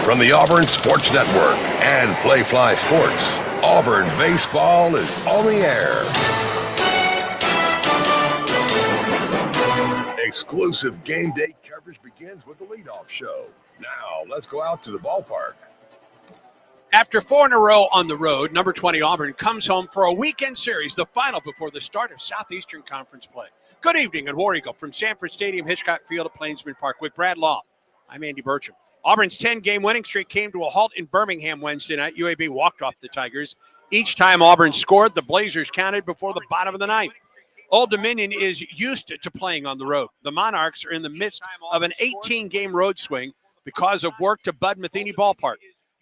From the Auburn Sports Network and Playfly Sports, Auburn baseball is on the air. Exclusive game day coverage begins with the leadoff show. Now, let's go out to the ballpark. After 4 in a row on the road, number 20 Auburn comes home for a weekend series, the final before the start of Southeastern Conference play. Good evening at War Eagle from Sanford Stadium, Hitchcock Field at Plainsman Park with Brad Law. I'm Andy Burcham. Auburn's 10-game winning streak came to a halt in Birmingham Wednesday night. UAB walked off the Tigers. Each time Auburn scored, the Blazers counted before the bottom of the ninth. Old Dominion is used to playing on the road. The Monarchs are in the midst of an 18-game road swing because of work to Bud Metheny Ballpark.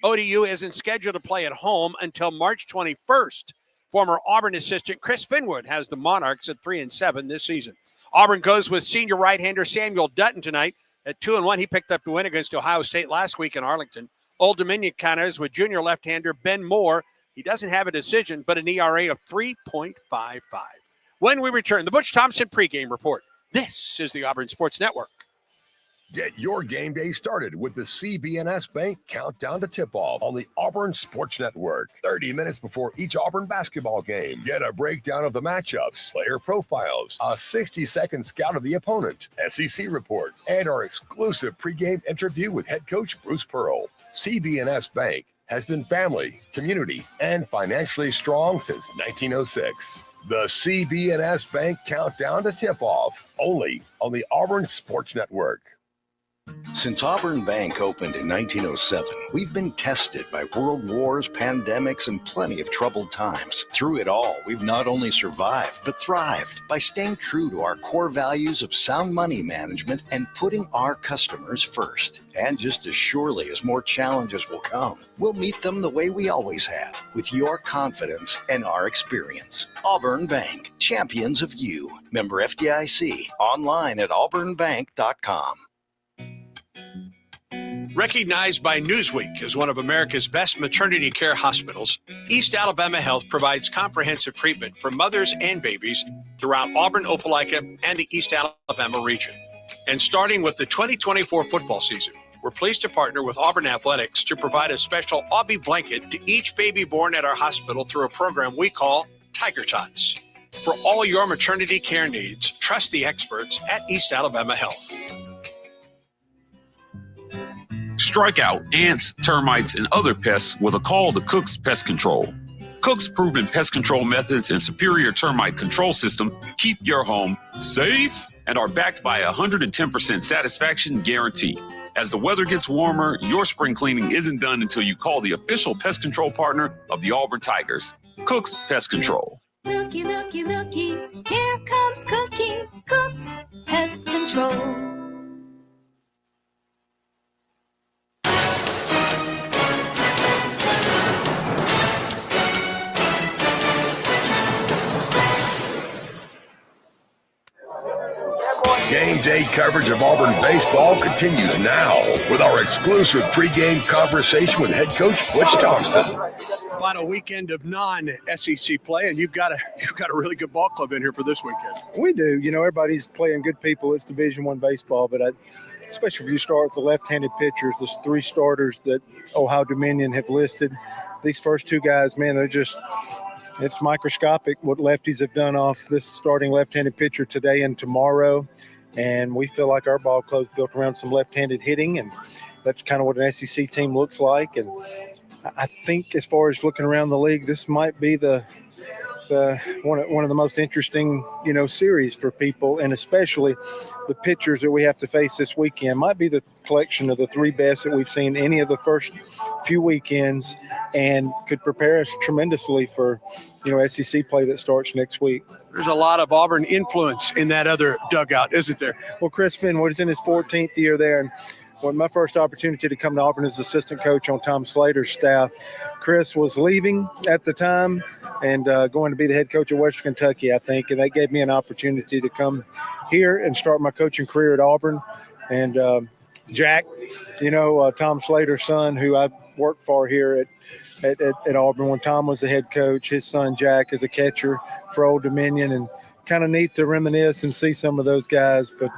ODU isn't scheduled to play at home until March 21st. Former Auburn assistant Chris Finwood has the Monarchs at 3-7 this season. Auburn goes with senior right-hander Samuel Dutton tonight. At 2-1, he picked up the win against Ohio State last week in Arlington. Old Dominion counters with junior left-hander Ben Moore. He doesn't have a decision, but an ERA of 3.55. When we return, the Butch Thompson pregame report. This is the Auburn Sports Network. Get your game day started with the CB&S Bank Countdown to Tip-Off on the Auburn Sports Network. 30 minutes before each Auburn basketball game. Get a breakdown of the matchups, player profiles, a 60-second scout of the opponent, SEC report, and our exclusive pregame interview with head coach Bruce Pearl. CB&S Bank has been family, community, and financially strong since 1906. The CB&S Bank Countdown to Tip-Off, only on the Auburn Sports Network. Since Auburn Bank opened in 1907, we've been tested by world wars, pandemics, and plenty of troubled times. Through it all, we've not only survived, but thrived by staying true to our core values of sound money management and putting our customers first. And just as surely as more challenges will come, we'll meet them the way we always have, with your confidence and our experience. Auburn Bank, champions of you. Member FDIC, online at auburnbank.com. Recognized by Newsweek as one of America's best maternity care hospitals, East Alabama Health provides comprehensive treatment for mothers and babies throughout Auburn, Opelika, and the East Alabama region. And starting with the 2024 football season, we're pleased to partner with Auburn Athletics to provide a special Aubie blanket to each baby born at our hospital through a program we call Tiger Tots. For all your maternity care needs, trust the experts at East Alabama Health. Strike out ants, termites, and other pests with a call to Cook's Pest Control. Cook's proven pest control methods and superior termite control system keep your home safe and are backed by a 110% satisfaction guarantee. As the weather gets warmer, your spring cleaning isn't done until you call the official pest control partner of the Auburn Tigers, Cook's Pest Control. Looky, looky, looky, here comes Cookie, Cook's Pest Control. Game day coverage of Auburn baseball continues now with our exclusive pregame conversation with head coach Butch Thompson. Final weekend of non-SEC play, and you've got a really good ball club in here for this weekend. We do. You know, everybody's playing good people. It's Division I baseball, but especially if you start with the left-handed pitchers, the 3 starters that Ohio Dominion have listed. These first 2 guys, man, they're just – it's microscopic what lefties have done off this starting left-handed pitcher today and tomorrow. And we feel like our ball club's built around some left-handed hitting, and that's kind of what an SEC team looks like. And I think as far as looking around the league, this might be the one of the most interesting, series for people, and especially the pitchers that we have to face this weekend might be the collection of the 3 best that we've seen any of the first few weekends, and could prepare us tremendously for, SEC play that starts next week. There's a lot of Auburn influence in that other dugout, isn't there? Well, Chris Finwood is in his 14th year there, and when my first opportunity to come to Auburn as assistant coach on Tom Slater's staff, Chris was leaving at the time and going to be the head coach of Western Kentucky, I think, and that gave me an opportunity to come here and start my coaching career at Auburn. And Jack, Tom Slater's son, who I worked for here at Auburn when Tom was the head coach, his son Jack is a catcher for Old Dominion, and kind of neat to reminisce and see some of those guys, but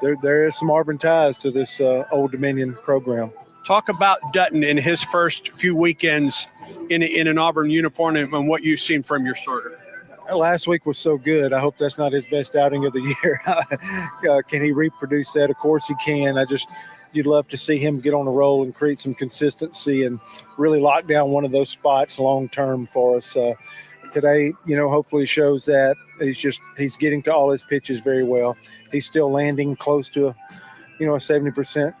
there is some Auburn ties to this Old Dominion program. Talk about Dutton in his first few weekends in an Auburn uniform and what you've seen from your starter. Last week was so good. I hope that's not his best outing of the year. Can he reproduce that? Of course he can. You'd love to see him get on a roll and create some consistency and really lock down one of those spots long-term for us. Today, hopefully shows that he's getting to all his pitches very well. He's still landing close to a 70%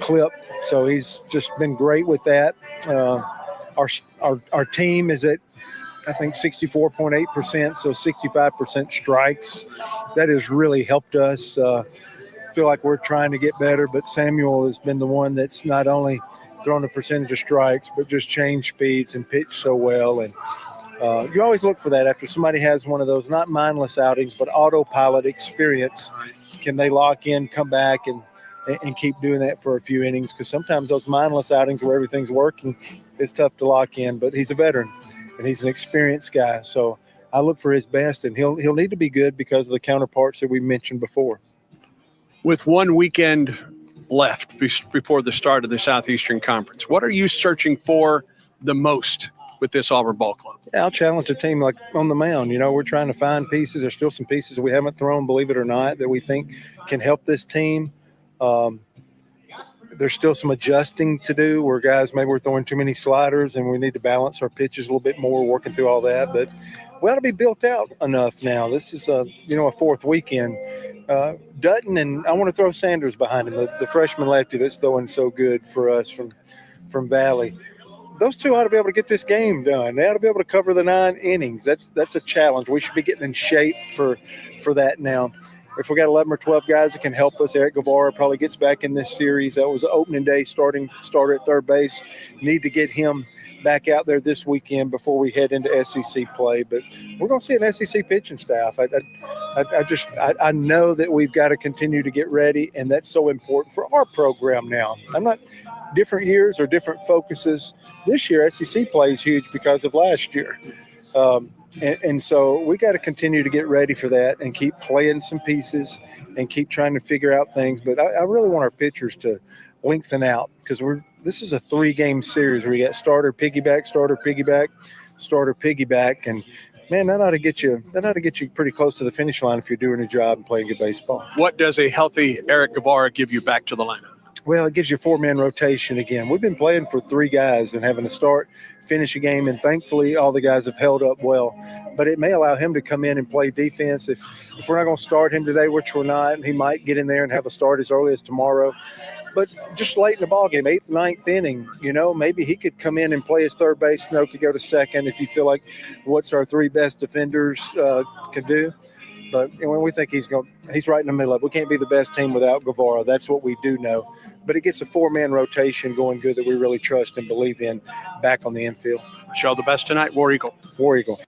clip. So he's just been great with that. Our team is at, I think, 64.8%, so 65% strikes. That has really helped us. Feel like we're trying to get better, but Samuel has been the one that's not only thrown a percentage of strikes, but just changed speeds and pitched so well. And you always look for that after somebody has one of those, not mindless outings, but autopilot experience. Can they lock in, come back, and keep doing that for a few innings? Because sometimes those mindless outings where everything's working, it's tough to lock in. But he's a veteran, and he's an experienced guy. So I look for his best, and he'll need to be good because of the counterparts that we mentioned before. With one weekend left before the start of the Southeastern Conference, what are you searching for the most with this Auburn ball club? Yeah, I'll challenge a team like on the mound. We're trying to find pieces. There's still some pieces we haven't thrown, believe it or not, that we think can help this team. There's still some adjusting to do where guys, maybe we're throwing too many sliders and we need to balance our pitches a little bit more, working through all that. But we ought to be built out enough now. This is a fourth weekend. Dutton, and I want to throw Sanders behind him, the freshman lefty that's throwing so good for us from Valley. Those two ought to be able to get this game done. They ought to be able to cover the 9 innings. That's a challenge. We should be getting in shape for that now. If we got 11 or 12 guys that can help us, Eric Guevara probably gets back in this series. That was an opening day starter at third base. Need to get him back out there this weekend before we head into SEC play. But we're going to see an SEC pitching staff. I know that we've got to continue to get ready, and that's so important for our program now. I'm not different years or different focuses. This year, SEC play is huge because of last year. And so we got to continue to get ready for that and keep playing some pieces and keep trying to figure out things. But I really want our pitchers to lengthen out because this is a 3-game series where you got starter, piggyback, starter, piggyback, starter, piggyback. And, man, that ought to get you pretty close to the finish line if you're doing a job and playing good baseball. What does a healthy Eric Guevara give you back to the lineup? Well, it gives you a 4-man rotation again. We've been playing for 3 guys and having to start, finish a game, and thankfully all the guys have held up well. But it may allow him to come in and play defense. If we're not going to start him today, which we're not, he might get in there and have a start as early as tomorrow. But just late in the ballgame, 8th, 9th inning, maybe he could come in and play his third base. Snow could go to second if you feel like what's our 3 best defenders could do. But when we think he's right in the middle of it. We can't be the best team without Guevara. That's what we do know. But it gets a 4-man rotation going good that we really trust and believe in back on the infield. Show the best tonight, War Eagle. War Eagle.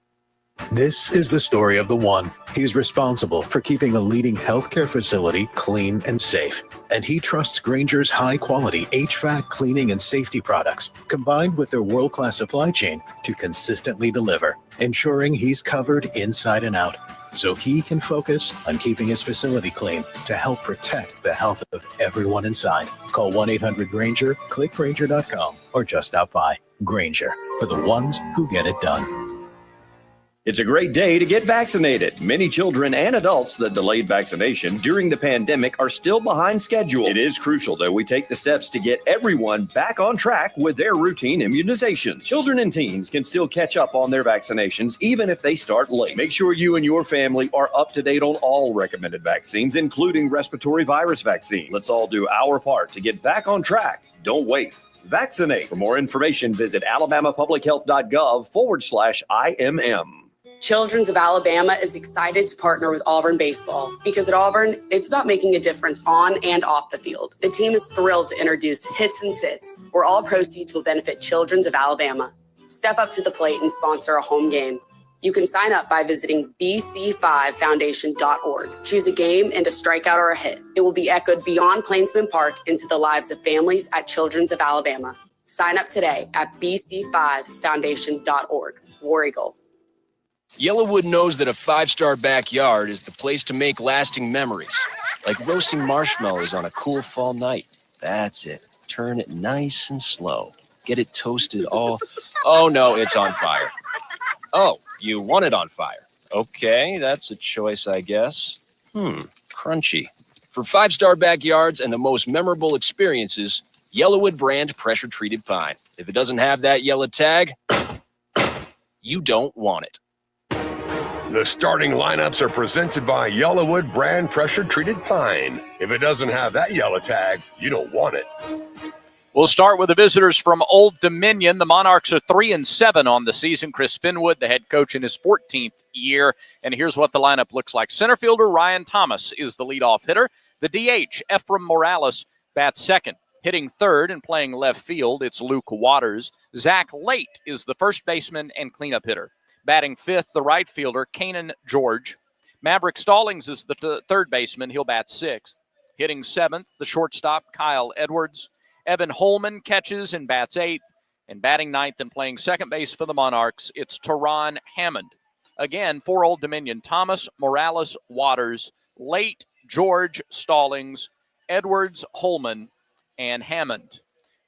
This is the story of the one. He's responsible for keeping a leading healthcare facility clean and safe. And he trusts Grainger's high-quality HVAC cleaning and safety products, combined with their world-class supply chain, to consistently deliver, ensuring he's covered inside and out, so he can focus on keeping his facility clean to help protect the health of everyone inside. Call 1-800-GRAINGER, click Grainger.com, or just stop by. Grainger, for the ones who get it done. It's a great day to get vaccinated. Many children and adults that delayed vaccination during the pandemic are still behind schedule. It is crucial that we take the steps to get everyone back on track with their routine immunizations. Children and teens can still catch up on their vaccinations even if they start late. Make sure you and your family are up to date on all recommended vaccines, including respiratory virus vaccine. Let's all do our part to get back on track. Don't wait. Vaccinate. For more information, visit alabamapublichealth.gov/IMM. Children's of Alabama is excited to partner with Auburn Baseball because at Auburn, it's about making a difference on and off the field. The team is thrilled to introduce Hits and Sits, where all proceeds will benefit Children's of Alabama. Step up to the plate and sponsor a home game. You can sign up by visiting bc5foundation.org. Choose a game and a strikeout or a hit. It will be echoed beyond Plainsman Park into the lives of families at Children's of Alabama. Sign up today at bc5foundation.org. War Eagle. Yellowwood knows that a 5-star backyard is the place to make lasting memories, like roasting marshmallows on a cool fall night. That's it. Turn it nice and slow. Get it toasted all. Oh, no, it's on fire. Oh, you want it on fire. Okay, that's a choice, I guess. Crunchy. For 5-star backyards and the most memorable experiences, Yellowwood brand pressure-treated pine. If it doesn't have that yellow tag, you don't want it. The starting lineups are presented by Yellowwood brand pressure-treated pine. If it doesn't have that yellow tag, you don't want it. We'll start with the visitors from Old Dominion. The Monarchs are 3-7 on the season. Chris Finwood, the head coach in his 14th year. And here's what the lineup looks like. Center fielder Ryan Thomas is the leadoff hitter. The DH, Ephraim Morales, bats second. Hitting third and playing left field, it's Luke Waters. Zach Late is the first baseman and cleanup hitter. Batting fifth, the right fielder, Kanan George. Maverick Stallings is the third baseman. He'll bat sixth. Hitting seventh, the shortstop, Kyle Edwards. Evan Holman catches and bats eighth. And batting ninth and playing second base for the Monarchs, it's Teron Hammond. Again, for Old Dominion, Thomas, Morales, Waters, Late, George, Stallings, Edwards, Holman, and Hammond.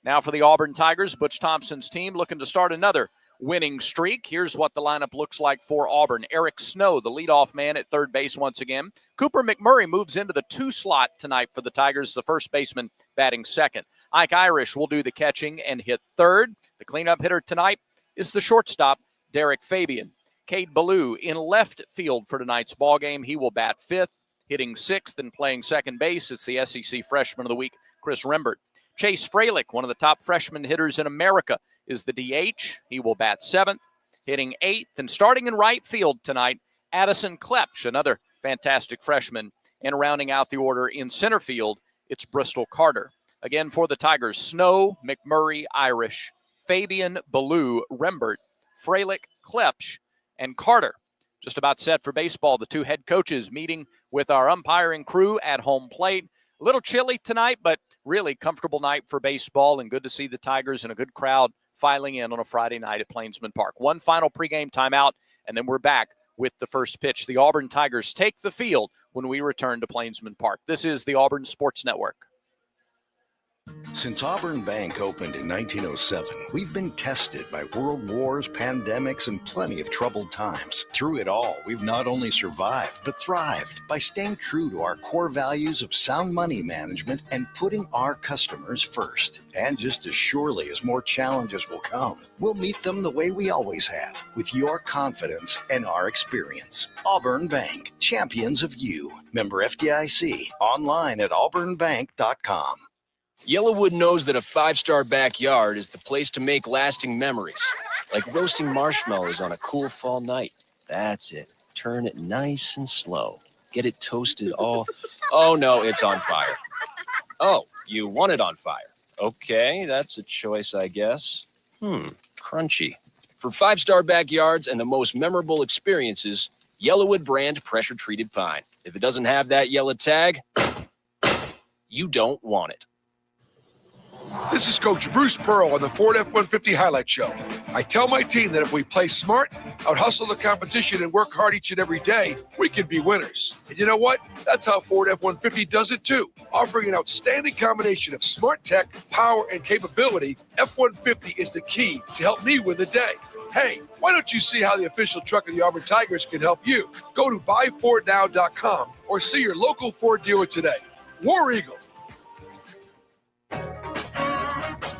Now for the Auburn Tigers, Butch Thompson's team looking to start another winning streak. Here's what the lineup looks like for Auburn. Eric Snow, the leadoff man at third base once again. Cooper McMurray moves into the 2 slot tonight for the Tigers, the first baseman batting second. Ike Irish will do the catching and hit third. The cleanup hitter tonight is the shortstop, Derek Fabian. Cade Ballou in left field for tonight's ballgame. He will bat fifth, hitting sixth and playing second base. It's the SEC Freshman of the Week, Chris Rembert. Chase Freilich, one of the top freshman hitters in America, is the DH. He will bat seventh, hitting eighth. And starting in right field tonight, Addison Klepsch, another fantastic freshman. And rounding out the order in center field, it's Bristol Carter. Again, for the Tigers, Snow, McMurray, Irish, Fabian, Ballou, Rembert, Freilich, Klepsch, and Carter. Just about set for baseball. The two head coaches meeting with our umpiring crew at home plate. A little chilly tonight, but really comfortable night for baseball, and good to see the Tigers and a good crowd filing in on a Friday night at Plainsman Park. One final pregame timeout, and then we're back with the first pitch. The Auburn Tigers take the field when we return to Plainsman Park. This is the Auburn Sports Network. Since Auburn Bank opened in 1907, we've been tested by world wars, pandemics, and plenty of troubled times. Through it all, we've not only survived, but thrived by staying true to our core values of sound money management and putting our customers first. And just as surely as more challenges will come, we'll meet them the way we always have, with your confidence and our experience. Auburn Bank, champions of you. Member FDIC, online at auburnbank.com. Yellowwood knows that a 5-star backyard is the place to make lasting memories, like roasting marshmallows on a cool fall night. That's it. Turn it nice and slow. Get it toasted all. Oh, no, it's on fire. Oh, you want it on fire. Okay, that's a choice, I guess. Crunchy. For 5-star backyards and the most memorable experiences, Yellowwood brand pressure-treated pine. If it doesn't have that yellow tag, you don't want it. This is Coach Bruce Pearl on the Ford F-150 Highlight Show. I tell my team that if we play smart, out-hustle the competition, and work hard each and every day, we can be winners. And you know what? That's how Ford F-150 does it too. Offering an outstanding combination of smart tech, power, and capability, F-150 is the key to help me win the day. Hey, why don't you see how the official truck of the Auburn Tigers can help you? Go to buyfordnow.com or see your local Ford dealer today. War Eagle.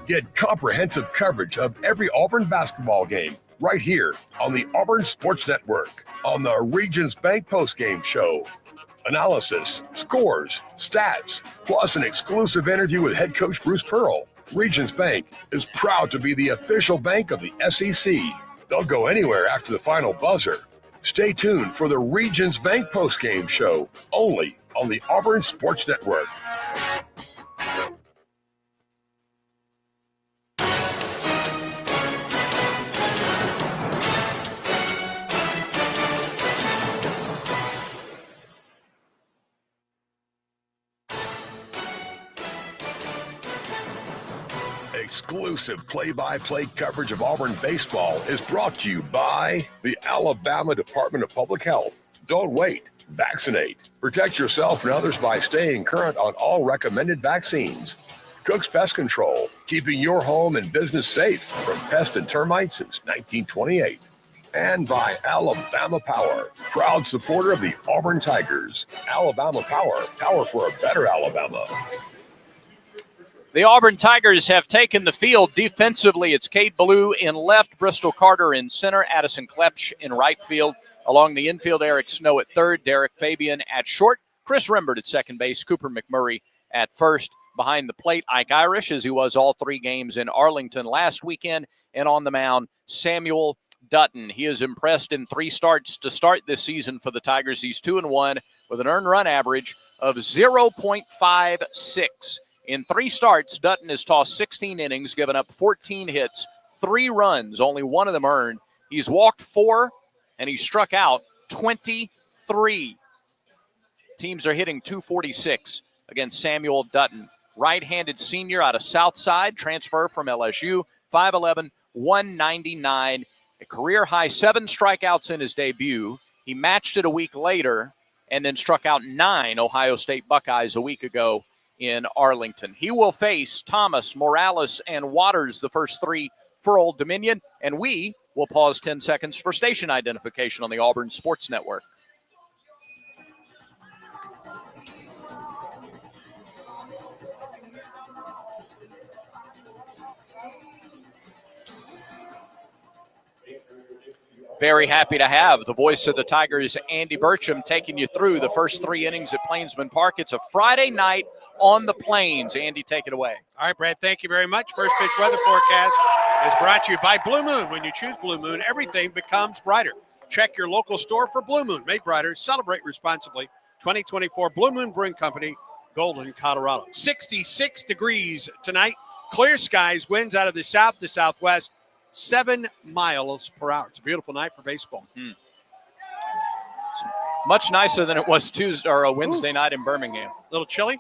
Get comprehensive coverage of every Auburn basketball game right here on the Auburn Sports Network on the Regions Bank postgame show. Analysis, scores, stats, plus an exclusive interview with head coach Bruce Pearl. Regions Bank is proud to be the official bank of the SEC. They'll go anywhere after the final buzzer. Stay tuned for the Regions Bank postgame show only on the Auburn Sports Network. Exclusive play-by-play coverage of Auburn baseball is brought to you by the Alabama Department of Public Health. Don't wait. Vaccinate. Protect yourself and others by staying current on all recommended vaccines. Cook's Pest Control, keeping your home and business safe from pests and termites since 1928. And by Alabama Power, proud supporter of the Auburn Tigers. Alabama Power, power for a better Alabama. The Auburn Tigers have taken the field defensively. It's Cade Ballou in left, Bristol Carter in center, Addison Klepsch in right field. Along the infield, Eric Snow at third, Derek Fabian at short, Chris Rembert at second base, Cooper McMurray at first. Behind the plate, Ike Irish, as he was all 3 games in Arlington last weekend. And on the mound, Samuel Dutton. He has impressed in 3 starts to start this season for the Tigers. He's 2-1 with an earned run average of 0.56. In 3 starts, Dutton has tossed 16 innings, given up 14 hits, 3 runs, only 1 of them earned. He's walked 4, and he struck out 23. Teams are hitting .246 against Samuel Dutton. Right-handed senior out of Southside, transfer from LSU, 5'11", 199. A career-high 7 strikeouts in his debut. He matched it a week later and then struck out 9 Ohio State Buckeyes a week ago in Arlington. He will face Thomas, Morales, and Waters, the first 3 for Old Dominion. And we will pause 10 seconds for station identification on the Auburn Sports Network. Very happy to have the voice of the Tigers, Andy Burcham, taking you through the first 3 innings at Plainsman Park. It's a Friday night on the Plains. Andy, take it away. All right, Brad, thank you very much. First pitch weather forecast is brought to you by Blue Moon. When you choose Blue Moon, everything becomes brighter. Check your local store for Blue Moon. Made brighter. Celebrate responsibly. 2024 Blue Moon Brewing Company, Golden, Colorado. 66 degrees tonight. Clear skies. Winds out of the south to southwest. 7 miles per hour. It's a beautiful night for baseball. It's much nicer than it was Tuesday or a Wednesday night in Birmingham. A little chilly?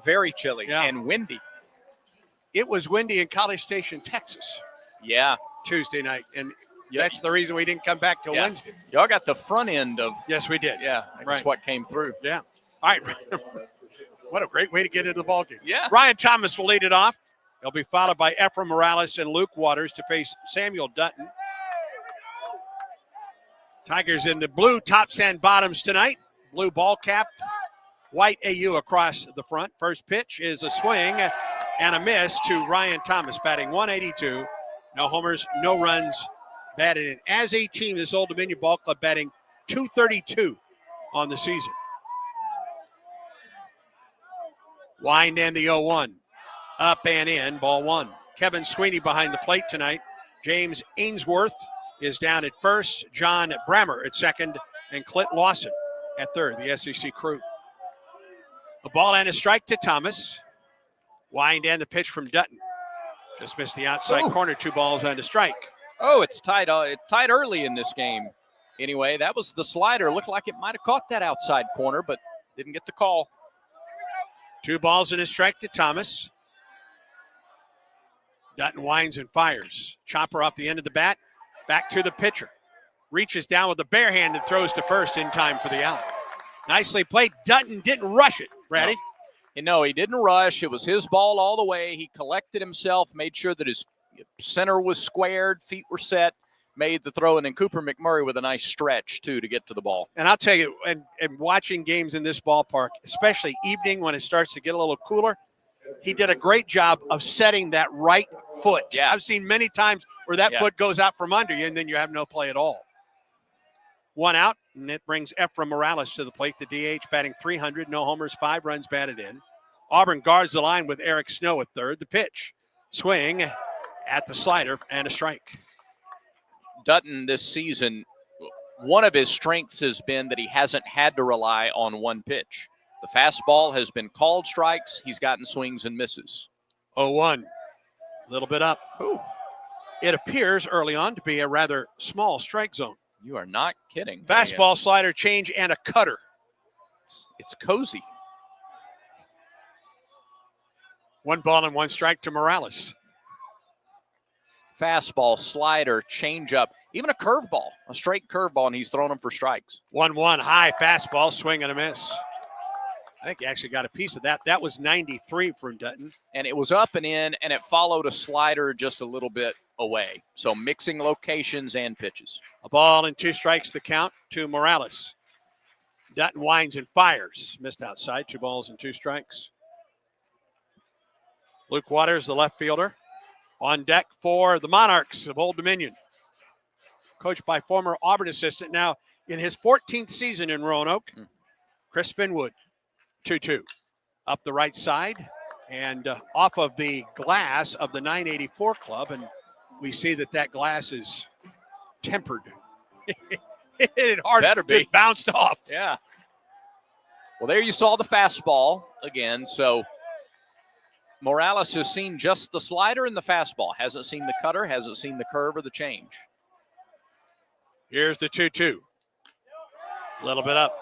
Very chilly and windy. It was windy in College Station, Texas. Yeah. Tuesday night. And that's the reason we didn't come back till Wednesday. Y'all got the front end of. Yes, we did. Yeah. That's what came through. Yeah. All right. What a great way to get into the ballgame. Yeah. Ryan Thomas will lead it off. He'll be followed by Ephraim Morales and Luke Waters to face Samuel Dutton. Tigers in the blue tops and bottoms tonight. Blue ball cap, white AU across the front. First pitch is a swing and a miss to Ryan Thomas, batting 182. No homers, no runs batted in. As a team, this Old Dominion Ball Club batting 232 on the season. Wind and the 0-1. Up and in, ball 1. Kevin Sweeney behind the plate tonight. James Ainsworth is down at first. John Brammer at second. And Clint Lawson at third, the SEC crew. A ball and a strike to Thomas. Wind and the pitch from Dutton. Just missed the outside corner. 2 balls and a strike. Oh, it's tied early in this game. Anyway, that was the slider. Looked like it might have caught that outside corner, but didn't get the call. 2 balls and a strike to Thomas. Dutton winds and fires. Chopper off the end of the bat. Back to the pitcher. Reaches down with the bare hand and throws to first in time for the out. Nicely played. Dutton didn't rush it, Brady. No, he didn't rush. It was his ball all the way. He collected himself, made sure that his center was squared, feet were set, made the throw, and then Cooper McMurray with a nice stretch, too, to get to the ball. And I'll tell you, and watching games in this ballpark, especially evening when it starts to get a little cooler, he did a great job of setting that right foot. Yeah. I've seen many times where that foot goes out from under you, and then you have no play at all. 1 out, and it brings Ephraim Morales to the plate, the DH, batting 300, no homers, 5 runs batted in. Auburn guards the line with Eric Snow at third. The pitch, swing at the slider, and a strike. Dutton this season, one of his strengths has been that he hasn't had to rely on one pitch. The fastball has been called strikes. He's gotten swings and misses. 0-1, a little bit up. Ooh. It appears early on to be a rather small strike zone. You are not kidding. Fastball, slider, change, and a cutter. It's cozy. 1 ball and 1 strike to Morales. Fastball, slider, changeup, even a curveball, a straight curveball, and he's throwing them for strikes. 1-1, high fastball, swing and a miss. I think he actually got a piece of that. That was 93 from Dutton. And it was up and in, and it followed a slider just a little bit away. So mixing locations and pitches. A ball and 2 strikes the count to Morales. Dutton winds and fires. Missed outside. 2 balls and 2 strikes. Luke Waters, the left fielder, on deck for the Monarchs of Old Dominion. Coached by former Auburn assistant, now in his 14th season in Roanoke, Chris Finwood. 2-2. Up the right side and off of the glass of the 984 club. And we see that glass is tempered. It hit hard. Better be. It bounced off. Yeah. Well, there you saw the fastball again. So Morales has seen just the slider and the fastball. Hasn't seen the cutter, hasn't seen the curve or the change. Here's the 2-2. A little bit up.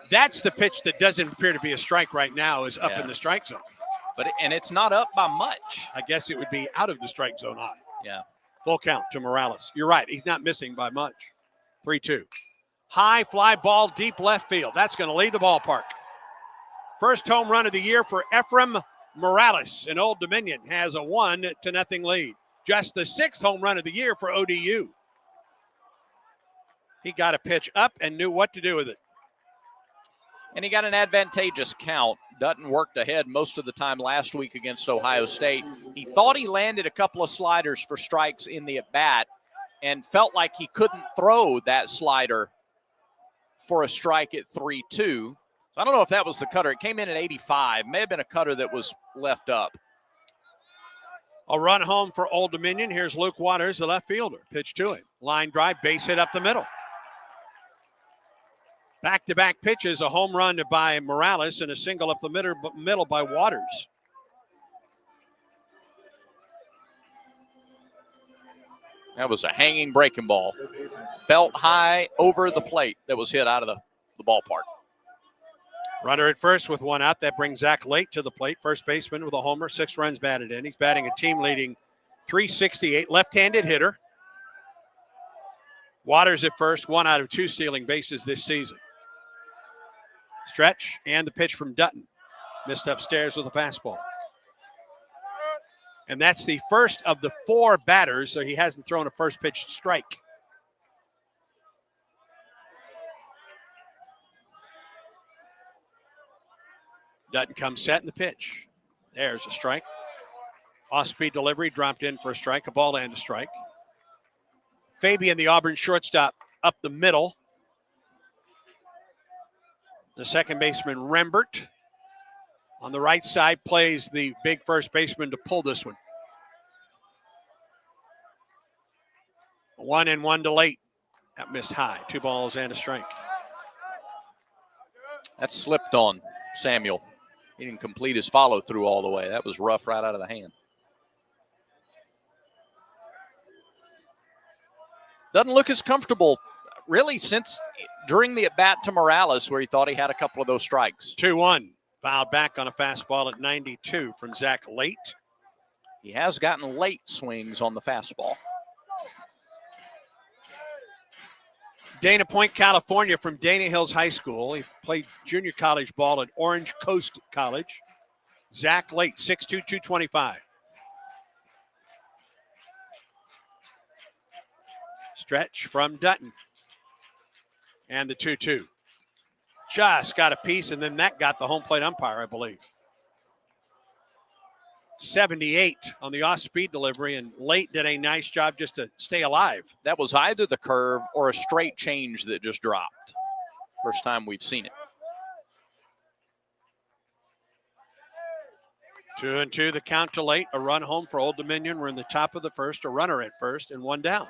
That's the pitch that doesn't appear to be a strike right now, is up in the strike zone. And it's not up by much. I guess it would be out of the strike zone high. Yeah. Full count to Morales. You're right. He's not missing by much. 3-2. High fly ball, deep left field. That's going to lead the ballpark. First home run of the year for Ephraim Morales. And Old Dominion has a 1-0 lead. Just the 6th home run of the year for ODU. He got a pitch up and knew what to do with it. And he got an advantageous count. Dutton worked ahead most of the time last week against Ohio State. He thought he landed a couple of sliders for strikes in the at-bat and felt like he couldn't throw that slider for a strike at 3-2. So I don't know if that was the cutter. It came in at 85. May have been a cutter that was left up. A run home for Old Dominion. Here's Luke Waters, the left fielder. Pitch to him. Line drive, base hit up the middle. Back-to-back pitches, a home run by Morales and a single up the middle by Waters. That was a hanging breaking ball. Belt high over the plate that was hit out of the ballpark. Runner at first with 1 out. That brings Zach Late to the plate. First baseman with a homer, 6 runs batted in. He's batting a team-leading .368. Left-handed hitter. Waters at first, 1 out of 2 stealing bases this season. Stretch and the pitch from Dutton. Missed upstairs with a fastball. And that's the first of the 4 batters, so he hasn't thrown a first pitch strike. Dutton comes set in the pitch. There's a strike. Off-speed delivery, dropped in for a strike, a ball and a strike. Fabian, the Auburn shortstop, up the middle. The second baseman, Rembert, on the right side, plays the big first baseman to pull this one. 1-1 to Late. That missed high. 2 balls and a strike. That slipped on Samuel. He didn't complete his follow-through all the way. That was rough right out of the hand. Doesn't look as comfortable, really, since during the at-bat to Morales, where he thought he had a couple of those strikes. 2-1. Fouled back on a fastball at 92 from Zach Late. He has gotten late swings on the fastball. Dana Point, California, from Dana Hills High School. He played junior college ball at Orange Coast College. Zach Late, 6'2", 225. Stretch from Dutton. And the 2-2. Just got a piece, and then that got the home plate umpire, I believe. 78 on the off-speed delivery, and Late did a nice job just to stay alive. That was either the curve or a straight change that just dropped. First time we've seen it. 2-2 the count to Late. A run home for Old Dominion. We're in the top of the first. A runner at first and 1 down.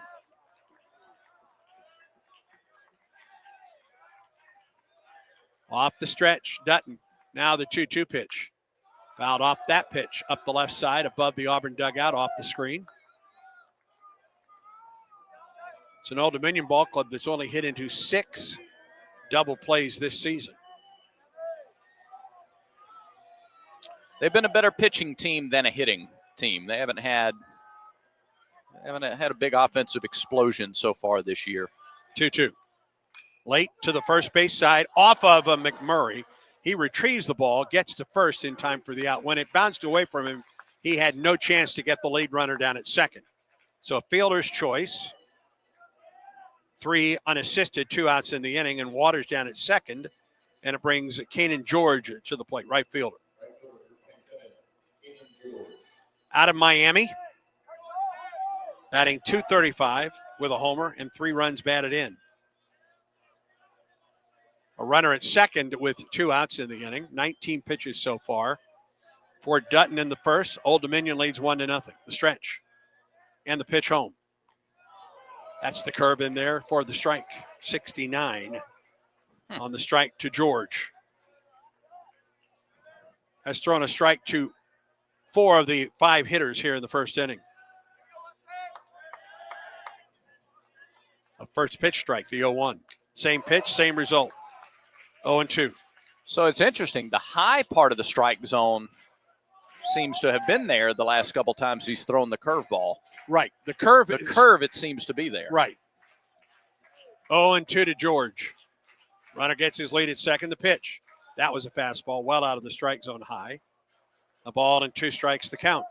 Off the stretch, Dutton. Now the 2-2 pitch. Fouled off that pitch. Up the left side, above the Auburn dugout, off the screen. It's an Old Dominion ball club that's only hit into 6 double plays this season. They've been a better pitching team than a hitting team. They haven't had a big offensive explosion so far this year. 2-2. Late to the first base side, off of a McMurray. He retrieves the ball, gets to first in time for the out. When it bounced away from him, he had no chance to get the lead runner down at second. So a fielder's choice. 3 unassisted, 2 outs in the inning, and Waters down at second. And it brings Kanan George to the plate, right fielder. Out of Miami, batting .235 with a homer and 3 runs batted in. A runner at second with 2 outs in the inning. 19 pitches so far for Dutton in the first. Old Dominion leads 1-0. The stretch and the pitch home. That's the curve in there for the strike. 69 on the strike to George. Has thrown a strike to 4 of the 5 hitters here in the first inning. A first pitch strike, the 0-1. Same pitch, same result. 0-2. So it's interesting. The high part of the strike zone seems to have been there the last couple times he's thrown the curveball. Right. The curve, it seems to be there. Right. 0-2 to George. Runner gets his lead at second. The pitch. That was a fastball well out of the strike zone high. A ball and 2 strikes the count.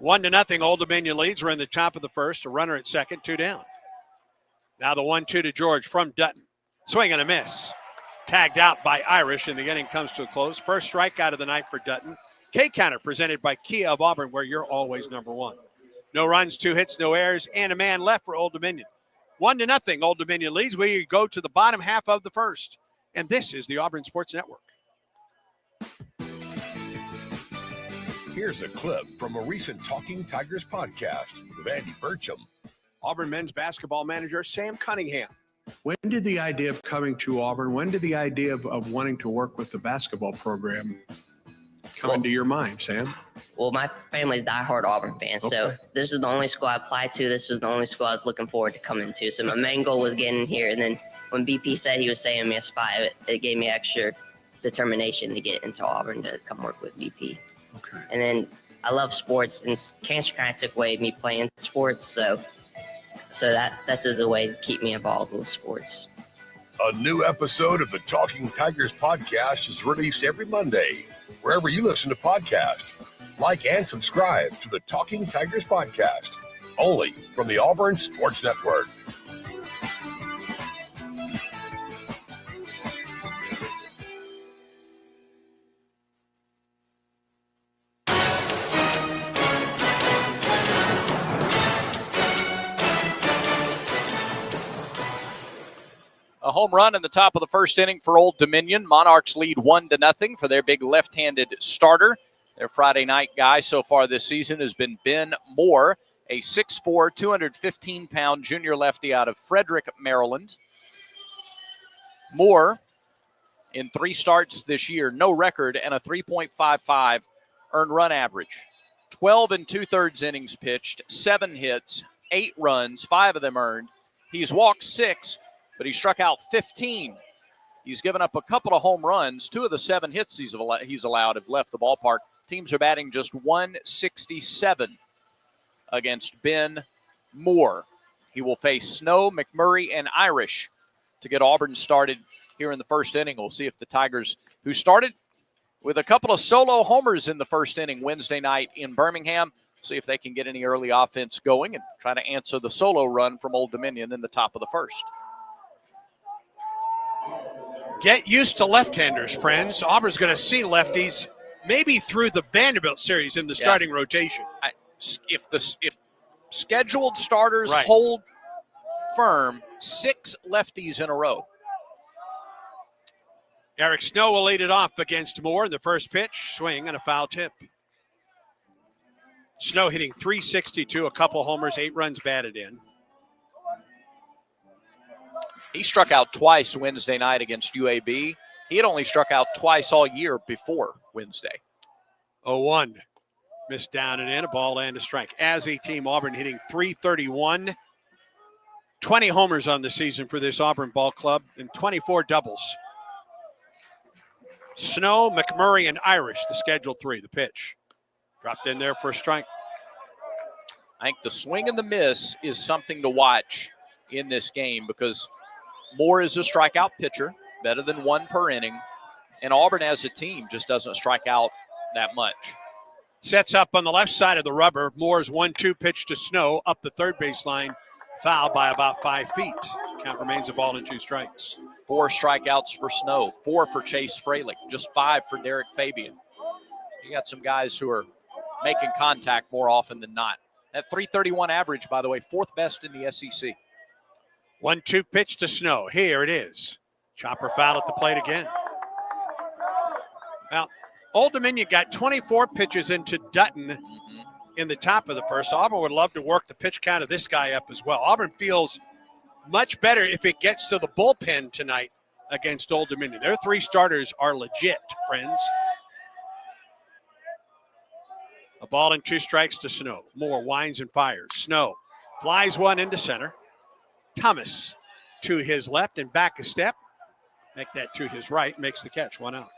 1-0. Old Dominion leads. We're in the top of the first. A runner at second, 2 down. Now the 1-2 to George from Dutton. Swing and a miss. Tagged out by Irish, and the inning comes to a close. First strikeout of the night for Dutton. K-Counter presented by Kia of Auburn, where you're always number 1. No runs, 2 hits, no errors, and a man left for Old Dominion. 1-0. Old Dominion leads. We go to the bottom half of the first. And this is the Auburn Sports Network. Here's a clip from a recent Talking Tigers podcast with Andy Burcham. Auburn men's basketball manager Sam Cunningham. When did the idea of coming to Auburn, when did the idea of wanting to work with the basketball program come into your mind, Sam? Well, my family's diehard Auburn fans, so this is the only school I applied to. This was the only school I was looking forward to coming to. So my main goal was getting here, and then when BP said he was saving me a spot, it gave me extra determination to get into Auburn to come work with BP. Okay. And then I love sports, and cancer kind of took away me playing sports, so that's the way to keep me involved with sports. A new episode of the Talking Tigers podcast is released every Monday, wherever you listen to podcasts. Like and subscribe to the Talking Tigers podcast, only from the Auburn Sports Network. A home run in the top of the first inning for Old Dominion. Monarchs lead 1-0 for their big left-handed starter. Their Friday night guy so far this season has been Ben Moore, a 6'4", 215-pound junior lefty out of Frederick, Maryland. Moore, in 3 starts this year, no record, and a 3.55 earned run average. 12 2/3 innings pitched, 7 hits, 8 runs, 5 of them earned. He's walked 6, but he struck out 15. He's given up a couple of home runs. 2 of the 7 hits he's allowed have left the ballpark. Teams are batting just 167 against Ben Moore. He will face Snow, McMurray, and Irish to get Auburn started here in the first inning. We'll see if the Tigers, who started with a couple of solo homers in the first inning Wednesday night in Birmingham, see if they can get any early offense going and try to answer the solo run from Old Dominion in the top of the first. Get used to left-handers, friends. Auburn's going to see lefties maybe through the Vanderbilt series in the starting rotation. If scheduled starters hold firm, 6 lefties in a row. Eric Snow will lead it off against Moore in the first pitch. Swing and a foul tip. Snow hitting .362, a couple homers, 8 runs batted in. He struck out twice Wednesday night against UAB. He had only struck out twice all year before Wednesday. 0-1. Missed down and in, a ball and a strike. As a team, Auburn hitting .331. 20 homers on the season for this Auburn ball club and 24 doubles. Snow, McMurray, and Irish, the scheduled 3, the pitch. Dropped in there for a strike. I think the swing and the miss is something to watch in this game because Moore is a strikeout pitcher, better than 1 per inning, and Auburn as a team just doesn't strike out that much. Sets up on the left side of the rubber. Moore's 1-2 pitch to Snow up the third baseline, foul by about 5 feet. Count remains a ball and 2 strikes. 4 strikeouts for Snow, 4 for Chase Fralick, just 5 for Derek Fabian. You got some guys who are making contact more often than not. That .331 average, by the way, 4th best in the SEC. 1-2 pitch to Snow. Here it is. Chopper foul at the plate again. Well, Old Dominion got 24 pitches into Dutton in the top of the first. Auburn would love to work the pitch count of this guy up as well. Auburn feels much better if it gets to the bullpen tonight against Old Dominion. Their 3 starters are legit, friends. A ball and 2 strikes to Snow. Moore winds and fires. Snow flies one into center. Thomas to his left and back a step. Make that to his right. Makes the catch. 1 out.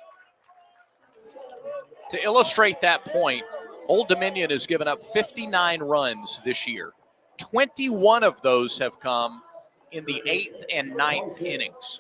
To illustrate that point, Old Dominion has given up 59 runs this year. 21 of those have come in the 8th and 9th innings.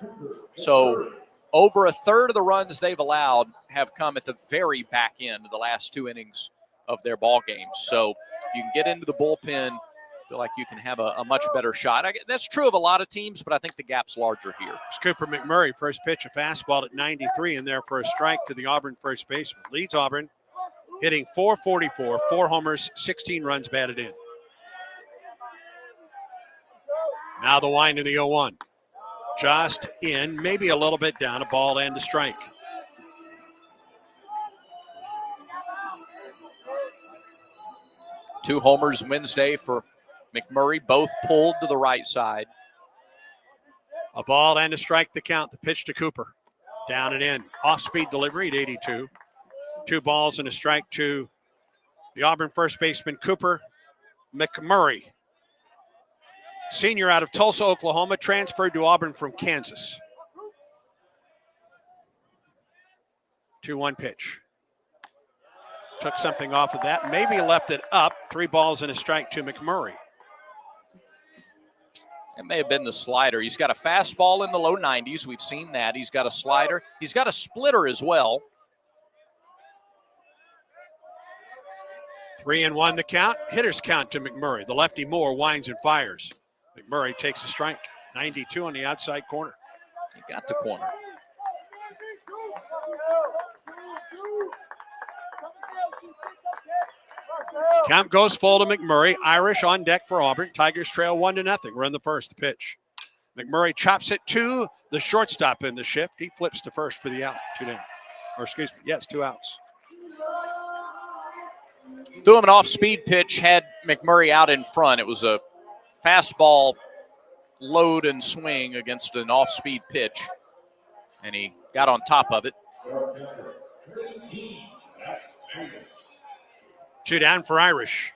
So over a third of the runs they've allowed have come at the very back end of the last 2 innings of their ball games. So if you can get into the bullpen, I feel like you can have a much better shot. That's true of a lot of teams, but I think the gap's larger here. It's Cooper McMurray, first pitch, a fastball at 93 in there for a strike to the Auburn first baseman. Leads Auburn, hitting .444, 4 homers, 16 runs batted in. Now the wind in the 0-1. Just in, maybe a little bit down, a ball and a strike. Two homers Wednesday for McMurray, both pulled to the right side. A ball and a strike to count. The pitch to Cooper. Down and in. Off-speed delivery at 82. 2 balls and a strike to the Auburn first baseman, Cooper McMurray. Senior out of Tulsa, Oklahoma, transferred to Auburn from Kansas. 2-1 pitch. Took something off of that. Maybe left it up. 3 balls and a strike to McMurray. It may have been the slider. He's got a fastball in the low 90s. We've seen that. He's got a slider. He's got a splitter as well. 3-1 the count. Hitter's count to McMurray. The lefty Moore winds and fires. McMurray takes a strike. 92 on the outside corner. He got the corner. Count goes full to McMurray. Irish on deck for Auburn. Tigers trail 1-0. We're in the first. The pitch. McMurray chops it to the shortstop in the shift. He flips to first for the out. 2 down. Or excuse me. Yes, 2 outs. Threw him an off-speed pitch, had McMurray out in front. It was a fastball load and swing against an off-speed pitch, and he got on top of it. 2 down for Irish.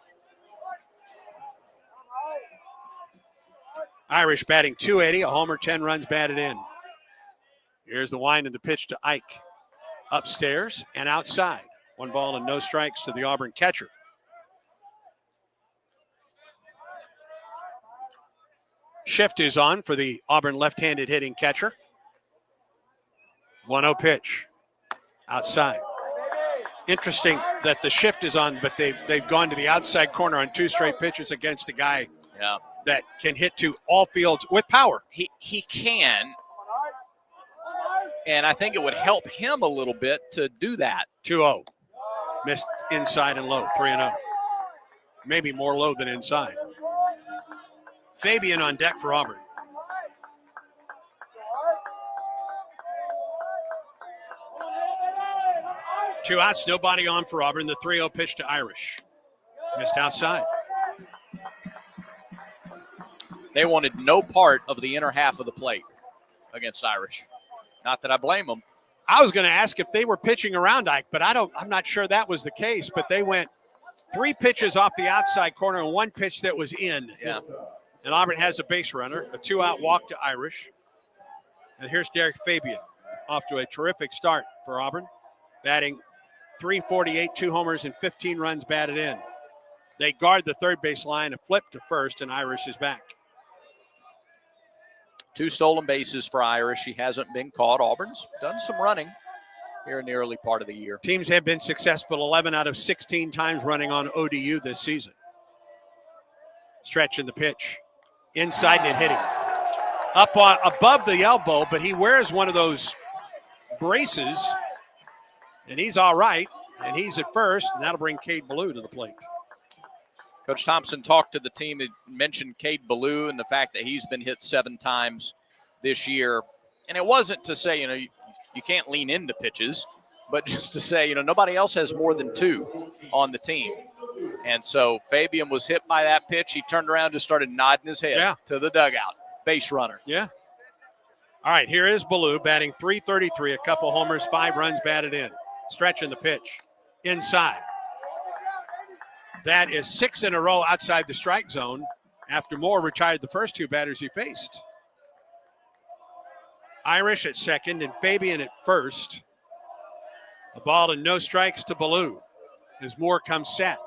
Irish batting .280, a homer, 10 runs batted in. Here's the wind and the pitch to Ike. Upstairs and outside. 1 ball and no strikes to the Auburn catcher. Shift is on for the Auburn left-handed hitting catcher. 1-0 pitch. Outside. Interesting that the shift is on, but they've gone to the outside corner on 2 straight pitches against a guy that can hit to all fields with power. He can, and I think it would help him a little bit to do that. 2-0. Missed inside and low, 3-0. Maybe more low than inside. Fabian on deck for Auburn. Two outs, nobody on for Auburn. The 3-0 pitch to Irish. Missed outside. They wanted no part of the inner half of the plate against Irish. Not that I blame them. I was going to ask if they were pitching around Ike, but I'm not sure that was the case. But they went 3 pitches off the outside corner and 1 pitch that was in. Yeah. And Auburn has a base runner, a 2-out walk to Irish. And here's Derek Fabian off to a terrific start for Auburn. Batting .348, 2 homers, and 15 runs batted in. They guard the third base line, a flip to first, and Irish is back. 2 stolen bases for Irish. He hasn't been caught. Auburn's done some running here in the early part of the year. Teams have been successful 11 out of 16 times running on ODU this season. Stretch in the pitch. Inside and hitting. Up above the elbow, but he wears one of those braces, and he's all right, and he's at first, and that'll bring Cade Ballou to the plate. Coach Thompson talked to the team and mentioned Cade Ballou and the fact that he's been hit 7 times this year. And it wasn't to say, you can't lean into pitches, but just to say, nobody else has more than 2 on the team. And so Fabian was hit by that pitch. He turned around and just started nodding his head to the dugout. Base runner. Yeah. All right, here is Ballou batting .333, a couple homers, 5 runs batted in. Stretch in the pitch. Inside. That is 6 in a row outside the strike zone after Moore retired the first 2 batters he faced. Irish at second and Fabian at first. A ball and no strikes to Ballou as Moore comes set.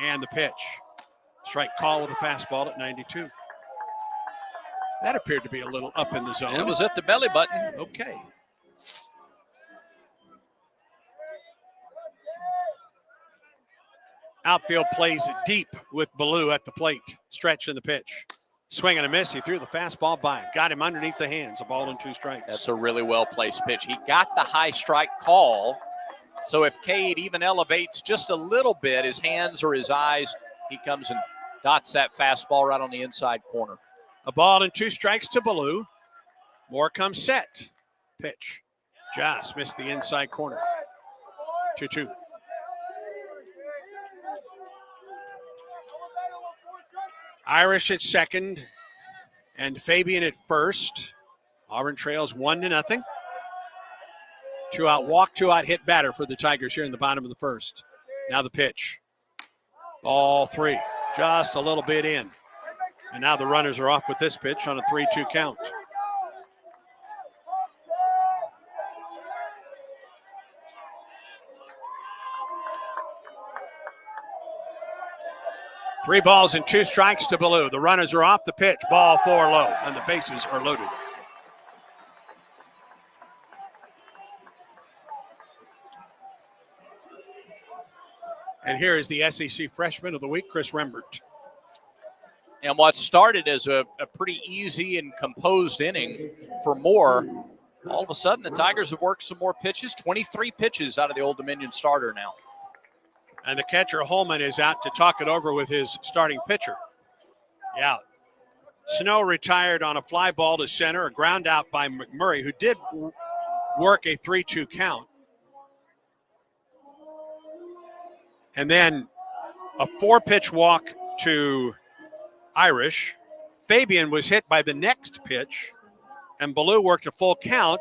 And the pitch. Strike call with a fastball at 92. That appeared to be a little up in the zone. It was at the belly button. Okay. Outfield plays it deep with Ballou at the plate. Stretch in the pitch. Swing and a miss. He threw the fastball by. Got him underneath the hands. A ball and 2 strikes. That's a really well-placed pitch. He got the high strike call. So if Cade even elevates just a little bit, his hands or his eyes, he comes and dots that fastball right on the inside corner. A ball and 2 strikes to Ballou. Moore comes set. Pitch. Just missed the inside corner. 2-2. Irish at second and Fabian at first. Auburn trails 1-0. 2-out walk, 2-out hit batter for the Tigers here in the bottom of the first. Now the pitch. Ball 3. Just a little bit in. And now the runners are off with this pitch on a 3-2 count. Three balls and 2 strikes to Ballou. The runners are off the pitch. Ball 4 low, and the bases are loaded. And here is the SEC Freshman of the Week, Chris Rembert. And what started as a pretty easy and composed inning for Moore, all of a sudden the Tigers have worked some more pitches, 23 pitches out of the Old Dominion starter now. And the catcher, Holman, is out to talk it over with his starting pitcher. Yeah. Snow retired on a fly ball to center, a ground out by McMurray, who did work a 3-2 count. And then a 4-pitch walk to Irish. Fabian was hit by the next pitch, and Ballou worked a full count,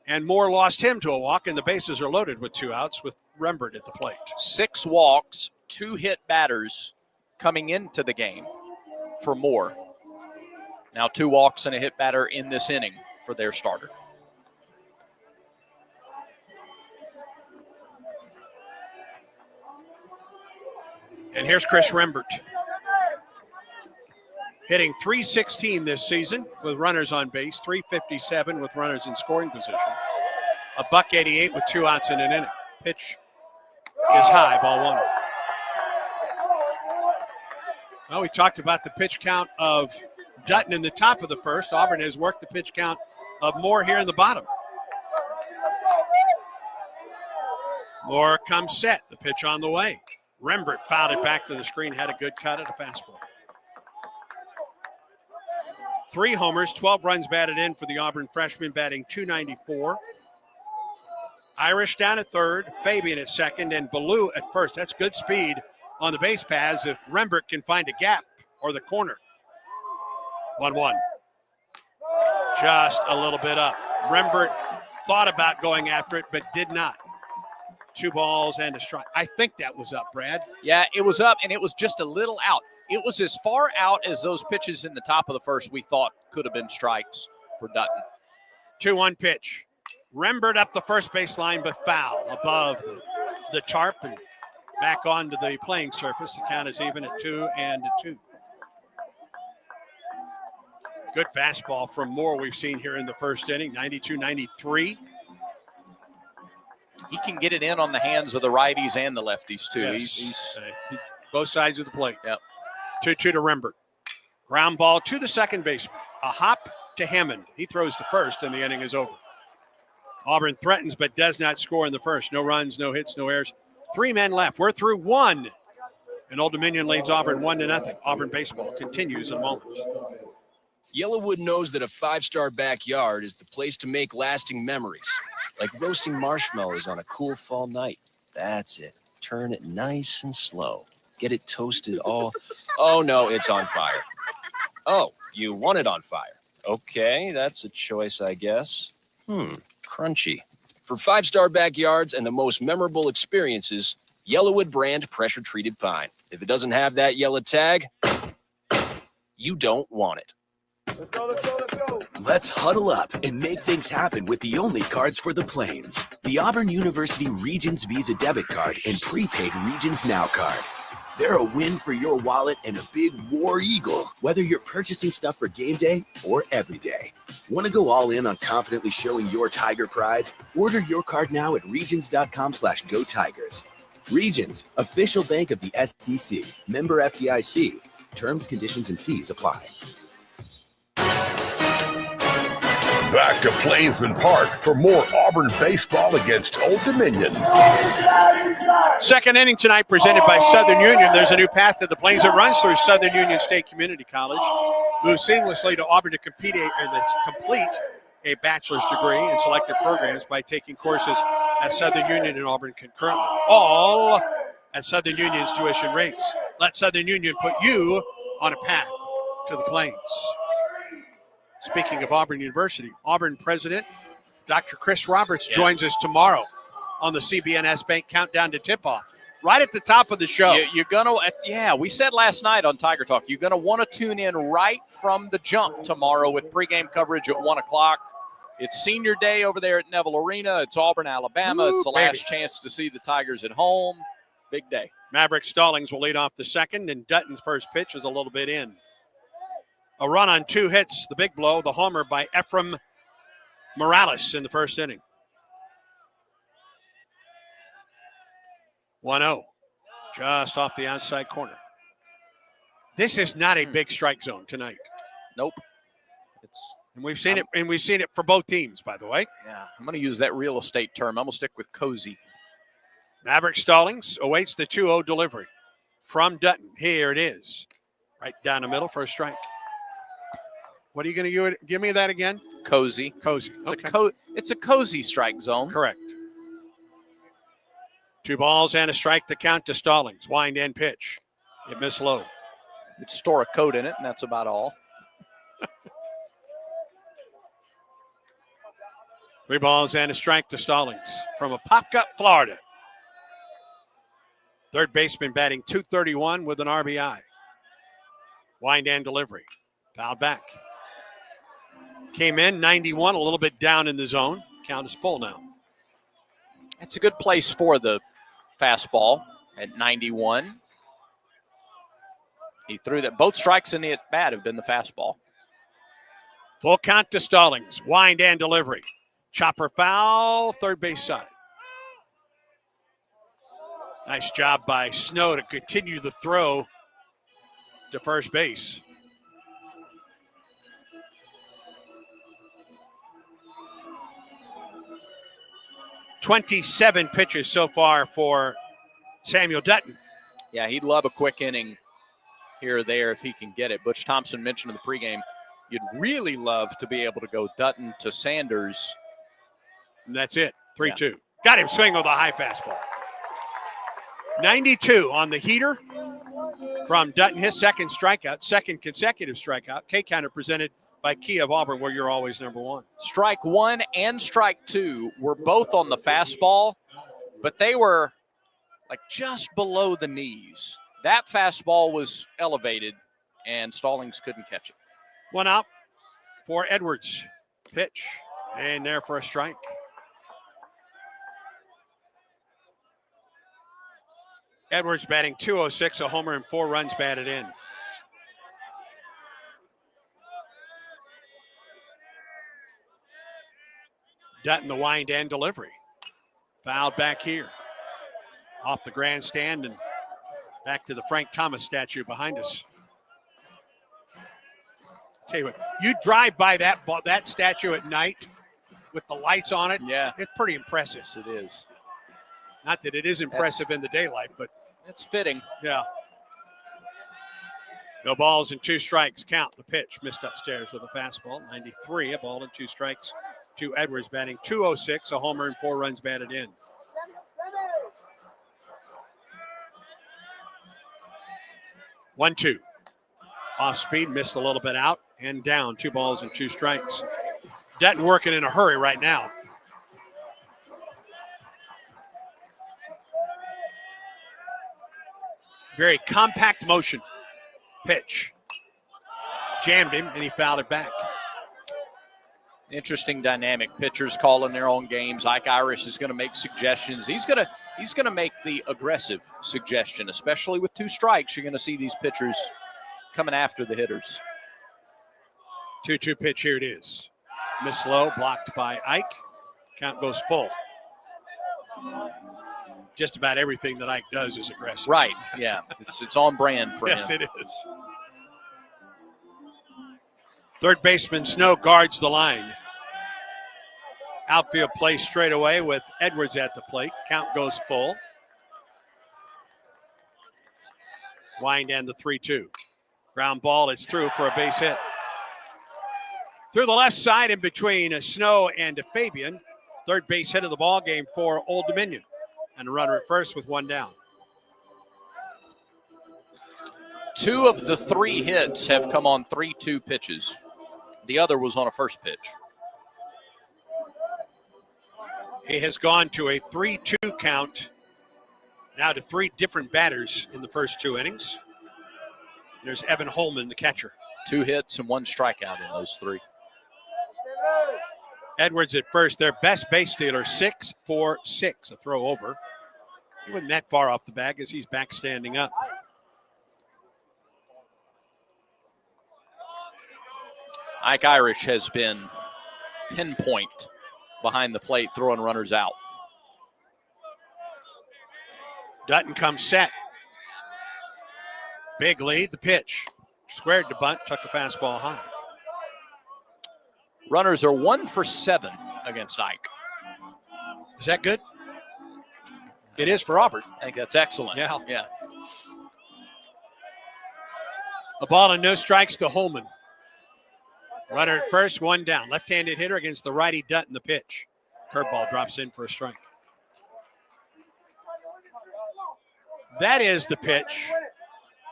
and Moore lost him to a walk, and the bases are loaded with 2 outs with Rembert at the plate. 6 walks, 2 hit batters coming into the game for Moore. Now 2 walks and a hit batter in this inning for their starter. And here's Chris Rembert. Hitting .316 this season with runners on base, .357 with runners in scoring position. A .188 with 2 outs in an inning. Pitch is high, ball 1. Well, we talked about the pitch count of Dutton in the top of the first. Auburn has worked the pitch count of Moore here in the bottom. Moore comes set. The pitch on the way. Rembert fouled it back to the screen, had a good cut at a fastball. 3 homers, 12 runs batted in for the Auburn freshman, batting .294. Irish down at third, Fabian at second, and Ballou at first. That's good speed on the base paths if Rembert can find a gap or the corner. 1-1. Just a little bit up. Rembert thought about going after it, but did not. 2 balls and a strike. I think that was up, Brad. Yeah, it was up, and it was just a little out. It was as far out as those pitches in the top of the first we thought could have been strikes for Dutton. 2-1 pitch. Rembert up the first base line, but foul above the tarp, and back onto the playing surface. The count is even at 2-2. Good fastball from Moore we've seen here in the first inning, 92-93. He can get it in on the hands of the righties and the lefties, too. Yes. He's both sides of the plate. Yep. 2-2 to Rembert. Ground ball to the second baseman. A hop to Hammond. He throws to first, and the inning is over. Auburn threatens but does not score in the first. No runs, no hits, no errors. 3 men left. We're through 1. And Old Dominion leads Auburn 1-0. Auburn baseball continues in a moment. Yellowwood knows that a 5-star backyard is the place to make lasting memories, like roasting marshmallows on a cool fall night. That's it. Turn it nice and slow. Get it toasted all. Oh, no, it's on fire. Oh, you want it on fire. Okay, that's a choice, I guess. Crunchy. For 5-star backyards and the most memorable experiences, Yellowwood brand pressure-treated pine. If it doesn't have that yellow tag, you don't want it. Let's go. Let's huddle up and make things happen with the only cards for the Plains. The Auburn University Regions Visa Debit Card and prepaid Regions Now card. They're a win for your wallet and a big war eagle, whether you're purchasing stuff for game day or every day. Want to go all in on confidently showing your Tiger pride? Order your card now at regions.com/go Tigers. Regions, official bank of the SEC. Member FDIC. Terms, conditions, and fees apply. Back to Plainsman Park for more Auburn baseball against Old Dominion. Second inning tonight presented by Southern Union. There's a new path to the Plains that runs through Southern Union State Community College. Moves seamlessly to Auburn to complete a bachelor's degree in selected programs by taking courses at Southern Union and Auburn concurrently. All at Southern Union's tuition rates. Let Southern Union put you on a path to the Plains. Speaking of Auburn University, Auburn President Dr. Chris Roberts joins us tomorrow on the CBNS Bank Countdown to Tip-Off. Right at the top of the show. You're going to, we said last night on Tiger Talk, you're going to want to tune in right from the jump tomorrow with pregame coverage at 1 o'clock. It's senior day over there at Neville Arena. It's Auburn, Alabama. It's the last chance to see the Tigers at home. Big day. Maverick Stallings will lead off the second, and Dutton's first pitch is a little bit in. A run on 2 hits, the big blow, the homer by Ephraim Morales in the first inning. 1-0, just off the outside corner. This is not a big strike zone tonight. Nope. And we've seen it for both teams, by the way. Yeah, I'm going to use that real estate term. I'm going to stick with cozy. Maverick Stallings awaits the 2-0 delivery from Dutton. Here it is. Right down the middle for a strike. What are you going to give me that again? Cozy. Cozy. It's a cozy strike zone. Correct. 2 balls and a strike to count to Stallings. Wind and pitch. It missed low. You'd store a coat in it, and that's about all. 3 balls and a strike to Stallings from Apopka, Florida. Third baseman batting .231 with an RBI. Wind and delivery. Fouled back. Came in 91, a little bit down in the zone. Count is full now. It's a good place for the fastball at 91. He threw that. Both strikes in the at-bat have been the fastball. Full count to Stallings. Wind and delivery. Chopper foul, third base side. Nice job by Snow to continue the throw to first base. .27 pitches so far for Samuel Dutton. Yeah, he'd love a quick inning here or there if he can get it. Butch Thompson mentioned in the pregame, you'd really love to be able to go Dutton to Sanders. And that's it, 3-2. Yeah. Got him swinging with a high fastball. 92 on the heater from Dutton, his second consecutive strikeout. K-Counter presented by Kia of Auburn, where you're always number 1. Strike 1 and strike 2 were both on the fastball, but they were like just below the knees. That fastball was elevated, and Stallings couldn't catch it. 1 out for Edwards. Pitch, and there for a strike. Edwards batting .206, a homer and 4 runs batted in. Dutton, the wind and delivery. Fouled back here. Off the grandstand and back to the Frank Thomas statue behind us. Tell you what, you drive by that statue at night with the lights on it. Yeah. It's pretty impressive. Yes, it is. Not that it is impressive in the daylight, but it's fitting. Yeah. No balls and 2 strikes. Count the pitch. Missed upstairs with a fastball. 93, a ball and 2 strikes to Edwards, batting .206, a homer and 4 runs batted in. One, 2. Off speed, missed a little bit out, and down. 2 balls and 2 strikes. Dutton working in a hurry right now. Very compact motion. Pitch. Jammed him, and he fouled it back. Interesting dynamic. Pitchers calling their own games. Ike Irish is going to make suggestions. He's going to make the aggressive suggestion, especially with 2 strikes. You're going to see these pitchers coming after the hitters. 2-2 pitch. Here it is. Miss low, blocked by Ike. Count goes full. Just about everything that Ike does is aggressive. Right. Yeah. It's on brand for him. Yes, it is. Third baseman Snow guards the line. Outfield play straight away with Edwards at the plate. Count goes full. Wind and the 3-2. Ground ball, it's through for a base hit. Through the left side in between Snow and Fabian. Third base hit of the ball game for Old Dominion. And a runner at first with 1 down. 2 of the 3 hits have come on 3-2 pitches. The other was on a first pitch. He has gone to a 3-2 count. Now to 3 different batters in the first 2 innings. There's Evan Holman, the catcher. 2 hits and 1 strikeout in those 3. Edwards at first, their best base stealer, 6-for-6, a throw over. He wasn't that far off the bag as he's back standing up. Ike Irish has been pinpoint behind the plate, throwing runners out. Dutton comes set. Big lead, the pitch. Squared the bunt, took the fastball high. Runners are 1 for 7 against Ike. Is that good? It is for Auburn. I think that's excellent. Yeah. A ball and no strikes to Holman. Runner at first, 1 down. Left-handed hitter against the righty Dutton, the pitch. Curveball drops in for a strike. That is the pitch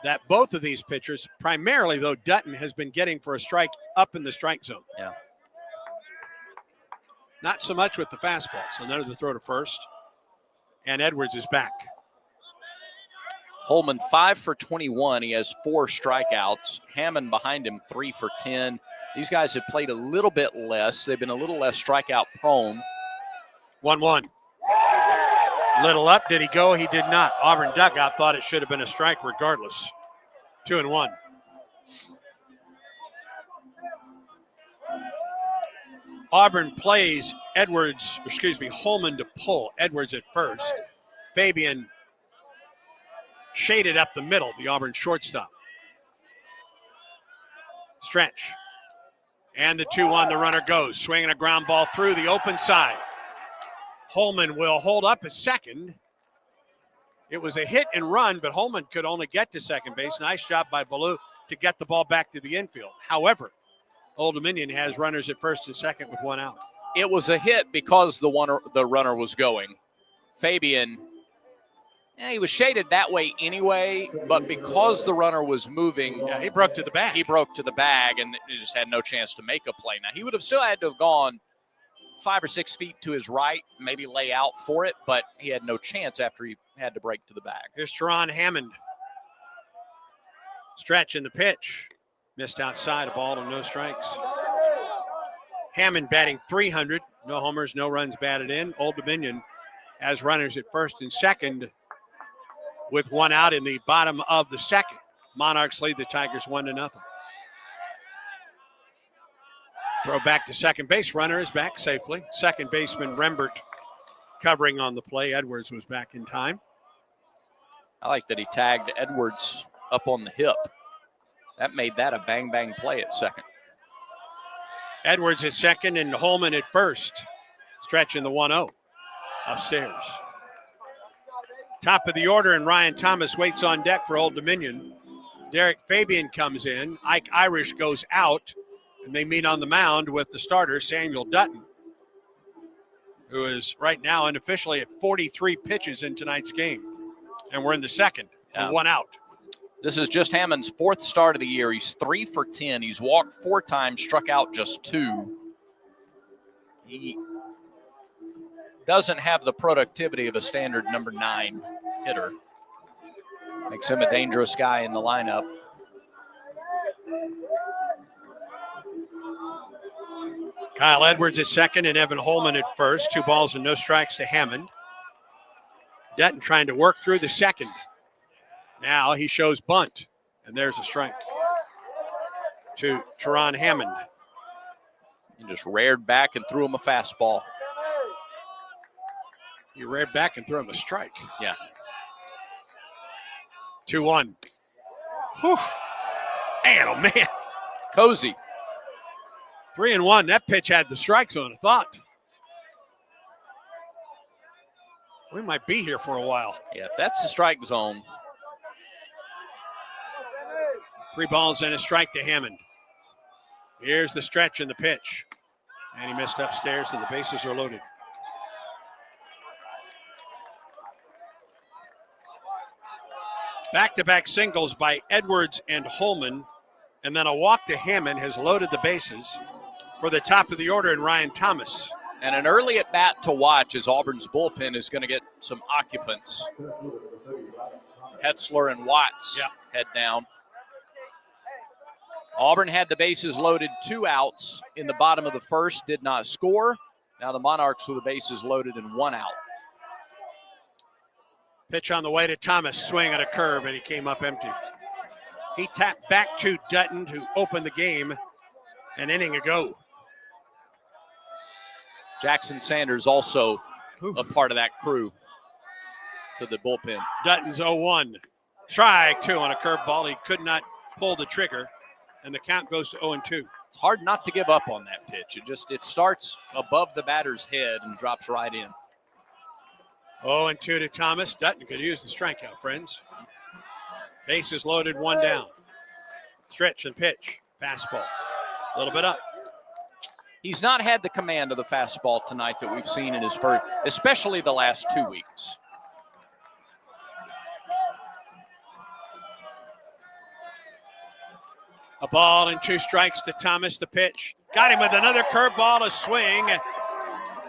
that both of these pitchers, primarily though Dutton, has been getting for a strike up in the strike zone. Yeah. Not so much with the fastball. So another throw to first. And Edwards is back. Holman 5 for 21. He has 4 strikeouts. Hammond behind him 3 for 10. These guys have played a little bit less. They've been a little less strikeout prone. 1-1. Little up. Did he go? He did not. Auburn dugout thought it should have been a strike regardless. 2-1. Auburn plays Holman to pull. Edwards at first. Fabian shaded up the middle, the Auburn shortstop. Stretch. And the 2-1, the runner goes. Swinging a ground ball through the open side. Holman will hold up a second. It was a hit and run, but Holman could only get to second base. Nice job by Ballou to get the ball back to the infield. However, Old Dominion has runners at first and second with 1 out. It was a hit because the runner was going. Fabian, he was shaded that way anyway, but because the runner was moving. Yeah, he broke to the bag. He broke to the bag, and he just had no chance to make a play. Now, he would have still had to have gone 5 or 6 feet to his right, maybe lay out for it, but he had no chance after he had to break to the bag. Here's Teron Hammond. Stretch in the pitch. Missed outside, a ball and no strikes. Hammond batting .300. No homers, no runs batted in. Old Dominion has runners at first and second with one out in the bottom of the second. Monarchs lead the Tigers 1-0. Throw back to second base. Runner is back safely. Second baseman Rembert covering on the play. Edwards was back in time. I like that he tagged Edwards up on the hip. That made that a bang-bang play at second. Edwards at second and Holman at first. Stretching the 1-0 upstairs. Top of the order, and Ryan Thomas waits on deck for Old Dominion. Derek Fabian comes in. Ike Irish goes out, and they meet on the mound with the starter, Samuel Dutton, who is right now unofficially at 43 pitches in tonight's game. And we're in the second, and one out. This is just Hammond's fourth start of the year. He's 3 for 10. He's walked 4 times, struck out just 2. He doesn't have the productivity of a standard number 9 hitter. Makes him a dangerous guy in the lineup. Kyle Edwards at second and Evan Holman at first. 2 balls and no strikes to Hammond. Dutton trying to work through the second. Now he shows bunt, and there's a strike to Teron Hammond. He just reared back and threw him a fastball. He reared back and threw him a strike. Yeah. 2-1. Whew. Man, oh man. Cozy. 3-1. That pitch had the strike zone, I thought. We might be here for a while. Yeah, if that's the strike zone. 3 balls and a strike to Hammond. Here's the stretch and the pitch. And he missed upstairs, and the bases are loaded. Back-to-back singles by Edwards and Holman, and then a walk to Hammond has loaded the bases for the top of the order in Ryan Thomas. And an early at-bat to watch as Auburn's bullpen is going to get some occupants. Hetzler and Watts head down. Auburn had the bases loaded, 2 outs in the bottom of the first, did not score. Now the Monarchs with the bases loaded and 1 out. Pitch on the way to Thomas, swing at a curve, and he came up empty. He tapped back to Dutton to open the game, an inning ago. Jackson Sanders also a part of that crew to the bullpen. Dutton's 0-1. Strike 2 on a curveball. He could not pull the trigger, and the count goes to 0-2. It's hard not to give up on that pitch. It starts above the batter's head and drops right in. 0-2 to Thomas. Dutton could use the strikeout, friends. Bases loaded, 1 down. Stretch and pitch. Fastball. A little bit up. He's not had the command of the fastball tonight that we've seen in his first, especially the last 2 weeks. A ball and 2 strikes to Thomas. The pitch. Got him with another curveball, a swing,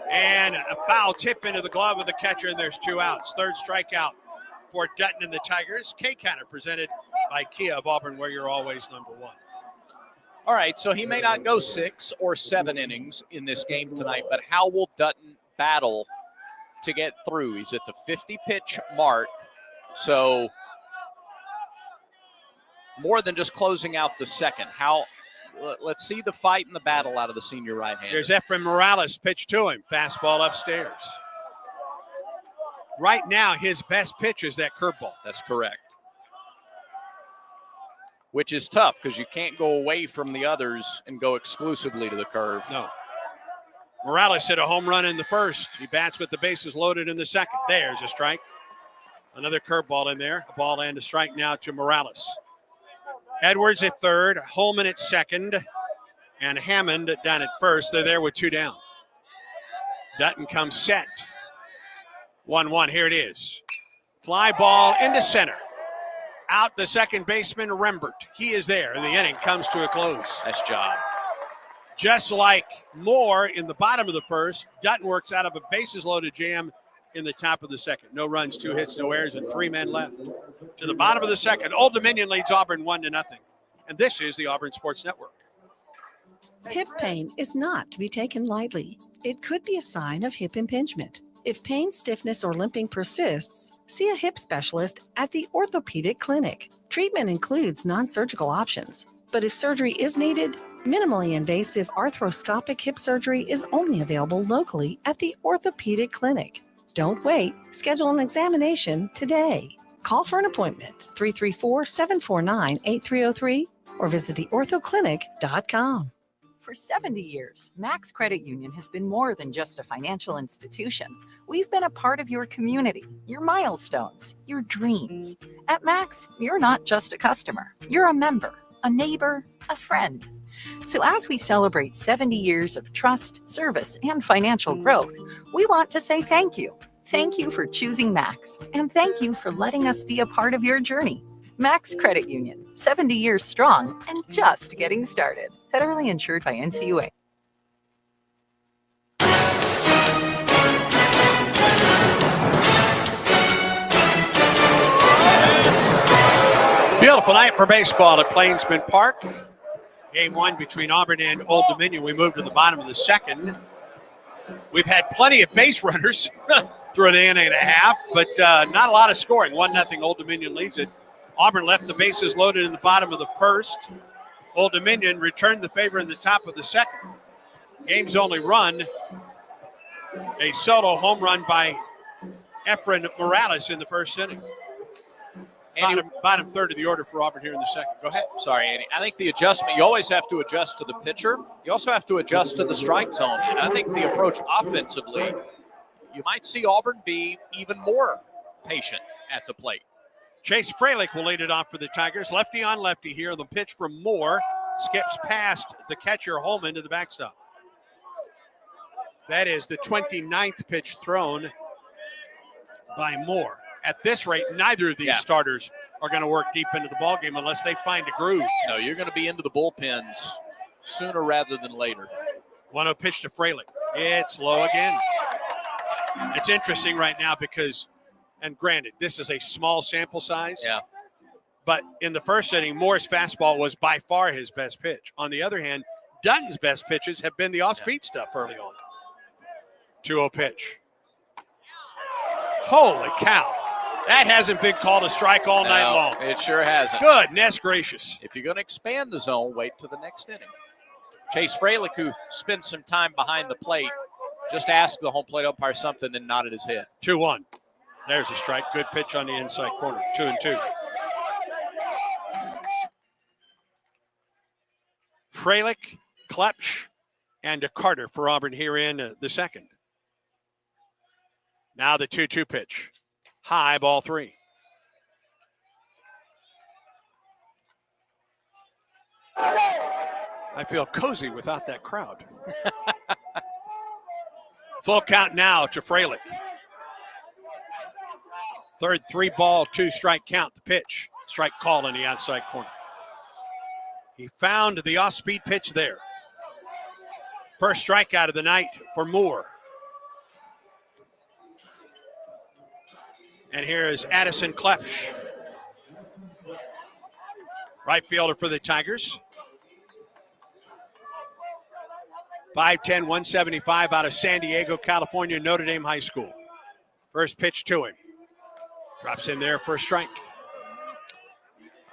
and a foul tip into the glove of the catcher, and there's 2 outs. Third strikeout for Dutton and the Tigers. K-Counter presented by Kia of Auburn, where you're always number 1. All right, so he may not go 6 or 7 innings in this game tonight, but how will Dutton battle to get through? He's at the 50-pitch mark, so more than just closing out the second. Let's see the fight and the battle out of the senior right-hander. There's Efren Morales, pitch to him, fastball upstairs. Right now, his best pitch is that curveball. That's correct. Which is tough because you can't go away from the others and go exclusively to the curve. No. Morales hit a home run in the first. He bats with the bases loaded in the second. There's a strike. Another curveball in there. A ball and a strike now to Morales. Edwards at third, Holman at second, and Hammond down at first. They're there with 2 down. Dutton comes set. 1-1, here it is. Fly ball into center. Out the second baseman, Rembert. He is there, and the inning comes to a close. Nice job. Just like Moore in the bottom of the first, Dutton works out of a bases-loaded jam in the top of the second. No runs, 2 hits, no errors, and 3 men left. To the bottom of the second, Old Dominion leads Auburn 1-0. And this is the Auburn Sports Network. Hip pain is not to be taken lightly. It could be a sign of hip impingement. If pain, stiffness, or limping persists, see a hip specialist at the Orthopedic Clinic. Treatment includes non-surgical options, but if surgery is needed, minimally invasive arthroscopic hip surgery is only available locally at the Orthopedic Clinic. Don't wait. Schedule an examination today. Call for an appointment, 334-749-8303, or visit theorthoclinic.com. For 70 years, Max Credit Union has been more than just a financial institution. We've been a part of your community, your milestones, your dreams. At Max, you're not just a customer. You're a member, a neighbor, a friend. So as we celebrate 70 years of trust, service, and financial growth, we want to say thank you. Thank you for choosing Max, and thank you for letting us be a part of your journey. Max Credit Union, 70 years strong and just getting started. Federally insured by NCUA. Beautiful night for baseball at Plainsman Park. Game one between Auburn and Old Dominion. We moved to the bottom of the second. We've had plenty of base runners through an inning and a half, but not a lot of scoring. 1-0 Old Dominion leads it. Auburn left the bases loaded in the bottom of the first. Old Dominion returned the favor in the top of the second. Game's only run, a solo home run by Efren Morales in the first inning. Bottom third of the order for Auburn here in the second. Go ahead. Sorry, Andy. I think the adjustment, you always have to adjust to the pitcher. You also have to adjust to the strike zone. And I think the approach offensively, you might see Auburn be even more patient at the plate. Chase Freilich will lead it off for the Tigers. Lefty on lefty here. The pitch from Moore skips past the catcher Holman to the backstop. That is the 29th pitch thrown by Moore. At this rate, neither of these starters are going to work deep into the ballgame unless they find a groove. No, you're going to be into the bullpens sooner rather than later. 1-0 pitch to Freilich. It's low again. It's interesting right now because, and granted, this is a small sample size. Yeah. But in the first inning, Moore's fastball was by far his best pitch. On the other hand, Dutton's best pitches have been the off-speed stuff early on. 2-0 pitch. Holy cow. That hasn't been called a strike all night long. It sure hasn't. Goodness gracious. If you're going to expand the zone, wait till the next inning. Chase Freilich, who spent some time behind the plate, just asked the home plate umpire something and nodded his head. 2-1. There's a strike. Good pitch on the inside corner. 2-2. Freilich, Klepsch, and a Carter for Auburn here in the second. Now the 2-2 pitch. High, ball 3. I feel cozy without that crowd. Full count now to Freilich. Third 3-ball, 2-strike count. The pitch. Strike called in the outside corner. He found the off-speed pitch there. First strikeout of the night for Moore. And here is Addison Klepsch. Right fielder for the Tigers. 5'10", 175 out of San Diego, California, Notre Dame High School. First pitch to him. Drops in there for a strike.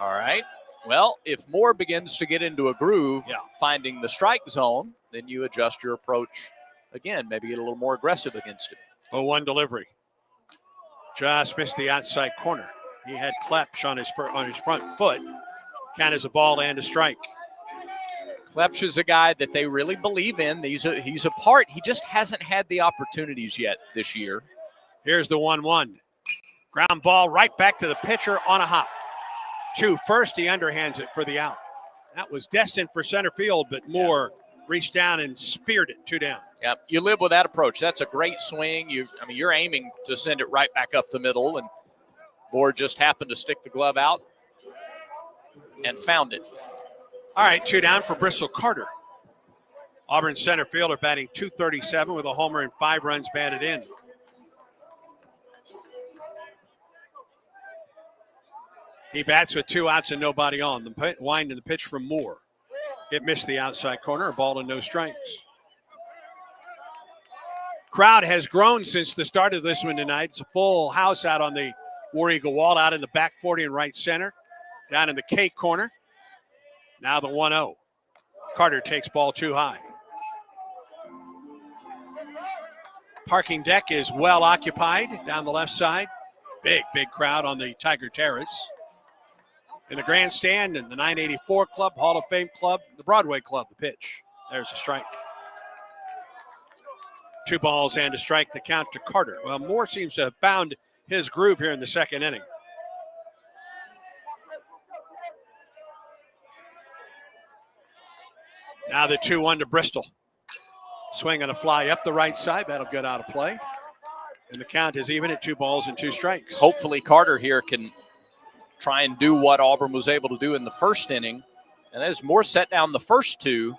All right. Well, if Moore begins to get into a groove, finding the strike zone, then you adjust your approach again, maybe get a little more aggressive against it. 0-1 delivery. Just missed the outside corner. He had Klepsch on his front foot. Count as a ball and a strike. Klepsch is a guy that they really believe in. He's a part. He just hasn't had the opportunities yet this year. Here's the 1-1. Ground ball right back to the pitcher on a hop. 2 first, he underhands it for the out. That was destined for center field, but Moore reached down and speared it 2 down. Yeah, you live with that approach. That's a great swing. You're aiming to send it right back up the middle, and Moore just happened to stick the glove out and found it. All right, 2 down for Bristol Carter. Auburn center fielder batting .237 with a homer and 5 runs batted in. He bats with 2 outs and nobody on. The wind and the pitch from Moore. It missed the outside corner, a ball and no strikes. Crowd has grown since the start of this one tonight. It's a full house out on the War Eagle wall, out in the back 40 and right center, down in the K corner. Now the 1-0. Carter takes ball too high. Parking deck is well occupied down the left side. Big crowd on the Tiger Terrace. In the grandstand and the 984 Club, Hall of Fame Club, the Broadway Club, the pitch. There's a strike. 2 balls and a strike, the count to Carter. Well, Moore seems to have found his groove here in the second inning. Now the 2-1 to Bristol. Swing and a fly up the right side. That'll get out of play. And the count is even at 2 balls and 2 strikes. Hopefully Carter here can try and do what Auburn was able to do in the first inning. And as Moore set down the first 2,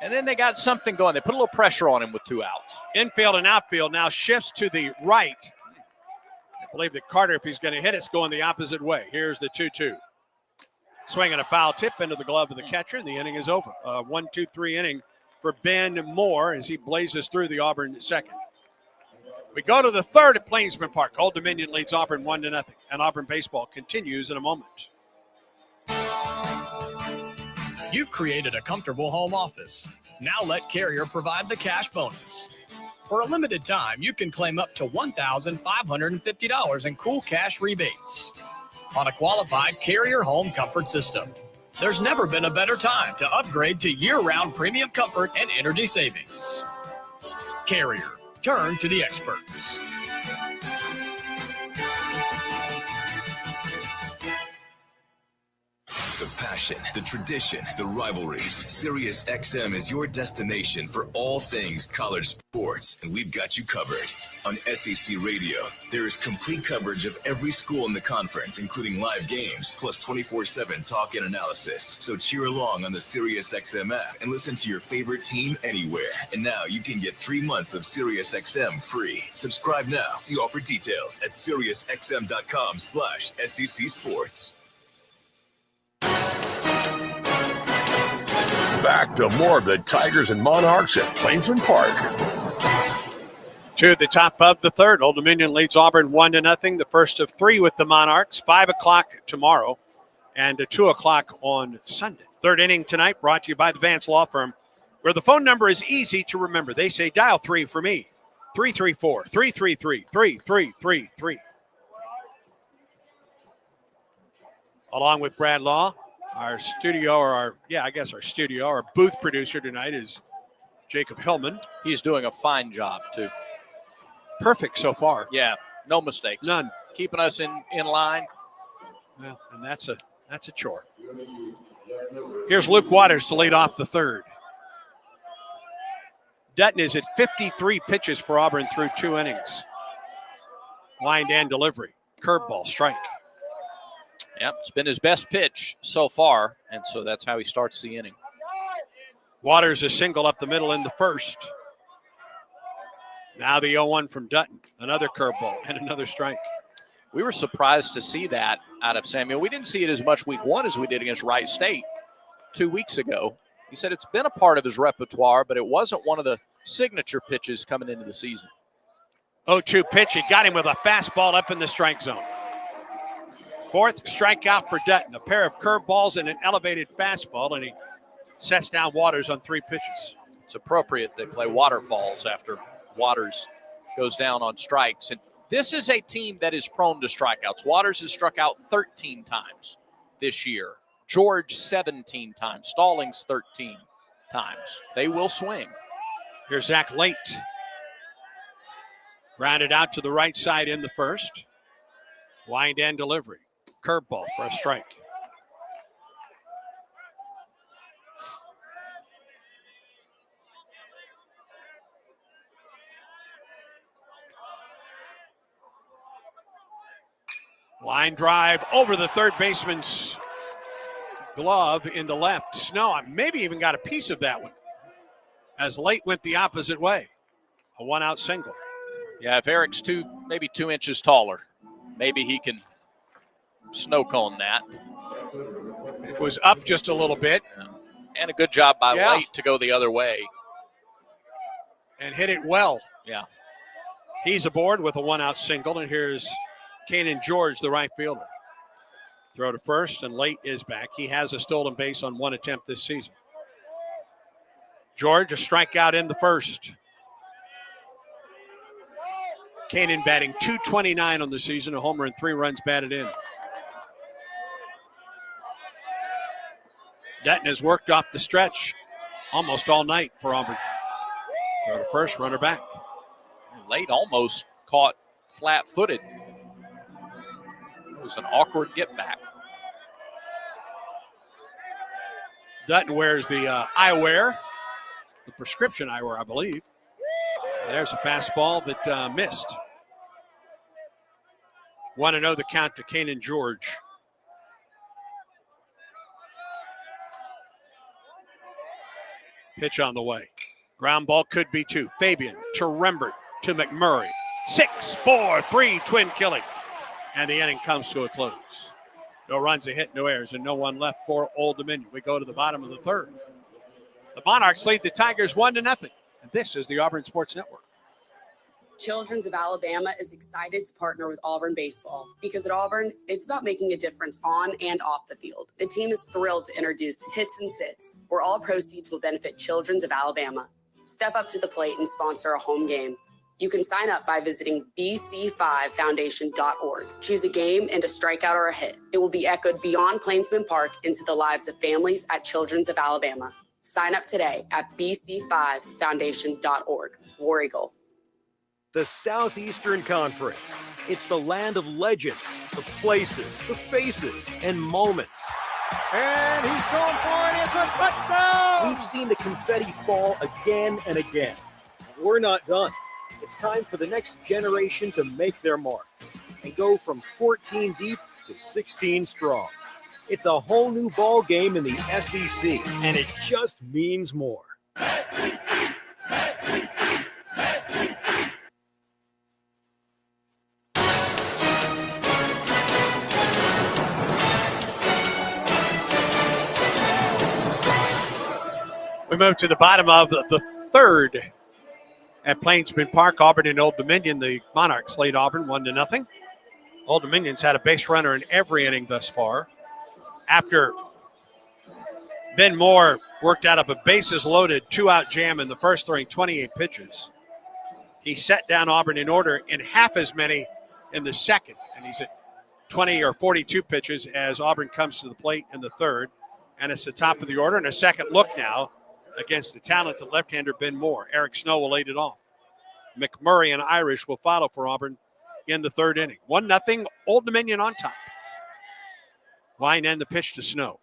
and then they got something going. They put a little pressure on him with 2 outs. Infield and outfield now shifts to the right. I believe that Carter, if he's going to hit, it's going the opposite way. Here's the 2-2. Swing and a foul tip into the glove of the catcher, and the inning is over. 1-2-3 inning for Ben Moore as he blazes through the Auburn second. We go to the third at Plainsman Park. Old Dominion leads Auburn 1-0, and Auburn baseball continues in a moment. You've created a comfortable home office. Now let Carrier provide the cash bonus. For a limited time, you can claim up to $1,550 in cool cash rebates on a qualified Carrier home comfort system. There's never been a better time to upgrade to year-round premium comfort and energy savings. Carrier, turn to the experts. The passion, the tradition, the rivalries. Sirius XM is your destination for all things college sports, and we've got you covered. On SEC Radio, there is complete coverage of every school in the conference, including live games, plus 24/7 talk and analysis. So cheer along on the Sirius XM app and listen to your favorite team anywhere. And now you can get 3 months of Sirius XM free. Subscribe now. See offer details at SiriusXM.com/SEC Sports. Back to more of the Tigers and Monarchs at Plainsman Park. To the top of the third, Old Dominion leads Auburn 1-0. The first of 3 with the Monarchs. 5 o'clock tomorrow and 2 o'clock on Sunday. Third inning tonight brought to you by the Vance Law Firm, where the phone number is easy to remember. They say dial 3 for me. 334-333-3333. Along with Brad Law, our booth producer tonight is Jacob Hillman. He's doing a fine job, too. Perfect so far. Yeah, no mistakes. None. Keeping us in line. Well, and that's a chore. Here's Luke Waters to lead off the third. Dutton is at 53 pitches for Auburn through 2 innings. Line and delivery. Curveball, strike. Yep, it's been his best pitch so far, and so that's how he starts the inning. Waters a single up the middle in the first. Now the 0-1 from Dutton. Another curveball and another strike. We were surprised to see that out of Samuel. We didn't see it as much week 1 as we did against Wright State 2 weeks ago. He said it's been a part of his repertoire, but it wasn't one of the signature pitches coming into the season. 0-2 pitch. He got him with a fastball up in the strike zone. 4th strikeout for Dutton. A pair of curveballs and an elevated fastball, and he sets down Waters on 3 pitches. It's appropriate they play waterfalls after Waters goes down on strikes. And this is a team that is prone to strikeouts. Waters has struck out 13 times this year. George 17 times. Stallings 13 times. They will swing. Here's Zach Late. Grounded out to the right side in the first. Wind and delivery. Curveball for a strike. Line drive over the third baseman's glove into left. Snow maybe even got a piece of that one as Late went the opposite way. A 1-out single. Yeah, if Eric's maybe 2 inches taller, maybe he can snow cone that. It was up just a little bit. Yeah. And a good job by Late to go the other way. And hit it well. Yeah. He's aboard with a one-out single, and here's Kanan George, the right fielder. Throw to first, and Late is back. He has a stolen base on one attempt this season. George, a strikeout in the first. Kanan batting .229 on the season, a homer and 3 runs batted in. Dutton has worked off the stretch almost all night for Auburn. Throw to first, runner back. Late almost caught flat-footed. It was an awkward get back. Dutton wears the eyewear, the prescription eyewear, I believe. There's a fastball that missed. 1-0 the count to Kanan George. Pitch on the way. Ground ball could be 2. Fabian to Rembert to McMurray. 6-4-3 twin killing. And the inning comes to a close. No runs, a hit, no errors, and no one left for Old Dominion. We go to the bottom of the third. The Monarchs lead the Tigers 1-0. And this is the Auburn Sports Network. Children's of Alabama is excited to partner with Auburn Baseball because at Auburn, it's about making a difference on and off the field. The team is thrilled to introduce Hits and Sits, where all proceeds will benefit Children's of Alabama. Step up to the plate and sponsor a home game. You can sign up by visiting bc5foundation.org. Choose a game and a strikeout or a hit. It will be echoed beyond Plainsman Park into the lives of families at Children's of Alabama. Sign up today at bc5foundation.org. War Eagle. The Southeastern Conference. It's the land of legends, the places, the faces, and moments. And he's going for it. It's a touchdown! We've seen the confetti fall again and again. We're not done. It's time for the next generation to make their mark and go from 14 deep to 16 strong. It's a whole new ball game in the SEC, and it just means more. We move to the bottom of the third at Plainsman Park. Auburn and Old Dominion. The Monarchs lead Auburn 1-0. Old Dominion's had a base runner in every inning thus far. After Ben Moore worked out of a bases-loaded 2-out jam in the first, throwing 28 pitches, he set down Auburn in order in half as many in the second, and he's at 20 or 42 pitches as Auburn comes to the plate in the third, and it's the top of the order. And a second look now against the talented left-hander Ben Moore. Eric Snow will lead it off. McMurray and Irish will follow for Auburn in the third inning. 1-0, Old Dominion on top. Line end the pitch to Snow.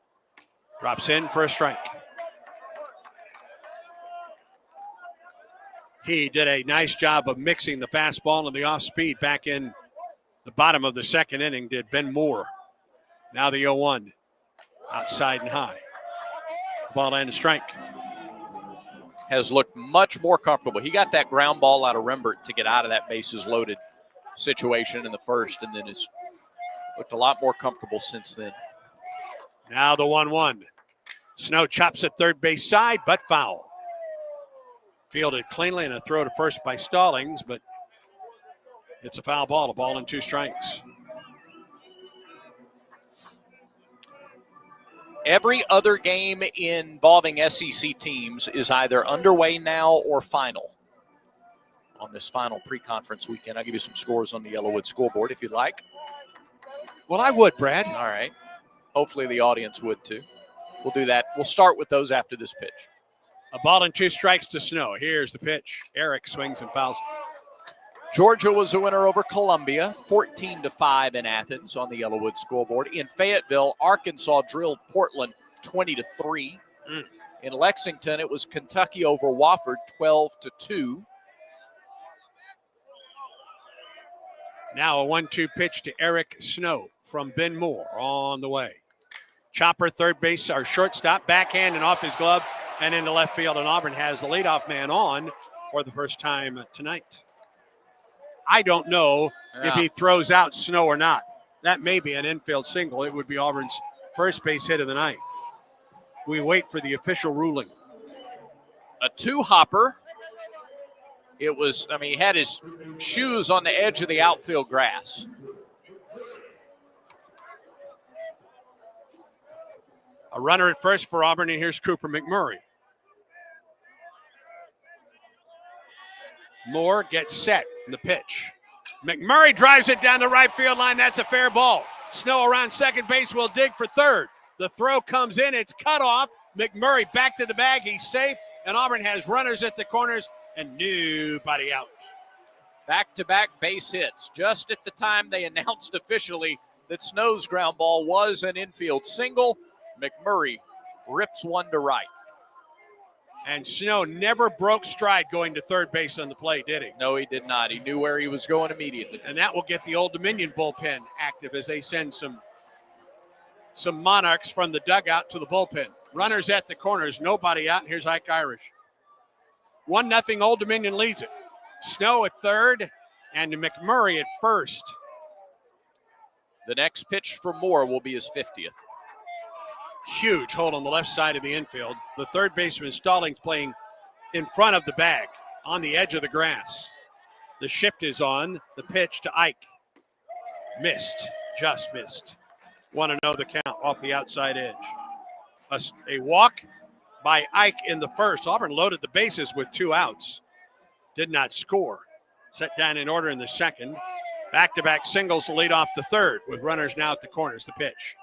Drops in for a strike. He did a nice job of mixing the fastball and the off-speed back in the bottom of the second inning, did Ben Moore. Now the 0-1, outside and high. Ball and a strike. Has looked much more comfortable. He got that ground ball out of Rembert to get out of that bases loaded situation in the first, and then has looked a lot more comfortable since then. Now the 1-1. Snow chops at third base side, but foul. Fielded cleanly, and a throw to first by Stallings, but it's a foul ball, a ball and 2 strikes. Every other game involving SEC teams is either underway now or final on this final pre-conference weekend. I'll give you some scores on the Yellowwood scoreboard if you'd like. Well, I would, Brad. All right. Hopefully the audience would too. We'll do that. We'll start with those after this pitch. A ball and 2 strikes to Snow. Here's the pitch. Eric swings and fouls. Georgia was a winner over Columbia, 14-5 in Athens on the Yellowwood scoreboard. In Fayetteville, Arkansas drilled Portland 20-3. In Lexington, it was Kentucky over Wofford, 12-2. Now a 1-2 pitch to Eric Snow from Ben Moore on the way. Chopper, third base, or shortstop, backhand and off his glove and into left field. And Auburn has the leadoff man on for the first time tonight. I don't know if he throws out Snow or not. That may be an infield single. It would be Auburn's first base hit of the night. We wait for the official ruling. A 2-hopper It was, he had his shoes on the edge of the outfield grass. A runner at first for Auburn, and here's Cooper McMurray. Moore gets set in the pitch. McMurray drives it down the right field line. That's a fair ball. Snow around second base will dig for third. The throw comes in. It's cut off. McMurray back to the bag. He's safe. And Auburn has runners at the corners and nobody out. Back-to-back base hits. Just at the time they announced officially that Snow's ground ball was an infield single, McMurray rips one to right. And Snow never broke stride going to third base on the play, did he? No, he did not. He knew where he was going immediately. And that will get the Old Dominion bullpen active as they send some Monarchs from the dugout to the bullpen. Runners at the corners, nobody out. Here's Ike Irish. 1-0 Old Dominion leads it. Snow at third and McMurray at first. The next pitch for Moore will be his 50th. Huge hole on the left side of the infield. The third baseman Stallings playing in front of the bag on the edge of the grass. The shift is on. The pitch to Ike. Missed. Just missed. 1-0 the count off the outside edge. A walk by Ike in the first. Auburn loaded the bases with 2 outs. Did not score. Set down in order in the second. Back-to-back singles to lead off the third with runners now at the corners. The pitch.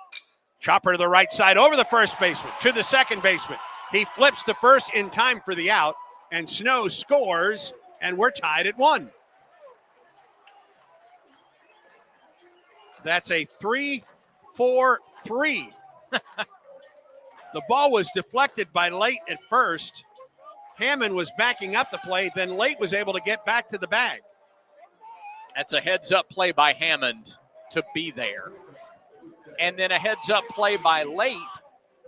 Chopper to the right side over the first baseman to the second baseman. He flips to first in time for the out, and Snow scores, and we're tied at 1. That's a 3-4-3. The ball was deflected by Late at first. Hammond was backing up the play. Then Late was able to get back to the bag. That's a heads-up play by Hammond to be there. And then a heads-up play by Late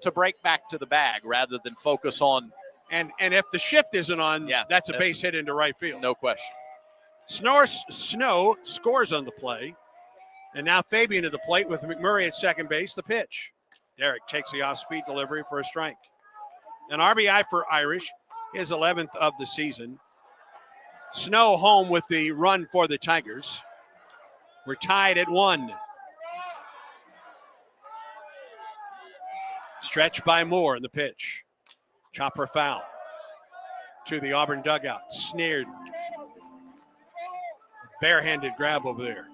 to break back to the bag rather than focus on. And if the shift isn't on, that's a base hit into right field. No question. Snow scores on the play. And now Fabian to the plate with McMurray at second base. The pitch. Derek takes the off-speed delivery for a strike. An RBI for Irish, his 11th of the season. Snow home with the run for the Tigers. We're tied at 1. Stretch by Moore in the pitch. Chopper foul to the Auburn dugout. Snared. Barehanded grab over there.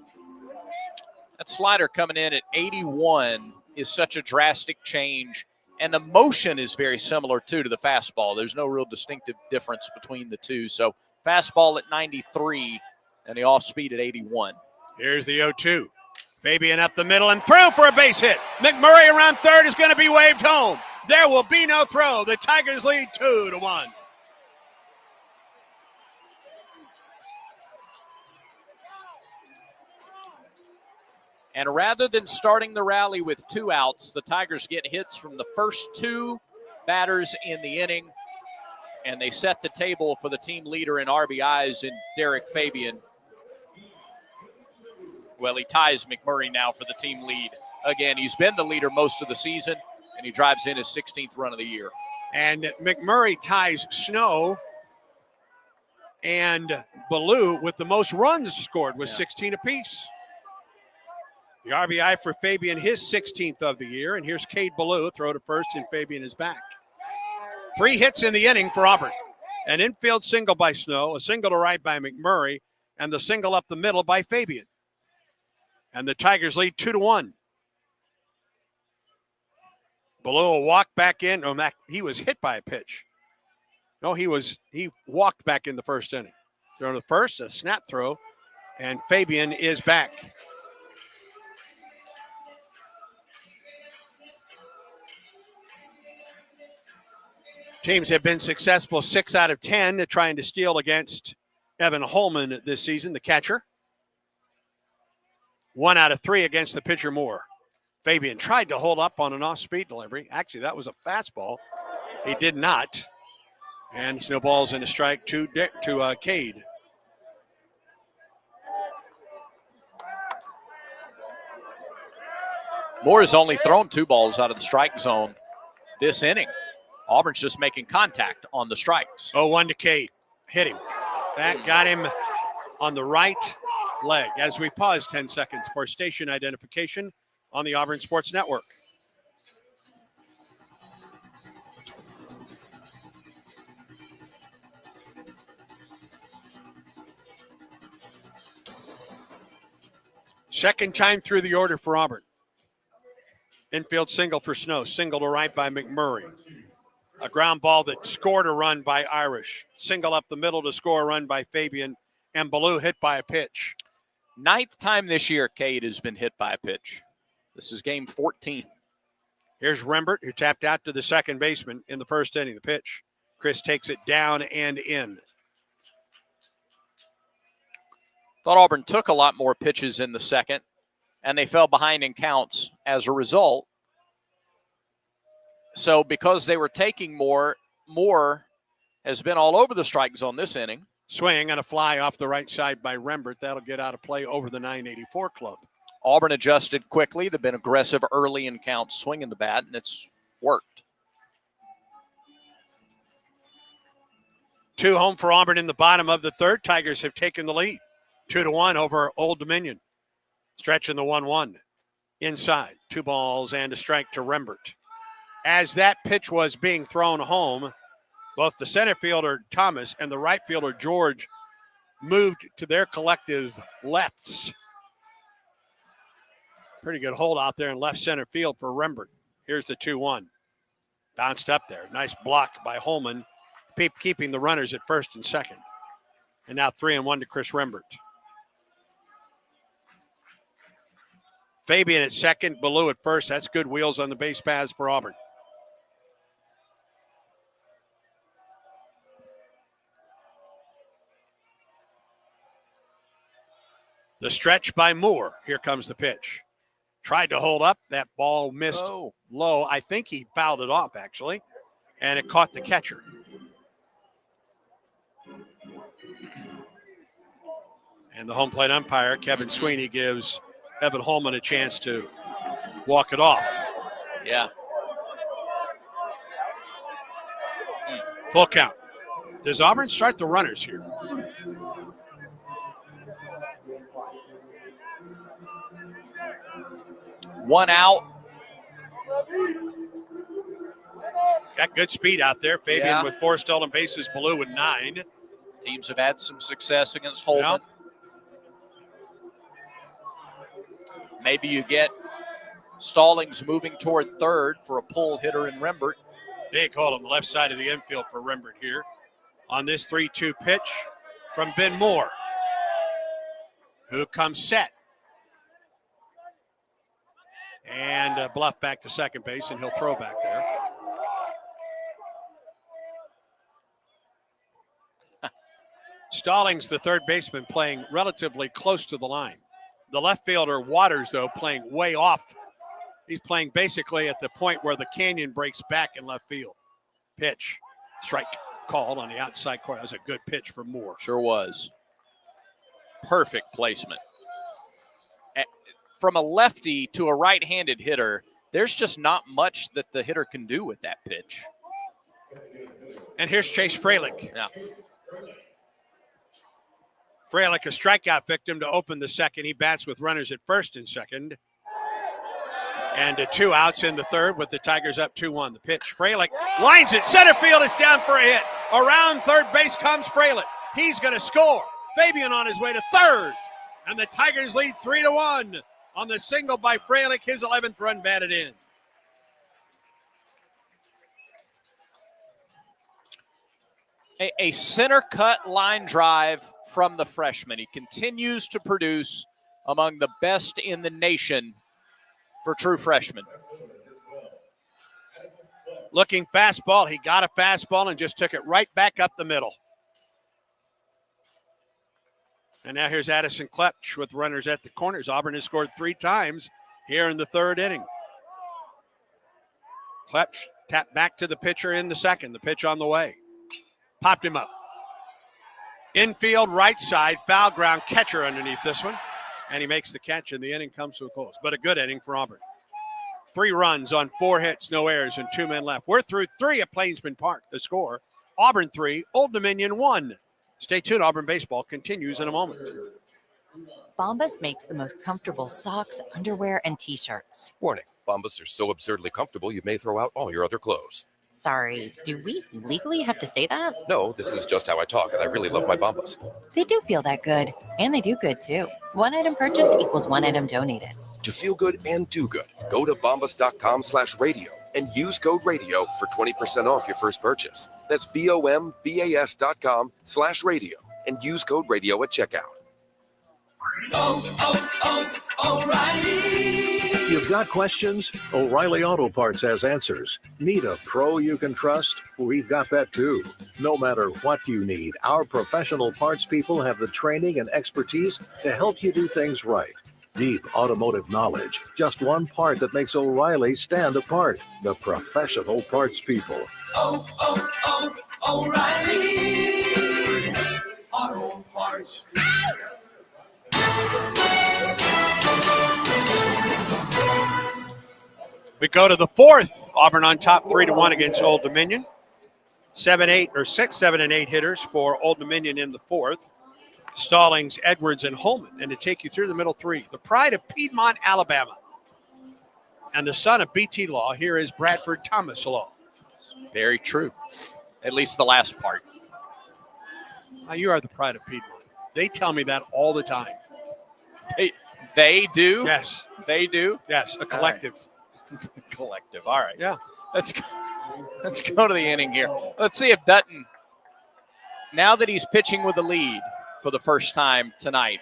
That slider coming in at 81 is such a drastic change, and the motion is very similar, too, to the fastball. There's no real distinctive difference between the two. So fastball at 93 and the off-speed at 81. Here's the 0-2. Fabian up the middle and through for a base hit. McMurray around third is going to be waved home. There will be no throw. The Tigers lead 2-1. And rather than starting the rally with 2 outs, the Tigers get hits from the first 2 batters in the inning, and they set the table for the team leader in RBIs in Derek Fabian. Well, he ties McMurray now for the team lead. Again, he's been the leader most of the season, and he drives in his 16th run of the year. And McMurray ties Snow and Ballou with the most runs scored with 16 apiece. The RBI for Fabian, his 16th of the year. And here's Cade Ballou, throw to first, and Fabian is back. 3 hits in the inning for Auburn. An infield single by Snow, a single to right by McMurray, and the single up the middle by Fabian. And the Tigers lead 2-1. Ballou will walk back in. Oh, he was hit by a pitch. No, he walked back in the first inning. Throw to first, a snap throw, and Fabian is back. Teams have been successful 6 out of 10 trying to steal against Evan Holman this season, the catcher. 1 out of 3 against the pitcher Moore. Fabian tried to hold up on an off-speed delivery. Actually, that was a fastball. He did not. And snowballs in a strike to Cade. Moore has only thrown 2 balls out of the strike zone this inning. Auburn's just making contact on the strikes. 0-1 to Cade. Hit him. That got him on the right leg as we pause 10 seconds for station identification on the Auburn Sports Network. Second time through the order for Auburn. Infield single for Snow. Single to right by McMurray. A ground ball that scored a run by Irish. Single up the middle to score a run by Fabian. And Ballou hit by a pitch. 9th time this year Cade has been hit by a pitch. This is game 14. Here's Rembert, who tapped out to the second baseman in the first inning. The pitch. Chris takes it down and in. Thought Auburn took a lot more pitches in the second, and they fell behind in counts as a result. So because they were taking more has been all over the strike zone this inning. Swing and a fly off the right side by Rembert. That'll get out of play over the 984 club. Auburn adjusted quickly. They've been aggressive early in counts, swinging the bat, and it's worked. 2 home for Auburn in the bottom of the third. Tigers have taken the lead. 2-1 over Old Dominion. Stretching the 1-1. Inside. 2 balls and a strike to Rembert. As that pitch was being thrown home, both the center fielder, Thomas, and the right fielder, George, moved to their collective lefts. Pretty good hold out there in left center field for Rembert. Here's the 2-1. Bounced up there. Nice block by Holman, keeping the runners at first and second. And now 3-1 to Chris Rembert. Fabian at second, Ballou at first. That's good wheels on the base paths for Auburn. The stretch by Moore. Here comes the pitch. Tried to hold up. That ball missed low. I think he fouled it off, actually. And it caught the catcher. And the home plate umpire, Kevin Sweeney, gives Evan Holman a chance to walk it off. Yeah. Full count. Does Auburn start the runners here? One out. Got good speed out there. Fabian with 4 stolen bases, Ballou with 9. Teams have had some success against Holman. Yep. Maybe you get Stallings moving toward third for a pull hitter in Rembert. Big hole on the left side of the infield for Rembert here on this 3-2 pitch from Ben Moore, who comes set. And bluff back to second base, and he'll throw back there. Stallings, the third baseman, playing relatively close to the line. The left fielder, Waters, though, playing way off. He's playing basically at the point where the canyon breaks back in left field. Pitch. Strike called on the outside corner. That was a good pitch for Moore. Sure was. Perfect placement. From a lefty to a right-handed hitter, there's just not much that the hitter can do with that pitch. And here's Chase Freilich. Yeah. Freilich, a strikeout victim to open the second. He bats with runners at first and second. And 2 outs in the third with the Tigers up 2-1. The pitch. Freilich lines it. Center field is down for a hit. Around third base comes Freilich. He's going to score. Fabian on his way to third. And the Tigers lead 3-1 on the single by Freilich. His 11th run batted in. A center cut line drive from the freshman. He continues to produce among the best in the nation for true freshmen. Looking fastball. He got a fastball and just took it right back up the middle. And now here's Addison Klepch with runners at the corners. Auburn has scored 3 times here in the third inning. Klepch tapped back to the pitcher in the second. The pitch on the way. Popped him up. Infield right side, foul ground, catcher underneath this one. And he makes the catch, and the inning comes to a close. But a good inning for Auburn. 3 runs on 4 hits, no errors, and 2 men left. We're through 3 at Plainsman Park. The score, Auburn 3, Old Dominion 1. Stay tuned. Auburn baseball continues in a moment. Bombas makes the most comfortable socks, underwear, and T-shirts. Warning, Bombas are so absurdly comfortable you may throw out all your other clothes. Sorry, do we legally have to say that? No, this is just how I talk, and I really love my Bombas. They do feel that good. And they do good, too. One item purchased equals one item donated. To feel good and do good, go to bombas.com/radio and use code radio for 20% off your first purchase. That's BOMBAS.com/radio and use code radio at checkout. O'Reilly. You've got questions? O'Reilly Auto Parts has answers. Need a pro you can trust? We've got that too. No matter what you need, our professional parts people have the training and expertise to help you do things right. Deep automotive knowledge. Just one part that makes O'Reilly stand apart. The professional parts people. O'Reilly Auto Parts. We go to the fourth. Auburn on top 3-1 against Old Dominion. 6, 7, and 8 hitters for Old Dominion in the fourth. Stallings, Edwards, and Holman. And to take you through the middle three, the pride of Piedmont, Alabama. And the son of B.T. Law, here is Bradford Thomas Law. Very true. At least the last part. Now, you are the pride of Piedmont. They tell me that all the time. They do? Yes. They do? Yes, a collective. Collective. All right. Yeah. Let's go to the inning here. Let's see if Dutton, now that he's pitching with the lead for the first time tonight,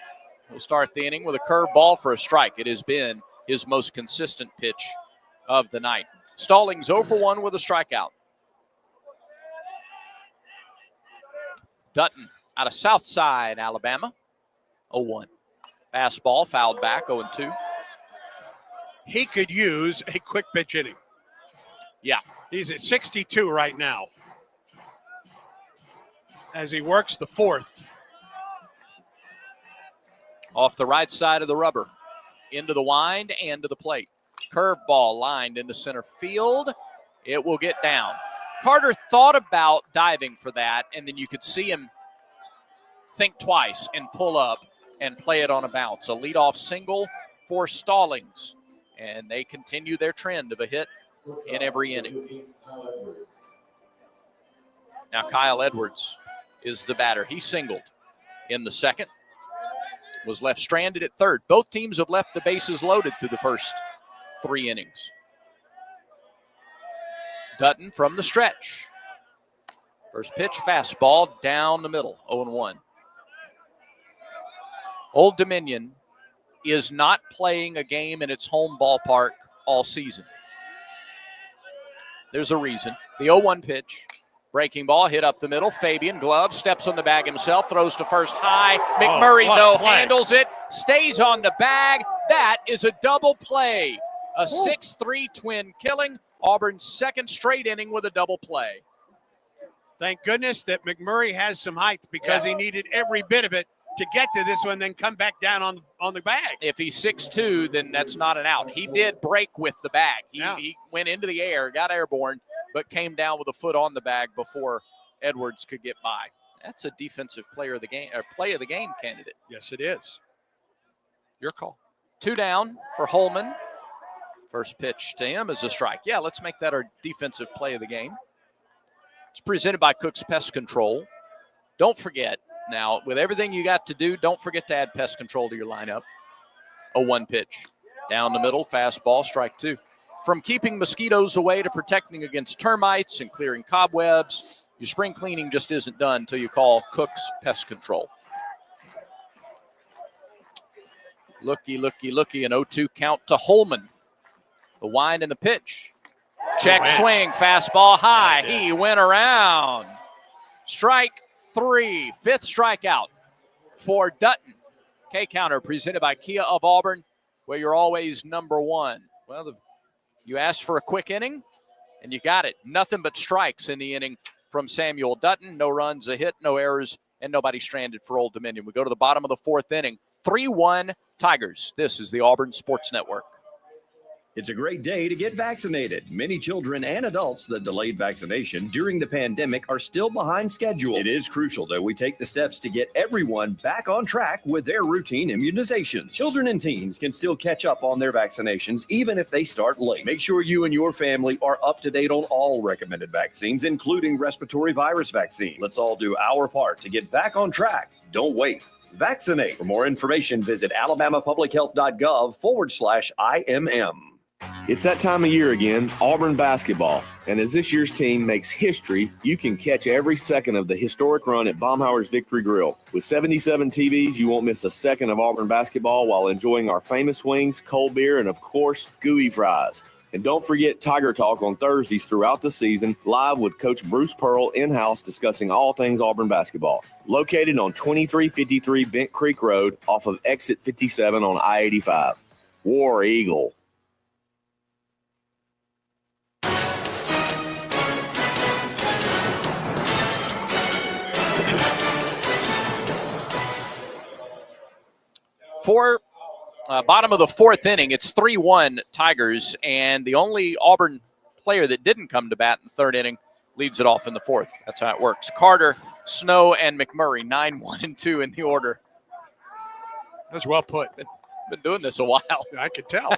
will start the inning with a curveball for a strike. It has been his most consistent pitch of the night. Stallings 0 for 1 with a strikeout. Dutton out of Southside, Alabama, 0-1. Fastball fouled back, 0-2. He could use a quick pitch inning. Yeah. He's at 62 right now as he works the fourth. Off the right side of the rubber, into the wind and to the plate. Curveball lined into center field. It will get down. Carter thought about diving for that, and then you could see him think twice and pull up and play it on a bounce. A leadoff single for Stallings, and they continue their trend of a hit in every inning. Now Kyle Edwards is the batter. He singled in the second, was left stranded at third. Both teams have left the bases loaded through the first 3 innings. Dutton from the stretch. First pitch, fastball down the middle, 0-1. Old Dominion is not playing a game in its home ballpark all season. There's a reason. The 0-1 pitch, breaking ball, hit up the middle. Fabian, glove, steps on the bag himself, throws to first high. McMurray, handles it, stays on the bag. That is a double play. A 6-3 twin killing. Auburn's second straight inning with a double play. Thank goodness that McMurray has some height because he needed every bit of it to get to this one, then come back down on the bag. If he's 6'2", then that's not an out. He did break with the bag. He went into the air, got airborne, but came down with a foot on the bag before Edwards could get by. That's a defensive player of the game, or play of the game candidate. Yes, it is. Your call. 2 down for Holman. First pitch to him is a strike. Yeah, let's make that our defensive play of the game. It's presented by Cook's Pest Control. Don't forget, now, with everything you got to do, don't forget to add pest control to your lineup. 0-1 pitch. Down the middle, fastball, strike 2. From keeping mosquitoes away to protecting against termites and clearing cobwebs, your spring cleaning just isn't done until you call Cook's Pest Control. Looky, an 0-2 count to Holman. The wind and the pitch. Check swing, fastball high. He went around. Strike 3, 5th strikeout for Dutton. K-Counter presented by Kia of Auburn, where you're always number 1. Well, you asked for a quick inning, and you got it. Nothing but strikes in the inning from Samuel Dutton. No runs, a hit, no errors, and nobody stranded for Old Dominion. We go to the bottom of the 4th inning. 3-1 Tigers. This is the Auburn Sports Network. It's a great day to get vaccinated. Many children and adults that delayed vaccination during the pandemic are still behind schedule. It is crucial that we take the steps to get everyone back on track with their routine immunizations. Children and teens can still catch up on their vaccinations even if they start late. Make sure you and your family are up to date on all recommended vaccines, including respiratory virus vaccine. Let's all do our part to get back on track. Don't wait. Vaccinate. For more information, visit alabamapublichealth.gov/IMM. It's that time of year again, Auburn basketball. And as this year's team makes history, you can catch every second of the historic run at Baumhauer's Victory Grill. With 77 TVs, you won't miss a second of Auburn basketball while enjoying our famous wings, cold beer, and of course, gooey fries. And don't forget Tiger Talk on Thursdays throughout the season, live with Coach Bruce Pearl in-house discussing all things Auburn basketball. Located on 2353 Bent Creek Road off of Exit 57 on I-85. War Eagle. Bottom of the fourth inning, it's 3-1 Tigers, and the only Auburn player that didn't come to bat in the third inning leads it off in the fourth. That's how it works. Carter, Snow, and McMurray, 9, 1, and 2 in the order. That's well put. Been doing this a while. I could tell.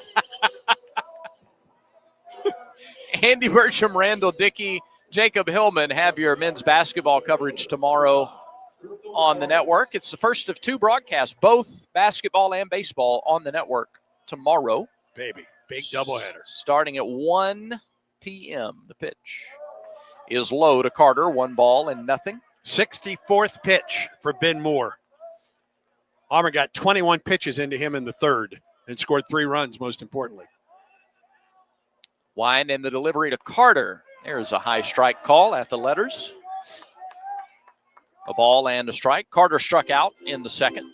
Andy Burcham, Randall Dickey, Jacob Hillman have your men's basketball coverage tomorrow on the network. It's the first of two broadcasts, both basketball and baseball on the network tomorrow. Baby, big doubleheader. Starting at 1 p.m. The pitch is low to Carter, 1-0. 64th pitch for Ben Moore. Auburn got 21 pitches into him in the third and scored 3 runs, most importantly. Wine and the delivery to Carter. There's a high strike call at the letters. A ball and a strike. Carter struck out in the second.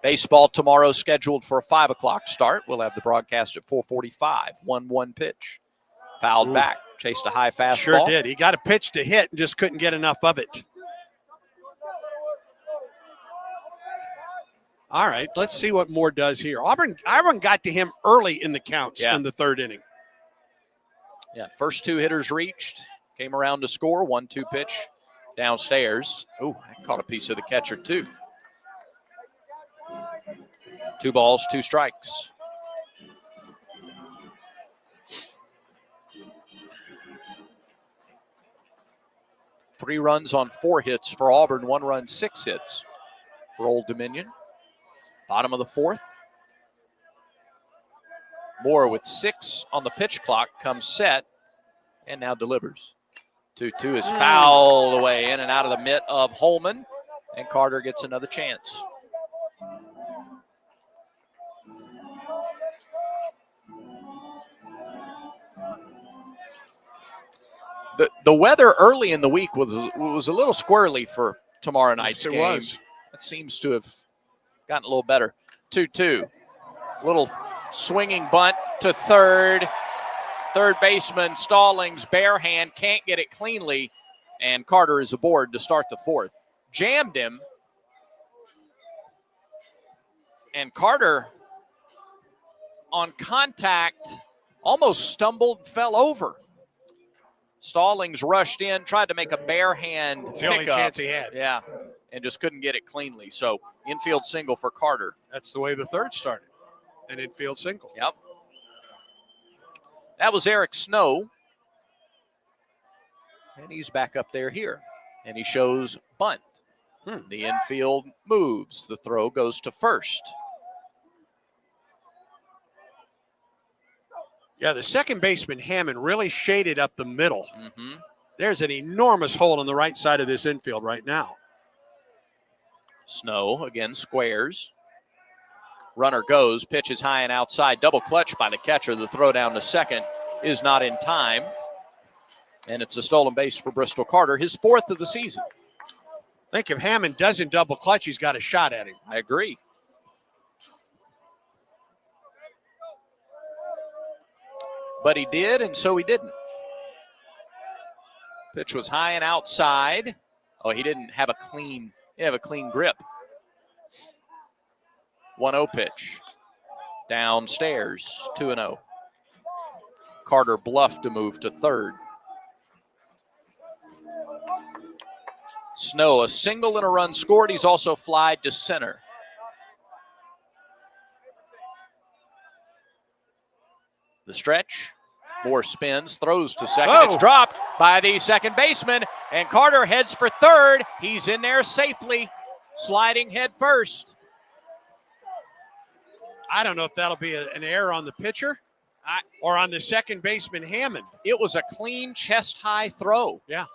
Baseball tomorrow scheduled for a 5 o'clock start. We'll have the broadcast at 4:45. 1-1 pitch. Fouled back. Chased a high fastball. Sure did. He got a pitch to hit and just couldn't get enough of it. All right, let's see what Moore does here. Auburn got to him early in the counts in the third inning. Yeah, first 2 hitters reached. Came around to score. 1-2 pitch downstairs. Oh, I caught a piece of the catcher too. 2 balls, 2 strikes. Three runs on 4 hits for Auburn. 1 run, 6 hits for Old Dominion. Bottom of the fourth. Moore with 6 on the pitch clock comes set and now delivers. 2-2 is fouled away in and out of the mitt of Holman, and Carter gets another chance. The weather early in the week was a little squirrely for tomorrow night's game. It was. It seems to have gotten a little better. 2-2. Little swinging bunt to third. Third baseman Stallings, bare hand, can't get it cleanly, and Carter is aboard to start the fourth. Jammed him, and Carter on contact almost stumbled, fell over. Stallings rushed in, tried to make a bare hand It's the only chance he had. Yeah, and just couldn't get it cleanly. So infield single for Carter. That's the way the third started, an infield single. Yep. That was Eric Snow. And he's back up there here. And he shows bunt. The infield moves. The throw goes to first. Yeah, the second baseman, Hammond, really shaded up the middle. There's an enormous hole on the right side of this infield right now. Snow again squares. Runner goes, pitch is high and outside. Double clutch by the catcher. The throw down to second is not in time. And it's a stolen base for Bristol Carter, his 4th of the season. I think if Hammond doesn't double clutch, he's got a shot at him. I agree. But he did, and so he didn't. Pitch was high and outside. Oh, he didn't have a clean grip. 1-0 pitch. Downstairs, 2-0. Carter bluffed to move to third. Snow, a single and a run scored. He's also flied to center. The stretch. Moore spins, throws to second. It's dropped by the second baseman, and Carter heads for third. He's in there safely, sliding head first. I don't know if that'll be an error on the pitcher or on the second baseman, Hammond. It was a clean chest-high throw. Yeah.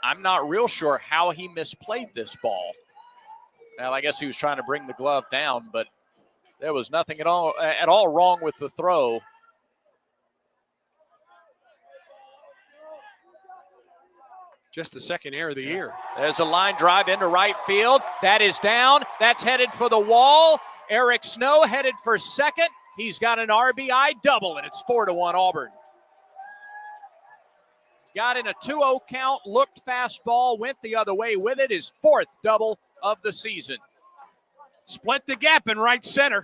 I'm not real sure how he misplayed this ball. Well, I guess he was trying to bring the glove down, but there was nothing at all wrong with the throw. Just the second error of the year. There's a line drive into right field. That is down. That's headed for the wall. Eric Snow headed for second. He's got an RBI double, and it's 4-1 Auburn. Got in a 2-0 count, looked fastball, went the other way with it. His fourth double of the season. Split the gap in right center.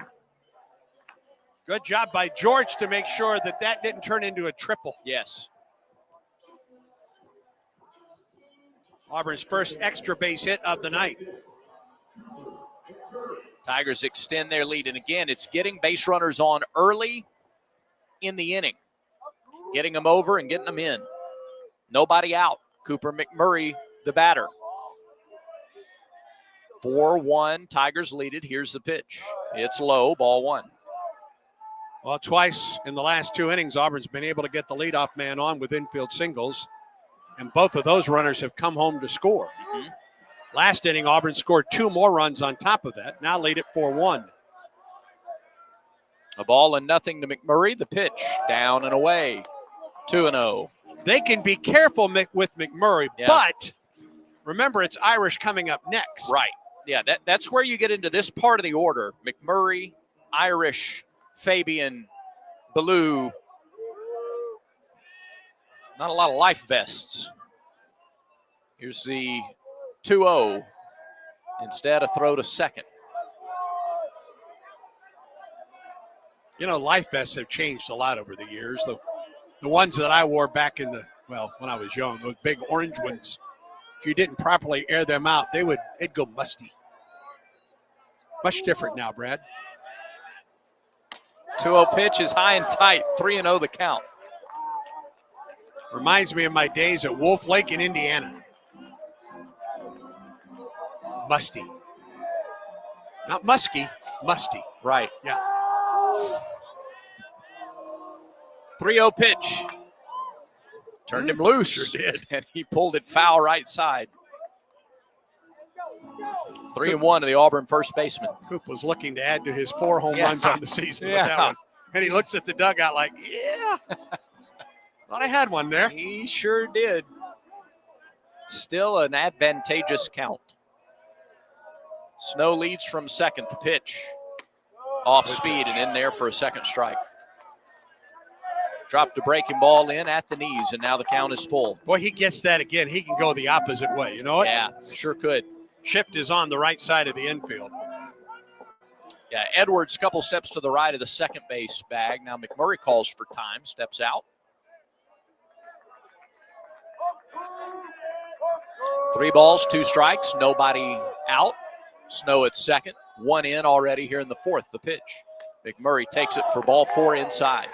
Good job by George to make sure that didn't turn into a triple. Yes. Auburn's first extra base hit of the night. Tigers extend their lead, and again, it's getting base runners on early in the inning. Getting them over and getting them in. Nobody out. Cooper McMurray, the batter. 4-1, Tigers lead it. Here's the pitch. It's low, ball one. Well, twice in the last two innings, Auburn's been able to get the leadoff man on with infield singles, and both of those runners have come home to score. Mm-hmm. Last inning, Auburn scored two more runs on top of that. Now lead it 4-1. A ball and nothing to McMurray. The pitch down and away. 2-0. They can be careful with McMurray, but remember it's Irish coming up next. Right. Yeah, that's where you get into this part of the order. McMurray, Irish, Fabian, Ballou. Not a lot of life vests. Here's the 2-0. Instead, a throw to second. You know, life vests have changed a lot over the years. The ones that I wore back when I was young, those big orange ones, if you didn't properly air them out, it'd go musty. Much different now, Brad. 2-0 pitch is high and tight. 3-0 the count. Reminds me of my days at Wolf Lake in Indiana. Musty. Not musky, musty. Right. Yeah. 3-0 pitch. Turned him loose. Sure did. And he pulled it foul right side. 3-1 to the Auburn first baseman. Coop was looking to add to his 4 home runs on the season with that one. And he looks at the dugout like, yeah, thought I had one there. He sure did. Still an advantageous count. Snow leads from second. The pitch. Off speed and in there for a second strike. Dropped a breaking ball in at the knees, and now the count is full. Boy, he gets that again. He can go the opposite way. You know what? Yeah, sure could. Shift is on the right side of the infield. Yeah, Edwards, couple steps to the right of the second base bag. Now McMurray calls for time, steps out. 3 balls, 2 strikes, nobody out. Snow at second, 1 in already here in the fourth. The pitch. McMurray takes it for ball 4 inside.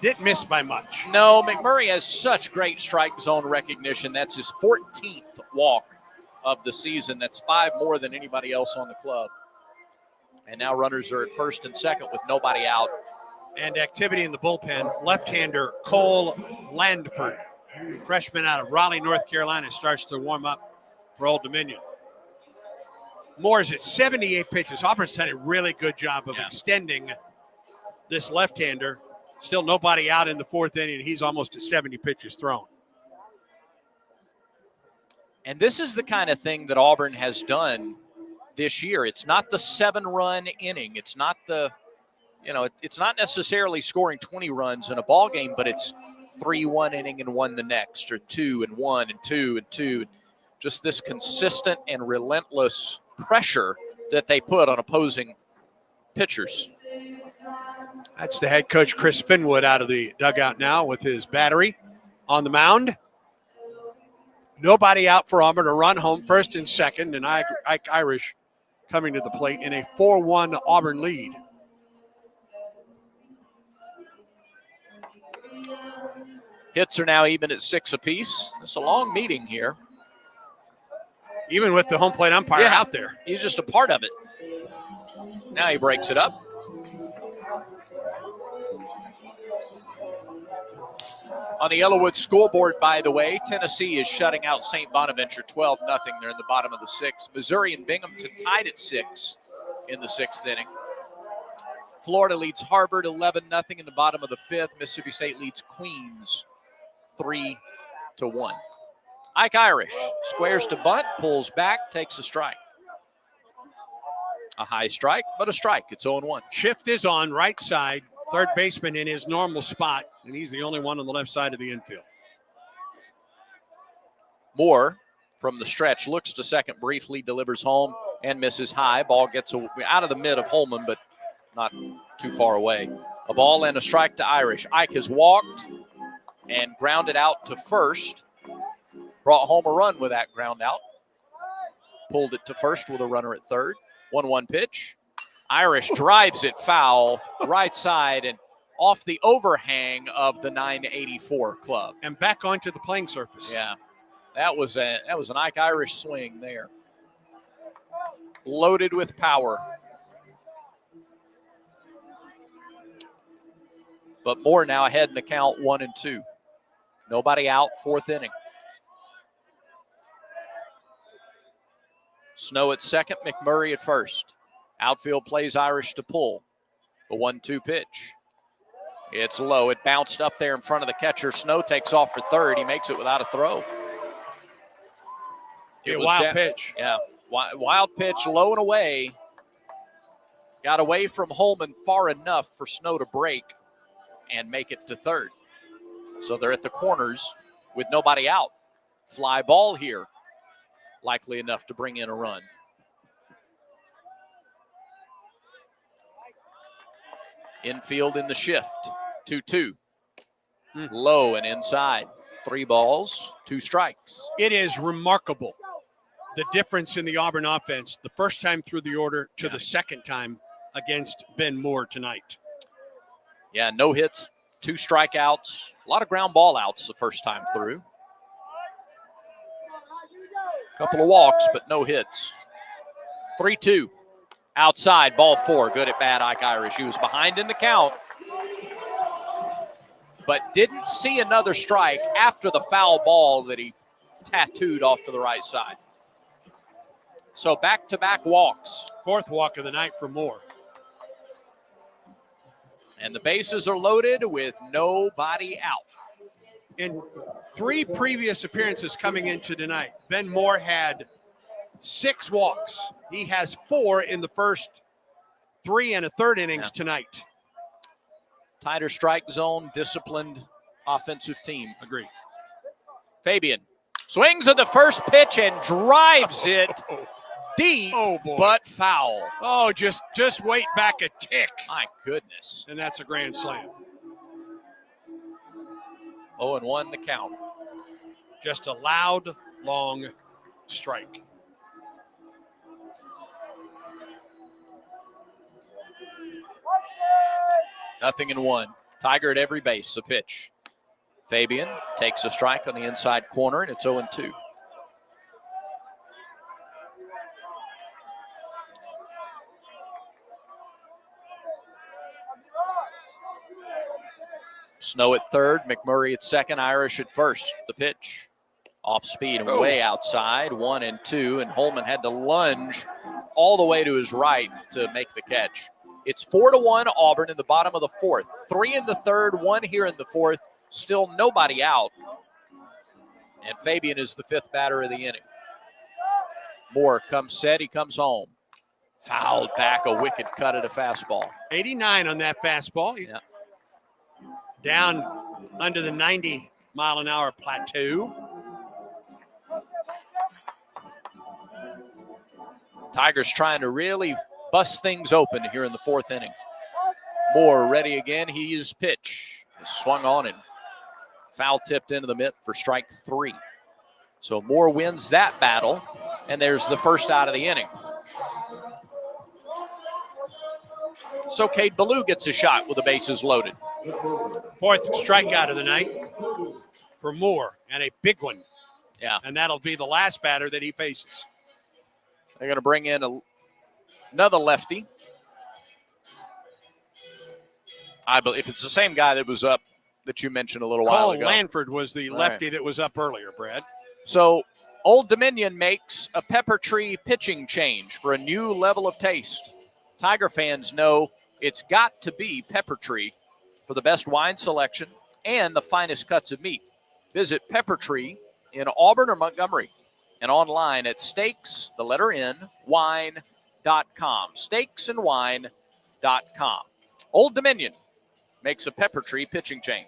Didn't miss by much. No, McMurray has such great strike zone recognition. That's his 14th walk of the season. That's 5 more than anybody else on the club. And now runners are at first and second with nobody out. And activity in the bullpen. Left-hander Cole Landford, freshman out of Raleigh, North Carolina, starts to warm up for Old Dominion. Moore's at 78 pitches. Auburn's done a really good job of extending this left-hander. Still nobody out in the fourth inning. He's almost at 70 pitches thrown. And this is the kind of thing that Auburn has done this year. It's not the 7-run inning. It's not it's not necessarily scoring 20 runs in a ball game, but it's 3 one inning and 1 the next, or 2 and 1 and 2 and 2. just this consistent and relentless pressure that they put on opposing pitchers. That's the head coach, Chris Finwood, out of the dugout now with his battery on the mound. Nobody out for Auburn to run home first and second, and Ike Irish coming to the plate in a 4-1 Auburn lead. Hits are now even at 6 apiece. It's a long meeting here. Even with the home plate umpire out there. He's just a part of it. Now he breaks it up. On the Yellowwood scoreboard, by the way, Tennessee is shutting out St. Bonaventure 12-0. They're in the bottom of the 6th. Missouri and Binghamton tied at 6 in the 6th inning. Florida leads Harvard 11-0 in the bottom of the 5th. Mississippi State leads Queens 3-1. Ike Irish squares to bunt, pulls back, takes a strike. A high strike, but a strike. It's 0-1. Shift is on right side. Third baseman in his normal spot, and he's the only one on the left side of the infield. Moore from the stretch looks to second briefly, delivers home, and misses high. Ball gets out of the mid of Holman, but not too far away. A ball and a strike to Irish. Ike has walked and grounded out to first. Brought home a run with that ground out. Pulled it to first with a runner at third. 1-1 pitch. Irish drives it foul, right side, and off the overhang of the 984 club. And back onto the playing surface. Yeah, that was an Ike Irish swing there. Loaded with power. But Moore now ahead in the count, 1-2. Nobody out, 4th inning. Snow at second, McMurray at first. Outfield plays Irish to pull. The 1-2 pitch. It's low. It bounced up there in front of the catcher. Snow takes off for third. He makes it without a throw. It was a wild pitch. Yeah, wild pitch, low and away. Got away from Holman far enough for Snow to break and make it to third. So they're at the corners with nobody out. Fly ball here. Likely enough to bring in a run. Infield in the shift. 2-2. Low and inside. 3 balls, 2 strikes. It is remarkable, the difference in the Auburn offense the first time through the order to the second time against Ben Moore tonight. Yeah, no hits, 2 strikeouts. A lot of ground ball outs the first time through. Couple of walks, but no hits. 3-2. Outside, ball 4. Good at bat, Ike Irish. He was behind in the count, but didn't see another strike after the foul ball that he tattooed off to the right side. So back-to-back walks. 4th walk of the night for Moore. And the bases are loaded with nobody out. In 3 previous appearances coming into tonight, Ben Moore had 6 walks. He has 4 in the first 3 and a third innings tonight. Tighter strike zone, disciplined offensive team. Agree. Fabian swings at the first pitch and drives it deep, but foul. Oh, just wait back a tick. My goodness. And that's a grand slam. 0-1 the count. Just a loud, long strike. Nothing in 1. Tiger at every base, a pitch. Fabian takes a strike on the inside corner, and it's 0-2. Snow at third, McMurray at second, Irish at first. The pitch. Off speed and way outside, 1-2, and Holman had to lunge all the way to his right to make the catch. It's 4-1 Auburn in the bottom of the 4th. 3 in the 3rd, 1 here in the 4th. Still nobody out. And Fabian is the 5th batter of the inning. Moore comes set, he comes home. Fouled back, a wicked cut at a fastball. 89 on that fastball. Yeah. Down under the 90-mile-an-hour plateau. Tigers trying to really bust things open here in the fourth inning. Moore ready again. He's pitch. Swung on and foul tipped into the mitt for strike 3. So Moore wins that battle, and there's the first out of the inning. So Cade Ballou gets a shot with the bases loaded. Fourth strikeout of the night for Moore, and a big one. Yeah. And that'll be the last batter that he faces. They're going to bring in another lefty. I believe if it's the same guy that was up that you mentioned a little while ago. Lanford was the lefty that was up earlier, Brad. So Old Dominion makes a Pepper Tree pitching change for a new level of taste. Tiger fans know it's got to be Pepper Tree for the best wine selection and the finest cuts of meat. Visit Pepper Tree in Auburn or Montgomery and online at steakswine.com. Steaksandwine.com. Old Dominion makes a Pepper Tree pitching change.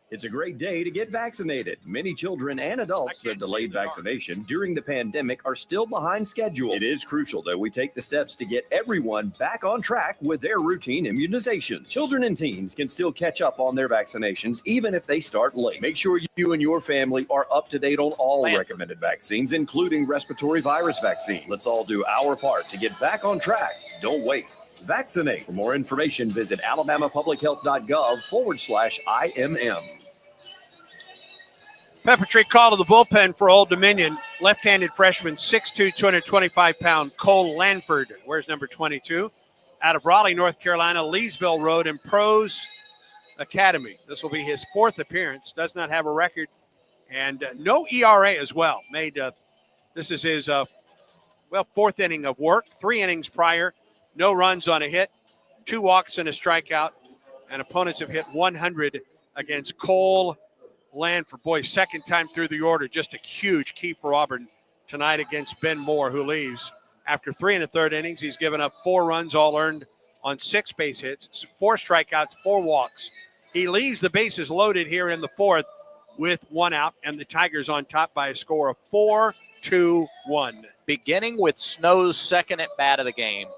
It's a great day to get vaccinated. Many children and adults that delayed vaccination during the pandemic are still behind schedule. It is crucial that we take the steps to get everyone back on track with their routine immunizations. Children and teens can still catch up on their vaccinations even if they start late. Make sure you and your family are up to date on all recommended vaccines, including respiratory virus vaccine. Let's all do our part to get back on track. Don't wait. Vaccinate. For more information, visit alabamapublichealth.gov/IMM. Pepper Tree call to the bullpen for Old Dominion. Left-handed freshman, 6'2", 225-pound Cole Lanford. Where's number 22? Out of Raleigh, North Carolina, Leesville Road and Pros Academy. This will be his 4th appearance. Does not have a record. And no ERA as well. This is his, 4th inning of work. 3 innings prior. No runs on a hit. 2 walks and a strikeout. And opponents have hit 100 against Cole Lanford. Boy, second time through the order. Just a huge key for Auburn tonight against Ben Moore, who leaves after 3 1/3 innings. He's given up 4 runs, all earned on 6 base hits, 4 strikeouts, 4 walks. He leaves the bases loaded here in the 4th with 1 out, and the Tigers on top by a score of 4-2-1. Beginning with Snow's second at bat of the game,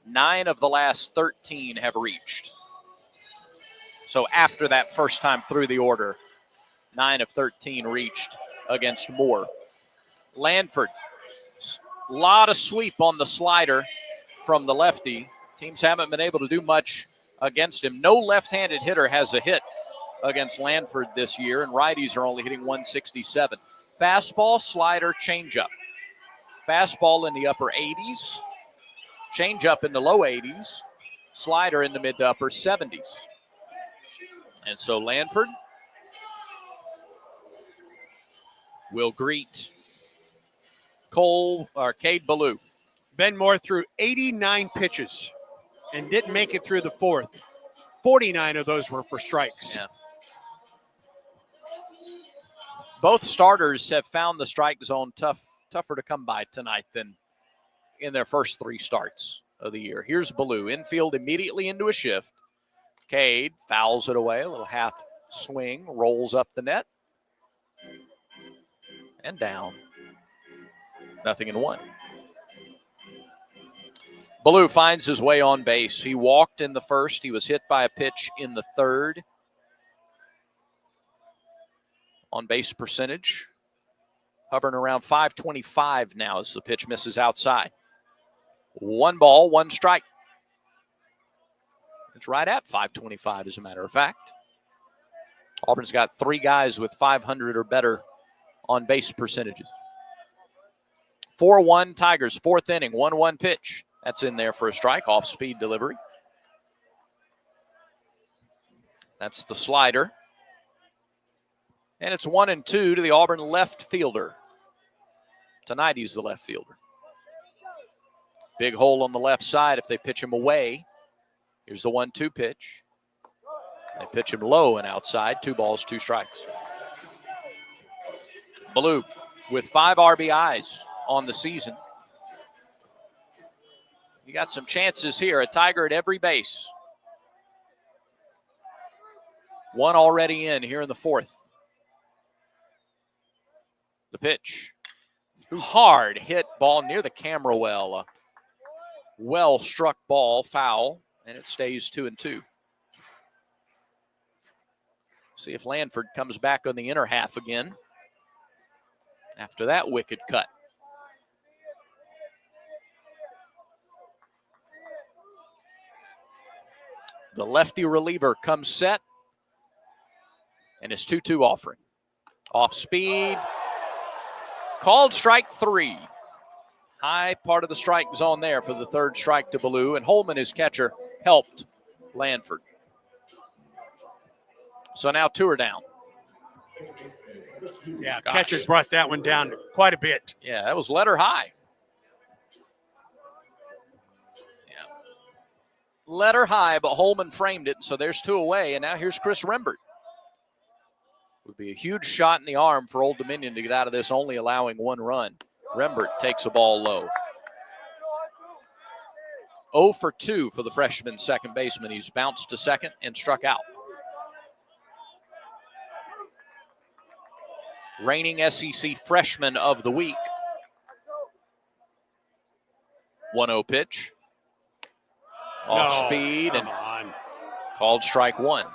9 of the last 13 have reached. So after that first time through the order, 9 of 13 reached against Moore. Lanford, a lot of sweep on the slider from the lefty. Teams haven't been able to do much against him. No left-handed hitter has a hit against Lanford this year, and righties are only hitting 167. Fastball, slider, changeup. Fastball in the upper 80s, changeup in the low 80s, slider in the mid to upper 70s. And so Lanford will greet Cade Ballou. Ben Moore threw 89 pitches and didn't make it through the 4th. 49 of those were for strikes. Yeah. Both starters have found the strike zone tougher to come by tonight than in their first 3 starts of the year. Here's Ballou, infield immediately into a shift. Cade fouls it away, a little half swing, rolls up the net, and down. 0-1. Ballou finds his way on base. He walked in the 1st. He was hit by a pitch in the 3rd. On base percentage, hovering around .525 now as the pitch misses outside. 1 ball, 1 strike. It's right at .525 as a matter of fact. Auburn's got 3 guys with 500 or better on base percentages. 4-1 Tigers, 4th inning, 1-1 pitch. That's in there for a strike, off-speed delivery. That's the slider. And it's 1-2 to the Auburn left fielder. Tonight he's the left fielder. Big hole on the left side if they pitch him away. Here's the 1-2 pitch. They pitch him low and outside. 2 balls, 2 strikes. Ballou with 5 RBIs on the season. You got some chances here. A Tiger at every base. 1 already in here in the 4th. The pitch. hard hit ball near the camera well. A well-struck ball, foul, and it stays 2-2. See if Lanford comes back on the inner half again after that wicked cut. The lefty reliever comes set, and it's 2-2 offering. Off speed, called strike 3. High part of the strike zone there for the third strike to Ballou, and Holman, his catcher, helped Lanford. So now 2 are down. Yeah, catchers brought that one down quite a bit. Yeah, that was letter high. Yeah. Letter high, but Holman framed it, so there's 2 away, and now here's Chris Rembert. Would be a huge shot in the arm for Old Dominion to get out of this, only allowing 1 run. Rembert takes a ball low. 0 for 2 for the freshman second baseman. He's bounced to second and struck out. Reigning SEC freshman of the week. 1-0 pitch. Off speed and called strike 1.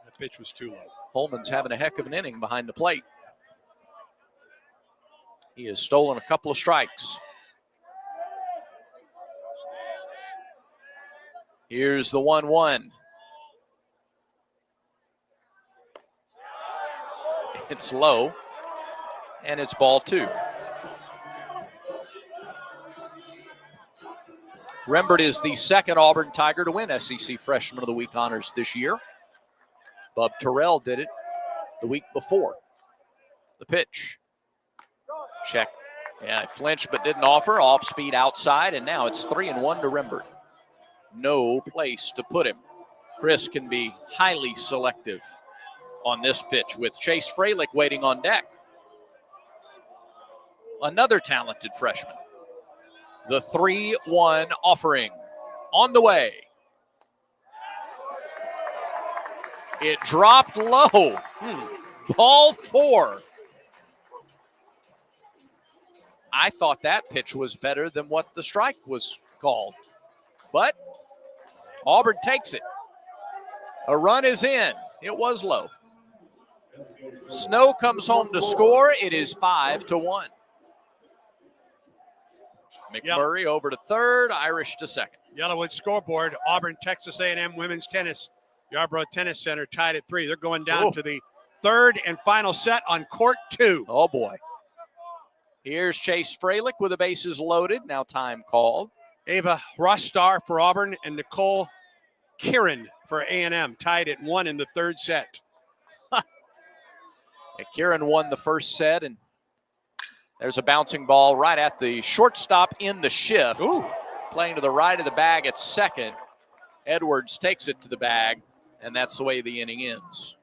That pitch was too low. Holman's having a heck of an inning behind the plate. He has stolen a couple of strikes. Here's the 1-1. It's low, and it's ball 2. Rembert is the second Auburn Tiger to win SEC Freshman of the Week honors this year. Bub Terrell did it the week before. The pitch. Check. Yeah, flinched but didn't offer. Off speed outside, and now it's 3-1 to Rembert. No place to put him. Chris can be highly selective on this pitch with Chase Freilich waiting on deck. Another talented freshman. The 3-1 offering on the way. It dropped low. Ball 4. I thought that pitch was better than what the strike was called. But Auburn takes it. A run is in. It was low. Snow comes home to score. It is 5-1. McMurray over to third, Irish to second. Yellowwood scoreboard, Auburn, Texas A&M women's tennis. Yarborough Tennis Center tied at 3. They're going down to the third and final set on court 2. Oh, boy. Here's Chase Freilich with the bases loaded. Now time called. Ava Rostar for Auburn and Nicole Kieran for A&M tied at 1 in the third set. Kieran won the first set, and there's a bouncing ball right at the shortstop in the shift. Playing to the right of the bag at second. Edwards takes it to the bag, and that's the way the inning ends.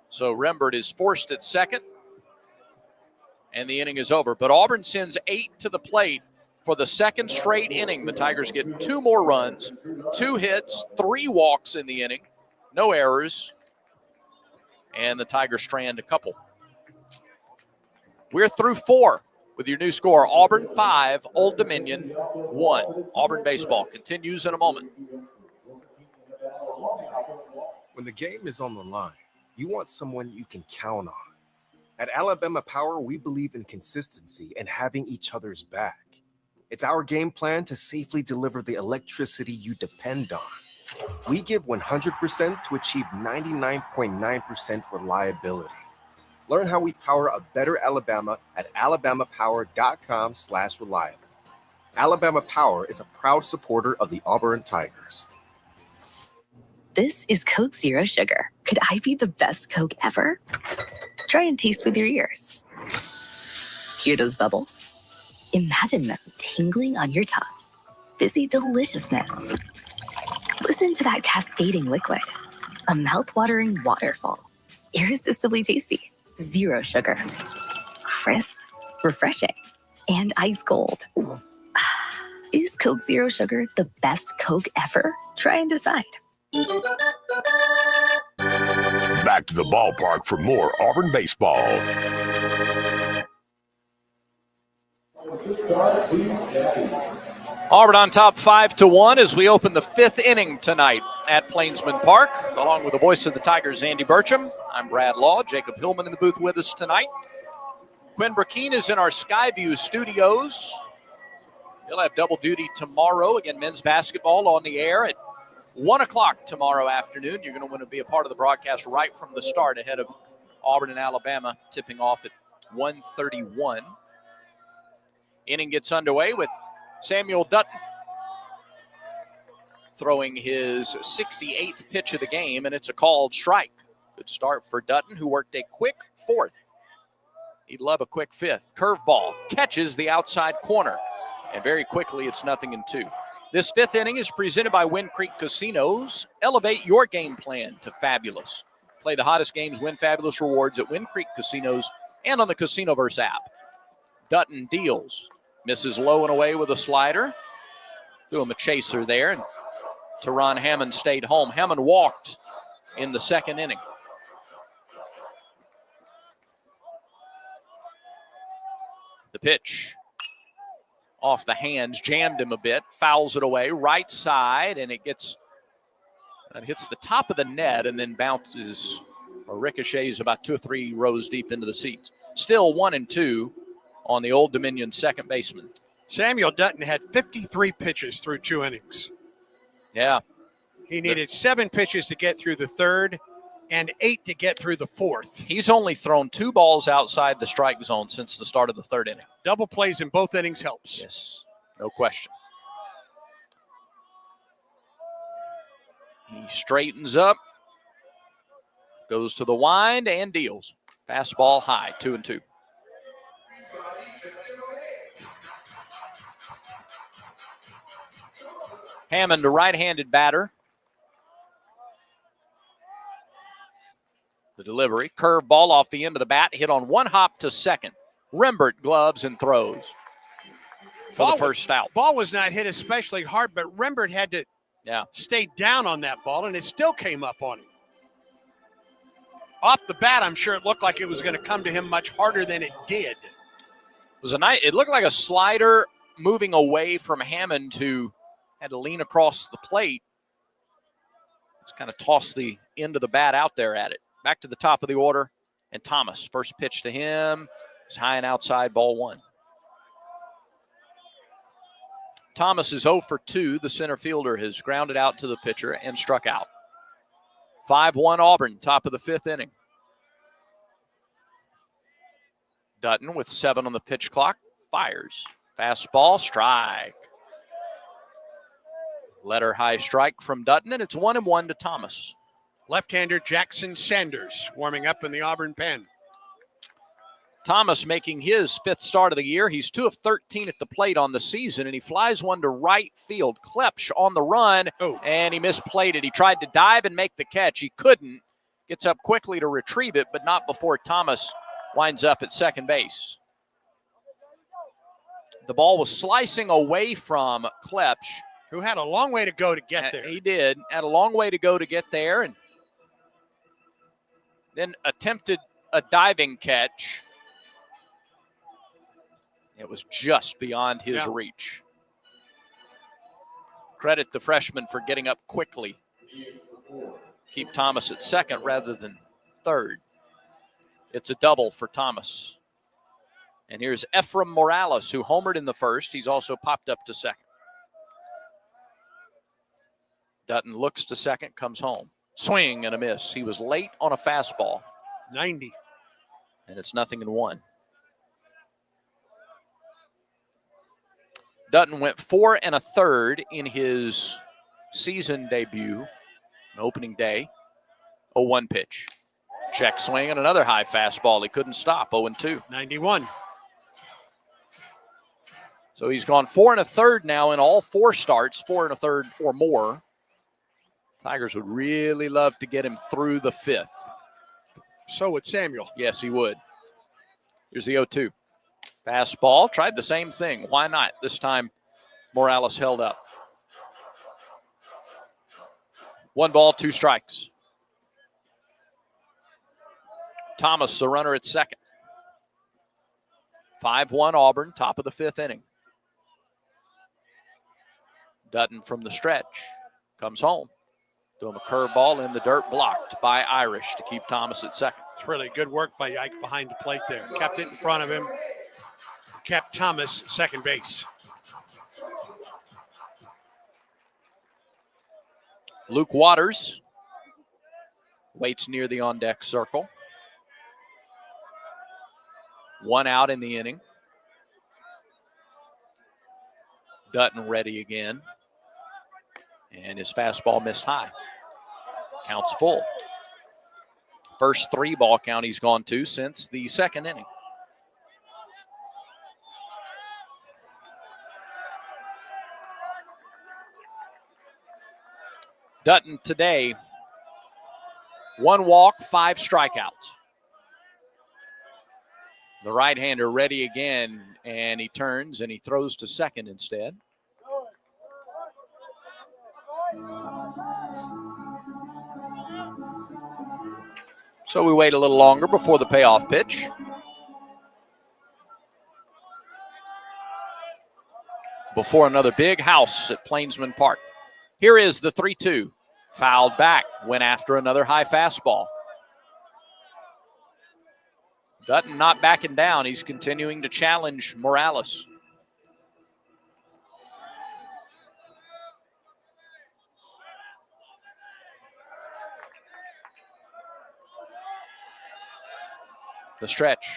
So Rembert is forced at second, and the inning is over. But Auburn sends 8 to the plate for the second straight inning. The Tigers get 2 more runs, 2 hits, 3 walks in the inning, no errors, and the Tigers strand a couple. We're through 4 with your new score. Auburn 5, Old Dominion 1. Auburn baseball continues in a moment. When the game is on the line, you want someone you can count on. At Alabama Power, we believe in consistency and having each other's back. It's our game plan to safely deliver the electricity you depend on. We give 100% to achieve 99.9% reliability. Learn how we power a better Alabama at alabamapower.com/reliable. Alabama Power is a proud supporter of the Auburn Tigers. This is Coke Zero Sugar. Could I be the best Coke ever? Try and taste with your ears. Hear those bubbles? Imagine them tingling on your tongue. Fizzy deliciousness. Listen to that cascading liquid. A mouth-watering waterfall. Irresistibly tasty. Zero sugar. Crisp, refreshing, and ice cold. Is Coke Zero Sugar the best Coke ever? Try and decide. Back to the ballpark for more Auburn baseball. Auburn on top 5-1 as we open the 5th inning tonight at Plainsman Park. Along with the voice of the Tigers, Andy Burcham. I'm Brad Law. Jacob Hillman in the booth with us tonight. Quinn Burkeen is in our Skyview studios. He'll have double duty tomorrow. Again, men's basketball on the air at 1 o'clock tomorrow afternoon. You're going to want to be a part of the broadcast right from the start ahead of Auburn and Alabama tipping off at 1:31. Inning gets underway with Samuel Dutton throwing his 68th pitch of the game, and it's a called strike. Good start for Dutton, who worked a quick 4th. He'd love a quick 5th. Curveball catches the outside corner, and very quickly it's 0-2. This 5th inning is presented by Wind Creek Casinos. Elevate your game plan to fabulous. Play the hottest games, win fabulous rewards at Wind Creek Casinos and on the Casinoverse app. Dutton deals. Misses low and away with a slider. Threw him a chaser there, and Teron Hammond stayed home. Hammond walked in the 2nd inning. The pitch off the hands, jammed him a bit, fouls it away, right side, and it hits the top of the net and then bounces or ricochets about 2 or 3 rows deep into the seats. Still 1-2 on the Old Dominion second baseman. Samuel Dutton had 53 pitches through 2 innings. Yeah. He needed 7 pitches to get through the 3rd and 8 to get through the 4th. He's only thrown 2 balls outside the strike zone since the start of the 3rd inning. Double plays in both innings helps. Yes, no question. He straightens up, goes to the wind, and deals. Fastball high, 2-2. Hammond, a right-handed batter. The delivery, curve ball off the end of the bat, hit on 1 hop to second. Rembert gloves and throws for the first out. Ball was not hit especially hard, but Rembert had to stay down on that ball, and it still came up on him. Off the bat, I'm sure it looked like it was going to come to him much harder than it did. It looked like a slider moving away from Hammond, who had to lean across the plate. Just kind of tossed the end of the bat out there at it. Back to the top of the order, and Thomas, first pitch to him, is high and outside, ball 1. Thomas is 0 for 2. The center fielder has grounded out to the pitcher and struck out. 5-1 Auburn, top of the 5th inning. Dutton with 7 on the pitch clock, fires. Fastball, strike. Letter high strike from Dutton, and it's 1-1 to Thomas. Left-hander Jackson Sanders warming up in the Auburn pen. Thomas making his 5th start of the year. He's 2 of 13 at the plate on the season, and he flies one to right field. Klepsch on the run, and he misplayed it. He tried to dive and make the catch. He couldn't. Gets up quickly to retrieve it, but not before Thomas winds up at second base. The ball was slicing away from Klepsch, who had a long way to go to get there. He did. Had a long way to go to get there, and then attempted a diving catch. It was just beyond his reach. Credit the freshman for getting up quickly. Keep Thomas at second rather than third. It's a double for Thomas. And here's Ephraim Morales, who homered in the 1st. He's also popped up to second. Dutton looks to second, comes home. Swing and a miss. He was late on a fastball. 90. And it's 0-1. Dutton went 4 1/3 in his season debut, opening day. 0-1 pitch. Check swing and another high fastball. He couldn't stop. 0-2. 91. So he's gone 4 1/3 now in all 4 starts, 4 1/3 or more. Tigers would really love to get him through the 5th. So would Samuel. Yes, he would. Here's the 0-2. Fastball, tried the same thing. Why not? This time, Morales held up. 1 ball, 2 strikes. Thomas, the runner at second. 5-1 Auburn, top of the 5th inning. Dutton from the stretch comes home. Throw him a curveball in the dirt, blocked by Irish to keep Thomas at second. It's really good work by Ike behind the plate there. Kept it in front of him. Kept Thomas second base. Luke Waters waits near the on-deck circle. 1 out in the inning. Dutton ready again. And his fastball missed high. Counts full. First 3 ball count he's gone to since the second inning. Dutton today, 1 walk, 5 strikeouts. The right-hander ready again, and he turns and he throws to second instead. So we wait a little longer before the payoff pitch. Before another big house at Plainsman Park. Here is the 3-2. Fouled back, went after another high fastball. Dutton not backing down. He's continuing to challenge Morales. The stretch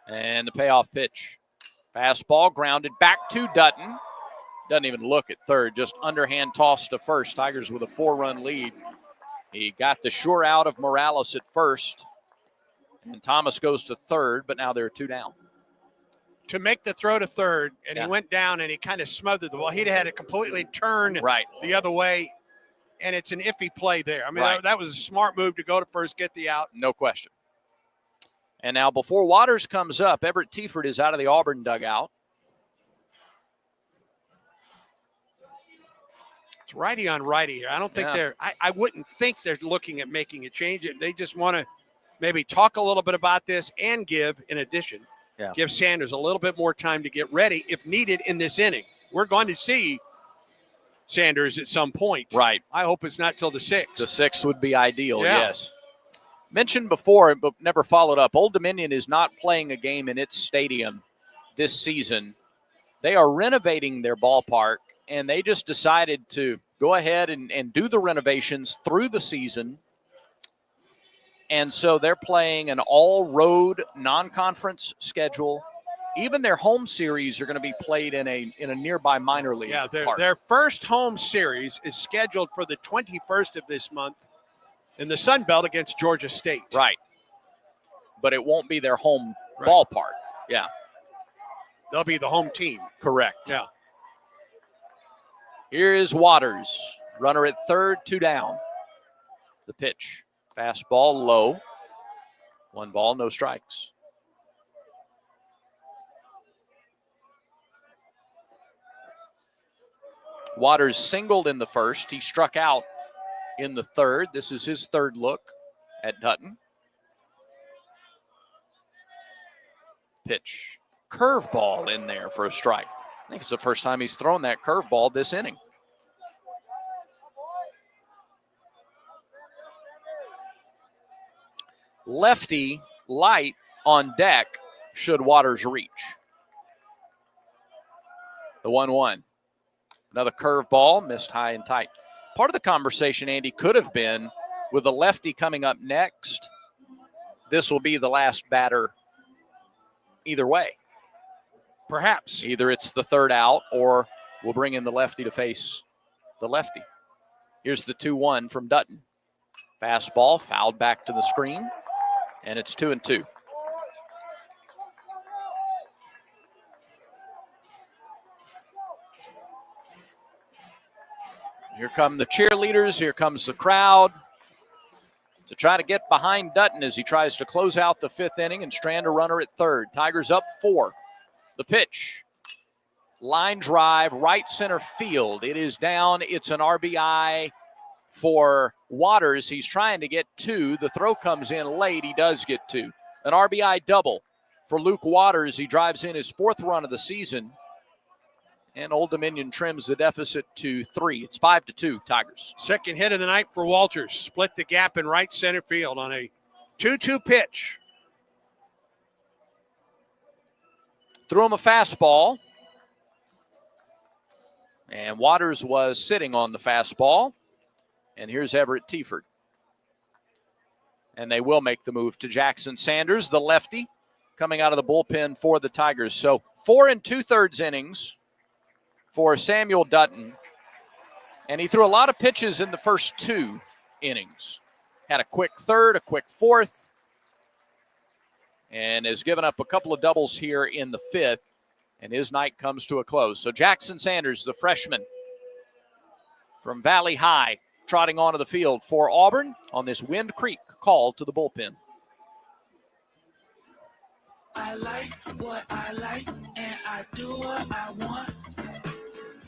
and the payoff pitch. Fastball grounded back to Dutton. Doesn't even look at third, just underhand toss to first. Tigers with a 4-run lead. He got the sure out of Morales at first. And Thomas goes to third, but now they're 2 down. To make the throw to third, and he went down and he kind of smothered the ball. He'd had it completely turn the other way, and it's an iffy play there. I mean, that was a smart move to go to first, get the out. No question. And now before Waters comes up, Everett Tiefert is out of the Auburn dugout. It's righty on righty here. I don't think I wouldn't think they're looking at making a change. They just want to maybe talk a little bit about this and give Sanders a little bit more time to get ready if needed in this inning. We're going to see Sanders at some point. Right. I hope it's not till the 6th. The 6th would be ideal, yes. Mentioned before, but never followed up, Old Dominion is not playing a game in its stadium this season. They are renovating their ballpark, and they just decided to go ahead and do the renovations through the season. And so they're playing an all-road non-conference schedule. Even their home series are going to be played in a nearby minor league. Yeah, their first home series is scheduled for the 21st of this month in the Sun Belt against Georgia State. Right. But it won't be their home ballpark. Yeah. They'll be the home team. Correct. Yeah. Here is Waters. Runner at third, 2 down. The pitch. Fastball low. 1 ball, no strikes. Waters singled in the first. He struck out in the third. This is his third look at Dutton. Pitch. Curveball in there for a strike. I think it's the first time he's thrown that curveball this inning. Lefty light on deck should Waters reach. The 1-1. Another curveball, missed high and tight. Part of the conversation, Andy, could have been with a lefty coming up next, this will be the last batter either way. Perhaps. Either it's the third out or we'll bring in the lefty to face the lefty. Here's the 2-1 from Dutton. Fastball fouled back to the screen, and it's 2-2. Here come the cheerleaders. Here comes the crowd to try to get behind Dutton as he tries to close out the 5th inning and strand a runner at third. Tigers up 4. The pitch. Line drive, right center field. It is down. It's an RBI for Waters. He's trying to get 2. The throw comes in late. He does get 2. An RBI double for Luke Waters. He drives in his 4th run of the season. And Old Dominion trims the deficit to 3. It's 5-2 Tigers. Second hit of the night for Walters. Split the gap in right center field on a 2-2 pitch. Threw him a fastball. And Waters was sitting on the fastball. And here's Everett Tiefert. And they will make the move to Jackson Sanders, the lefty, coming out of the bullpen for the Tigers. So 4 2/3 innings for Samuel Dutton. And he threw a lot of pitches in the first 2 innings. Had a quick third, a quick fourth, and has given up a couple of doubles here in the 5th. And his night comes to a close. So Jackson Sanders, the freshman from Valley High, trotting onto the field for Auburn on this Wind Creek call to the bullpen. I like what I like, and I do what I want.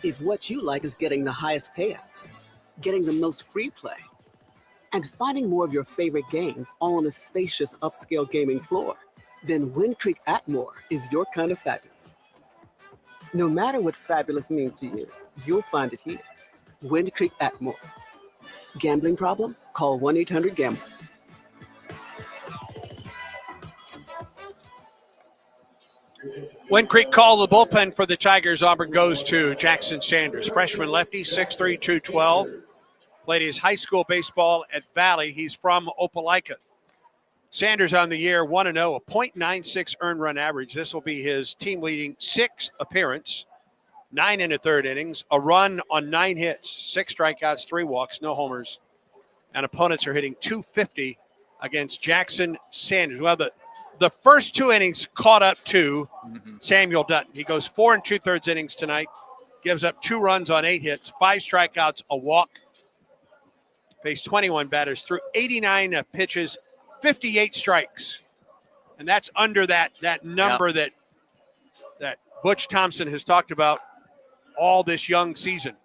If what you like is getting the highest payouts, getting the most free play, and finding more of your favorite games all on a spacious upscale gaming floor, then Wind Creek Atmore is your kind of fabulous. No matter what fabulous means to you, you'll find it here. Wind Creek Atmore. Gambling problem? Call 1-800-GAMBLER. Wind Creek call the bullpen for the Tigers. Auburn goes to Jackson Sanders. Freshman lefty, 6'3", 212. Played his high school baseball at Valley. He's from Opelika. Sanders on the year, 1-0, a .96 earned run average. This will be his team-leading 6th appearance. 9 1/3 innings, a run on 9 hits, 6 strikeouts, 3 walks, no homers. And opponents are hitting .250 against Jackson Sanders. Well, the first 2 innings caught up to Samuel Dutton. He goes 4 2/3 innings tonight, gives up 2 runs on 8 hits, 5 strikeouts, a walk. Faced 21 batters, threw 89 pitches, 58 strikes. And that's under that number that Butch Thompson has talked about all this young season.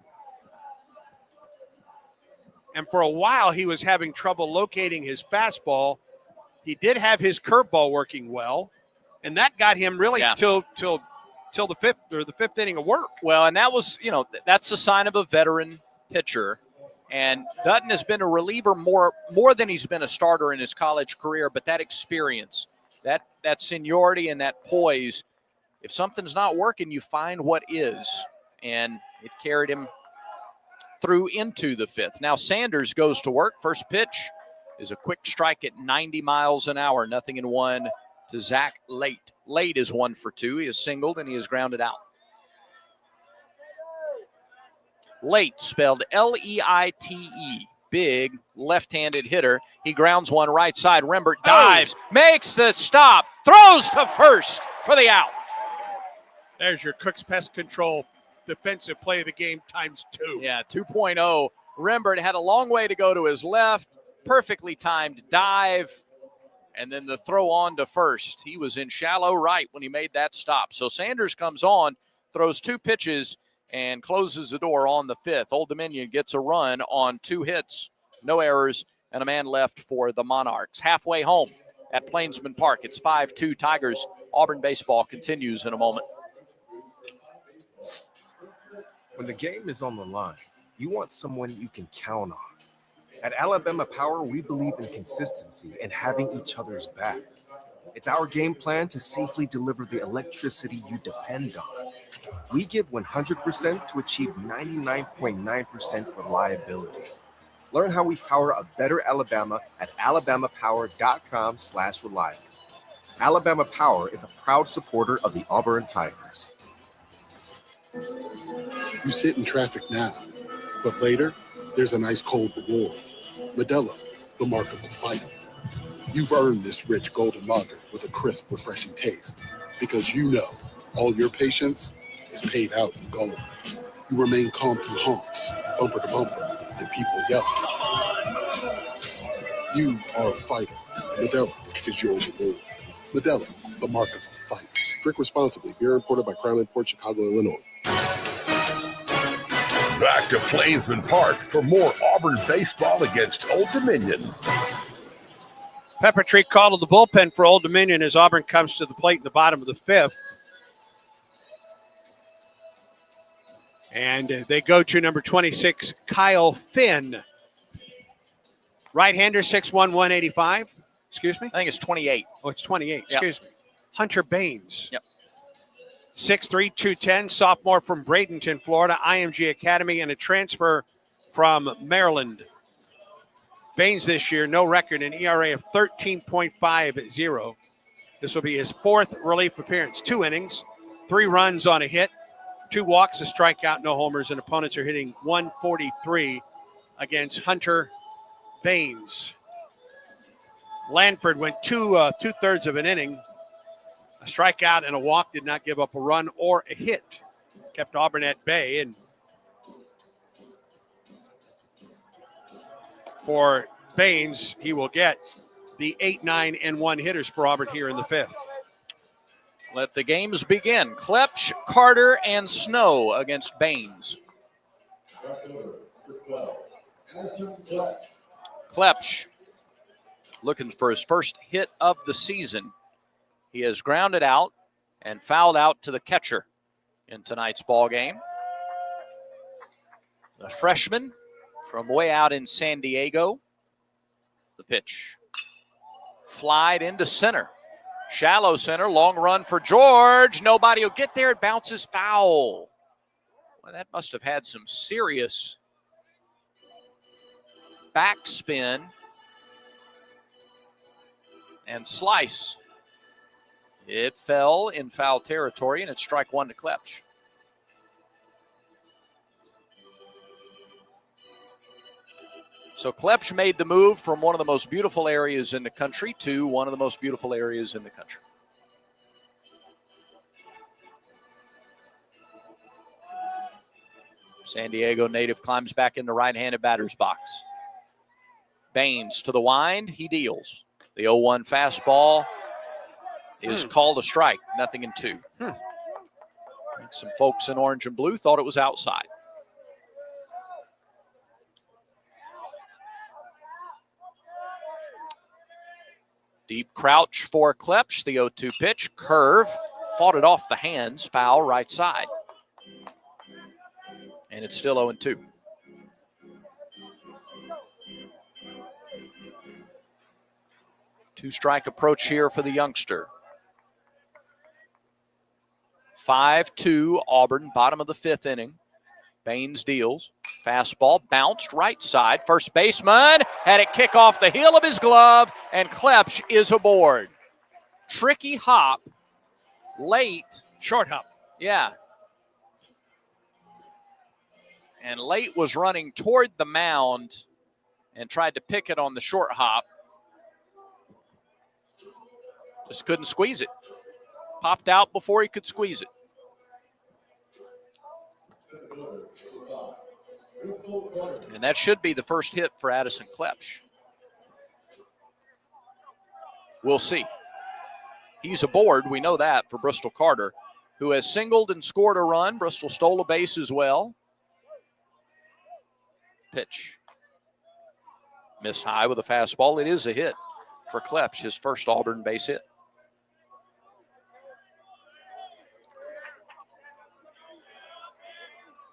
And for a while, he was having trouble locating his fastball. He did have his curveball working well, and that got him really till the 5th inning of work. Well, and that was, that's a sign of a veteran pitcher. And Dutton has been a reliever more than he's been a starter in his college career, but that experience, that seniority and that poise, if something's not working, you find what is. And it carried him through into the 5th. Now Sanders goes to work. First pitch is a quick strike at 90 miles an hour. 0-1 to Zach Late. Late is 1 for 2. He is singled and he is grounded out. Late, spelled Leite. Big left-handed hitter. He grounds one right side. Rembert dives, makes the stop, throws to first for the out. There's your Cook's Pest Control defensive play of the game ×2. Yeah, 2.0. Rembert had a long way to go to his left. Perfectly timed dive. And then the throw on to first. He was in shallow right when he made that stop. So Sanders comes on, throws 2 pitches, and closes the door on the 5th. Old Dominion gets a run on 2 hits, no errors, and a man left for the Monarchs. Halfway home at Plainsman Park. It's 5-2 Tigers. Auburn baseball continues in a moment. When the game is on the line, you want someone you can count on. At Alabama Power, we believe in consistency and having each other's back. It's our game plan to safely deliver the electricity you depend on. We give 100% to achieve 99.9% reliability. Learn how we power a better Alabama at alabamapower.com/reliable. Alabama Power is a proud supporter of the Auburn Tigers. You sit in traffic now, but later, there's an ice cold reward. Modelo, the mark of a fighter. You've earned this rich golden lager with a crisp, refreshing taste because you know all your patience is paid out in gold. You remain calm through honks, bumper to bumper, and people yelling. You are a fighter, and Modelo is your reward. Modelo, the mark of a fighter. Drink responsibly. Beer imported by Crown Imports, Chicago, Illinois. Back to Plainsman Park for more Auburn baseball against Old Dominion. Peppertree called to the bullpen for Old Dominion as Auburn comes to the plate in the bottom of the 5th. And they go to number 26, Kyle Finn. Right-hander, 6'1", 185. Excuse me? I think it's 28. Oh, it's 28. Yep. Excuse me. Hunter Baines. Yep. 6'3", 210, sophomore from Bradenton, Florida, IMG Academy, and a transfer from Maryland. Baines this year, no record, an ERA of 13.50. This will be his fourth relief appearance. 2 innings, 3 runs on a hit, 2 walks, a strikeout, no homers, and opponents are hitting 143 against Hunter Baines. Lanford went two-thirds of an inning, a strikeout and a walk, did not give up a run or a hit. Kept Auburn at bay, and for Baines, he will get the 8, 9, and 1 hitters for Auburn here in the 5th. Let the games begin. Klepsch, Carter, and Snow against Baines. Klepsch looking for his first hit of the season. He has grounded out and fouled out to the catcher in tonight's ball game. The freshman from way out in San Diego. The pitch. Flied into center. Shallow center, long run for George. Nobody will get there. It bounces foul. Well, that must have had some serious backspin and slice. It fell in foul territory, and it's strike 1 to Klepsch. So Klepsch made the move from one of the most beautiful areas in the country to one of the most beautiful areas in the country. San Diego native climbs back in the right-handed batter's box. Baines to the wind. He deals. The 0-1 fastball is called a strike. 0-2. Some folks in orange and blue thought it was outside. Deep crouch for Klepsch. The 0-2 pitch. Curve. Fought it off the hands. Foul right side. And it's still 0-2. Two-strike approach here for the youngster. 5-2 Auburn, bottom of the 5th inning. Baines deals. Fastball bounced right side. First baseman had it kick off the heel of his glove, and Klepsch is aboard. Tricky hop. Late. Short hop. Yeah. And Late was running toward the mound and tried to pick it on the short hop. Just couldn't squeeze it. Popped out before he could squeeze it. And that should be the first hit for Addison Klepsch. We'll see. He's aboard, we know that, for Bristol Carter, who has singled and scored a run. Bristol stole a base as well. Pitch. Missed high with a fastball. It is a hit for Klepsch, his first Auburn base hit.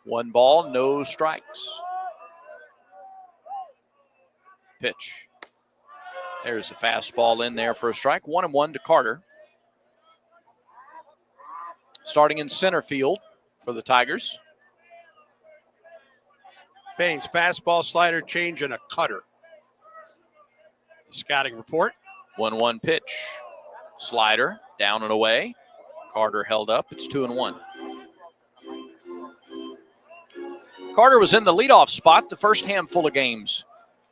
One ball, no strikes. Pitch. There's a fastball in there for a strike. 1-1 to Carter. Starting in center field for the Tigers. Baines, fastball, slider, change, and a cutter. The scouting report. 1-1 pitch. Slider, down and away. Carter held up. It's 2-1. Carter was in the leadoff spot the first handful of games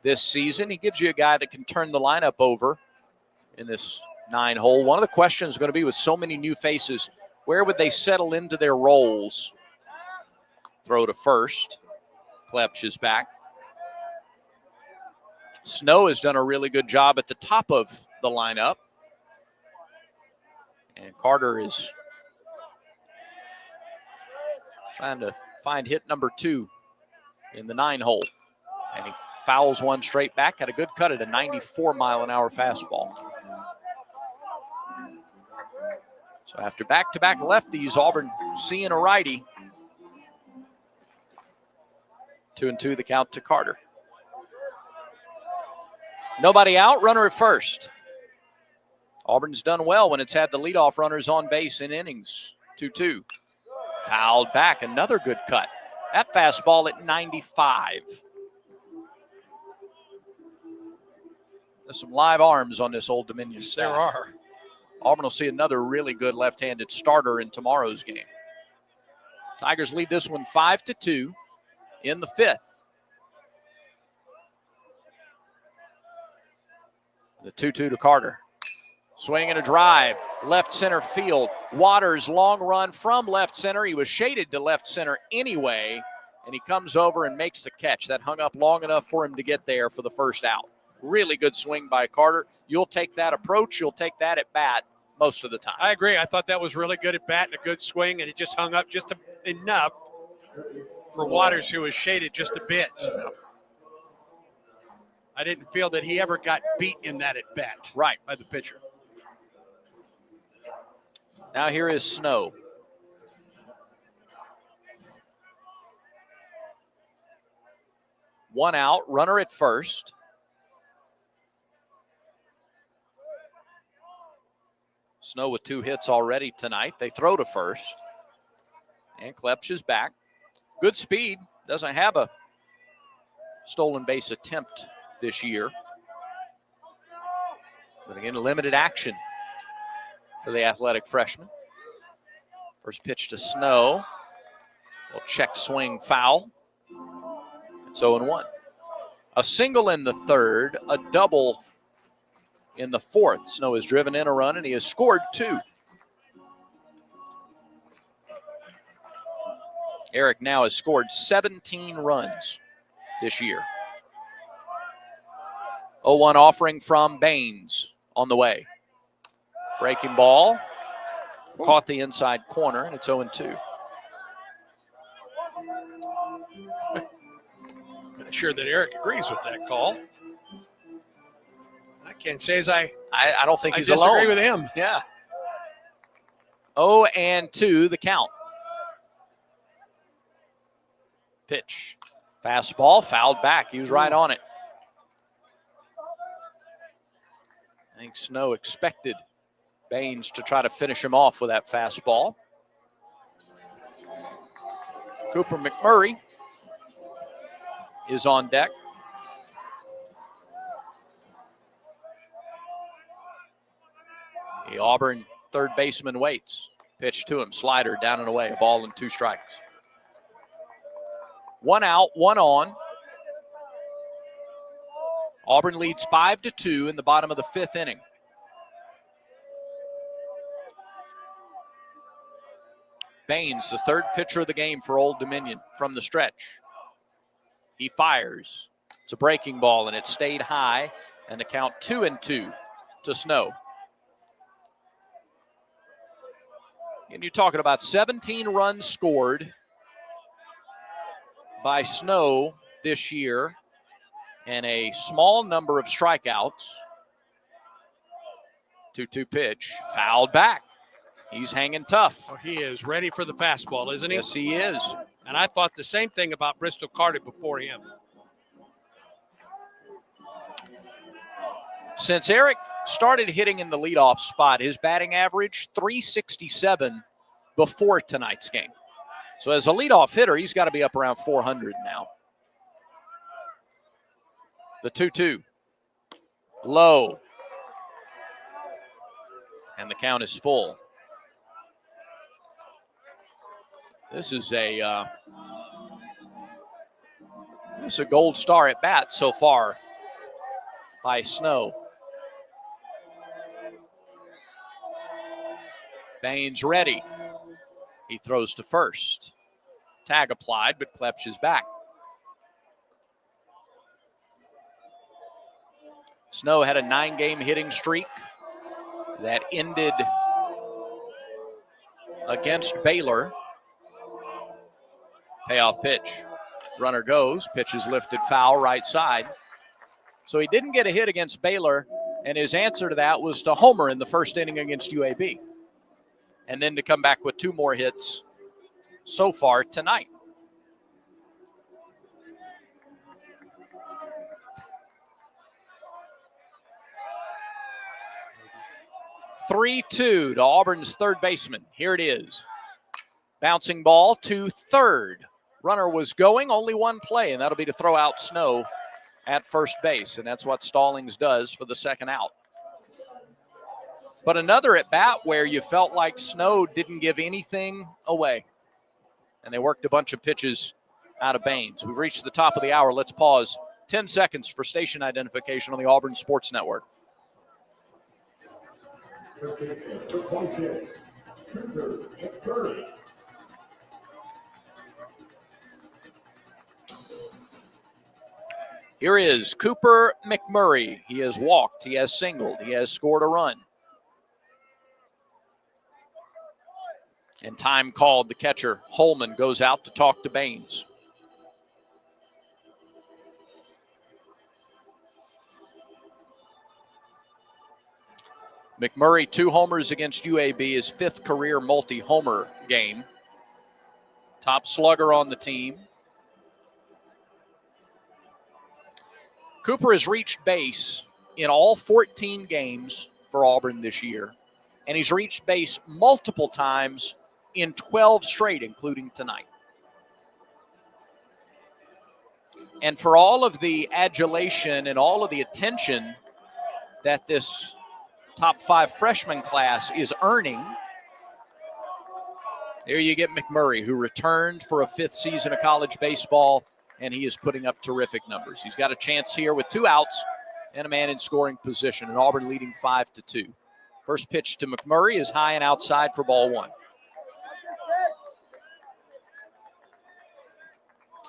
this season. He gives you a guy that can turn the lineup over in this 9-hole. One of the questions is going to be with so many new faces, where would they settle into their roles? Throw to first. Klepsch is back. Snow has done a really good job at the top of the lineup. And Carter is trying to find hit number 2 in the 9-hole. And he fouls one straight back. Had a good cut at a 94-mile-an-hour fastball. So after back-to-back lefties, Auburn seeing a righty. 2-2 the count to Carter. Nobody out, runner at first. Auburn's done well when it's had the leadoff runners on base in innings. 2-2. Fouled back, another good cut. That fastball at 95. There's some live arms on this Old Dominion staff. There are. Auburn will see another really good left-handed starter in tomorrow's game. Tigers lead this one 5-2 in the 5th. The 2-2 to Carter. Swing and a drive, left center field. Waters, long run from left center. He was shaded to left center anyway, and he comes over and makes the catch. That hung up long enough for him to get there for the first out. Really good swing by Carter. You'll take that approach. You'll take that at bat most of the time. I agree. I thought that was really good at bat and a good swing, and it just hung up just enough for Waters, who was shaded just a bit. I didn't feel that he ever got beat in that at bat. Right. By the pitcher. Now here is Snow. One out, runner at first. Snow with 2 hits already tonight. They throw to first. And Klepsch is back. Good speed. Doesn't have a stolen base attempt this year. But again, limited action for the athletic freshman. First pitch to Snow. Well, check swing foul. It's 0-1. A single in the 3rd, a double in the 4th. Snow has driven in a run, and he has scored 2. Eric now has scored 17 runs this year. 0-1 offering from Baines on the way. Breaking ball. Caught the inside corner, and it's 0-2. Not sure that Eric agrees with that call. I can't say as I don't think he's disagree alone. with him. Yeah. 0-2 the count. Pitch. Fastball fouled back. He was right on it. I think Snow expected Baines to try to finish him off with that fastball. Cooper McMurray is on deck. The Auburn third baseman waits. Pitch to him, slider down and away, a ball and 2 strikes. 1 out, 1 on. Auburn leads 5-2 in the bottom of the 5th inning. Baines, the 3rd pitcher of the game for Old Dominion from the stretch. He fires. It's a breaking ball, and it stayed high, and the count 2-2 to Snow. And you're talking about 17 runs scored by Snow this year and a small number of strikeouts. 2-2 pitch, fouled back. He's hanging tough. Oh, he is ready for the fastball, isn't he? Yes, he is. And I thought the same thing about Bristol Carter before him. Since Eric started hitting in the leadoff spot, his batting average, .367 before tonight's game. So as a leadoff hitter, he's got to be up around 400 now. The 2-2. Low. And the count is full. This is a gold star at bat so far by Snow. Baines ready. He throws to first. Tag applied, but Klepsch is back. Snow had a 9-game hitting streak that ended against Baylor. Payoff pitch. Runner goes. Pitch is lifted foul right side. So he didn't get a hit against Baylor, and his answer to that was to homer in the first inning against UAB. And then to come back with 2 more hits so far tonight. 3-2 to Auburn's third baseman. Here it is. Bouncing ball to third. Runner was going, only one play, and that'll be to throw out Snow at first base, and that's what Stallings does for the second out. But another at bat where you felt like Snow didn't give anything away, and they worked a bunch of pitches out of Baines. We've reached the top of the hour. Let's pause 10 seconds for station identification on the Auburn Sports Network. Here is Cooper McMurray. He has walked, he has singled, he has scored a run. And time called. The catcher, Holman, goes out to talk to Baines. McMurray, 2 homers against UAB, his 5th career multi-homer game. Top slugger on the team. Cooper has reached base in all 14 games for Auburn this year, and he's reached base multiple times in 12 straight, including tonight. And for all of the adulation and all of the attention that this top 5 freshman class is earning, there you get McMurray, who returned for a 5th season of college baseball, and he is putting up terrific numbers. He's got a chance here with 2 outs and a man in scoring position, and Auburn leading 5-2. First pitch to McMurray is high and outside for ball 1.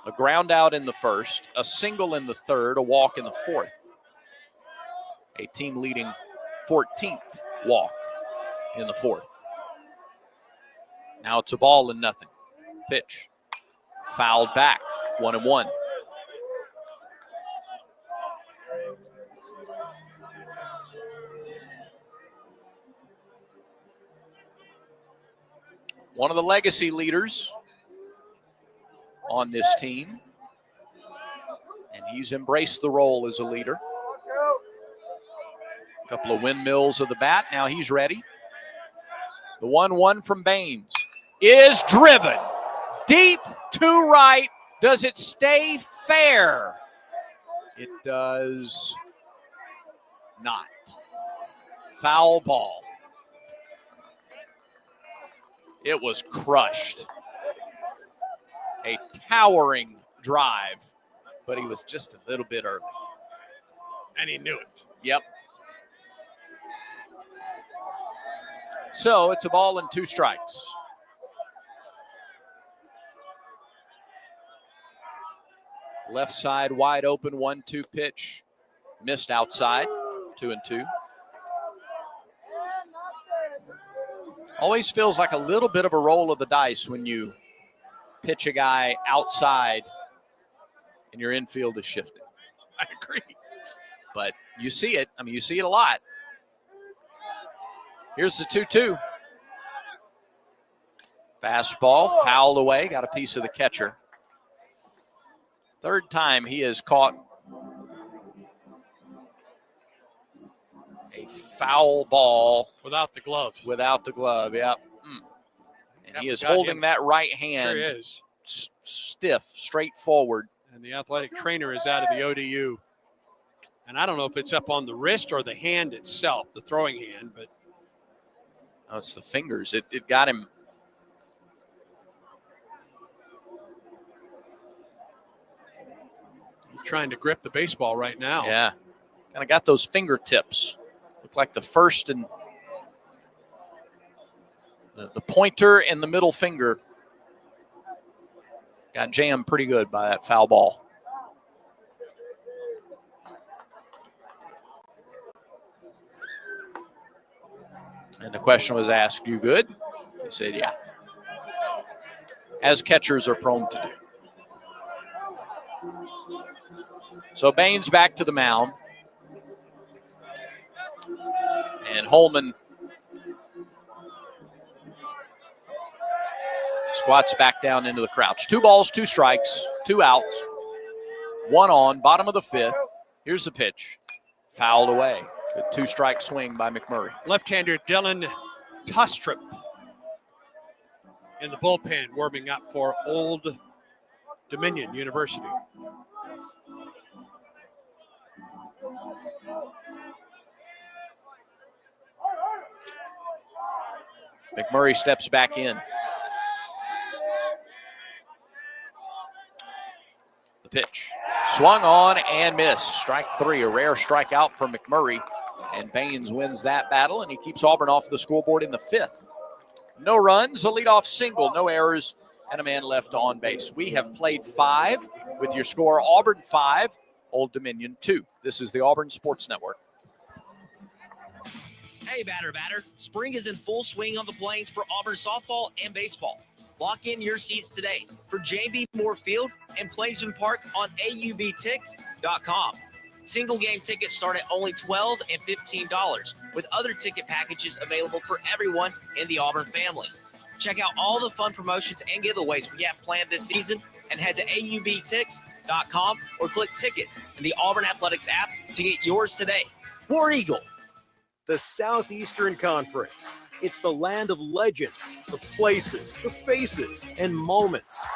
A ground out in the first, a single in the third, a walk in the fourth. A team leading 14th walk in the fourth. Now it's a ball and nothing. Pitch. Fouled back. 1-1. One of the legacy leaders on this team, and he's embraced the role as a leader. A couple of windmills of the bat. Now he's ready. The 1-1 from Baines is driven deep to right. Does it stay fair? It does not. Foul ball. It was crushed. A towering drive, but he was just a little bit early. And he knew it. Yep. So it's a ball and 2 strikes. Left side wide open, 1-2 pitch. Missed outside, 2-2. Always feels like a little bit of a roll of the dice when you pitch a guy outside and your infield is shifting. I agree. But you see it. I mean, you see it a lot. Here's the 2-2. Fastball, fouled away, got a piece of the catcher. Third time he has caught a foul ball. Without the glove. Without the glove, yep. And Yep, he is got holding him. that right hand Sure is. stiff, straight forward. And the athletic trainer is out of the ODU. And I don't know if it's up on the wrist or the hand itself, the throwing hand, but. Oh, it's the fingers. It got him. Trying to grip the baseball right now. Yeah. Kind of got those fingertips. Look like the first and the pointer and the middle finger got jammed pretty good by that foul ball. And the question was asked, you good? He said, yeah. As catchers are prone to do. So Baines back to the mound. And Holman squats back down into the crouch. 2 balls, 2 strikes, 2 outs. 1 on, bottom of the 5th. Here's the pitch. Fouled away. Good two-strike swing by McMurray. Left-hander Dylan Tustrup in the bullpen warming up for Old Dominion University. McMurray steps back in. The pitch. Swung on and missed. Strike three, a rare strikeout for McMurray. And Baines wins that battle, and he keeps Auburn off the scoreboard in the fifth. No runs, a leadoff single, no errors, and a man left on base. We have played 5 with your score Auburn 5, Old Dominion 2. This is the Auburn Sports Network. Hey, batter. Spring is in full swing on the Plains for Auburn softball and baseball. Lock in your seats today for J.B. Moore Field and Plainsman Park on AUBTix.com. Single game tickets start at only $12 and $15, with other ticket packages available for everyone in the Auburn family. Check out all the fun promotions and giveaways we have planned this season and head to AUBTix.com or click tickets in the Auburn Athletics app to get yours today. War Eagle. The Southeastern Conference. It's the land of legends, the places, the faces, and moments.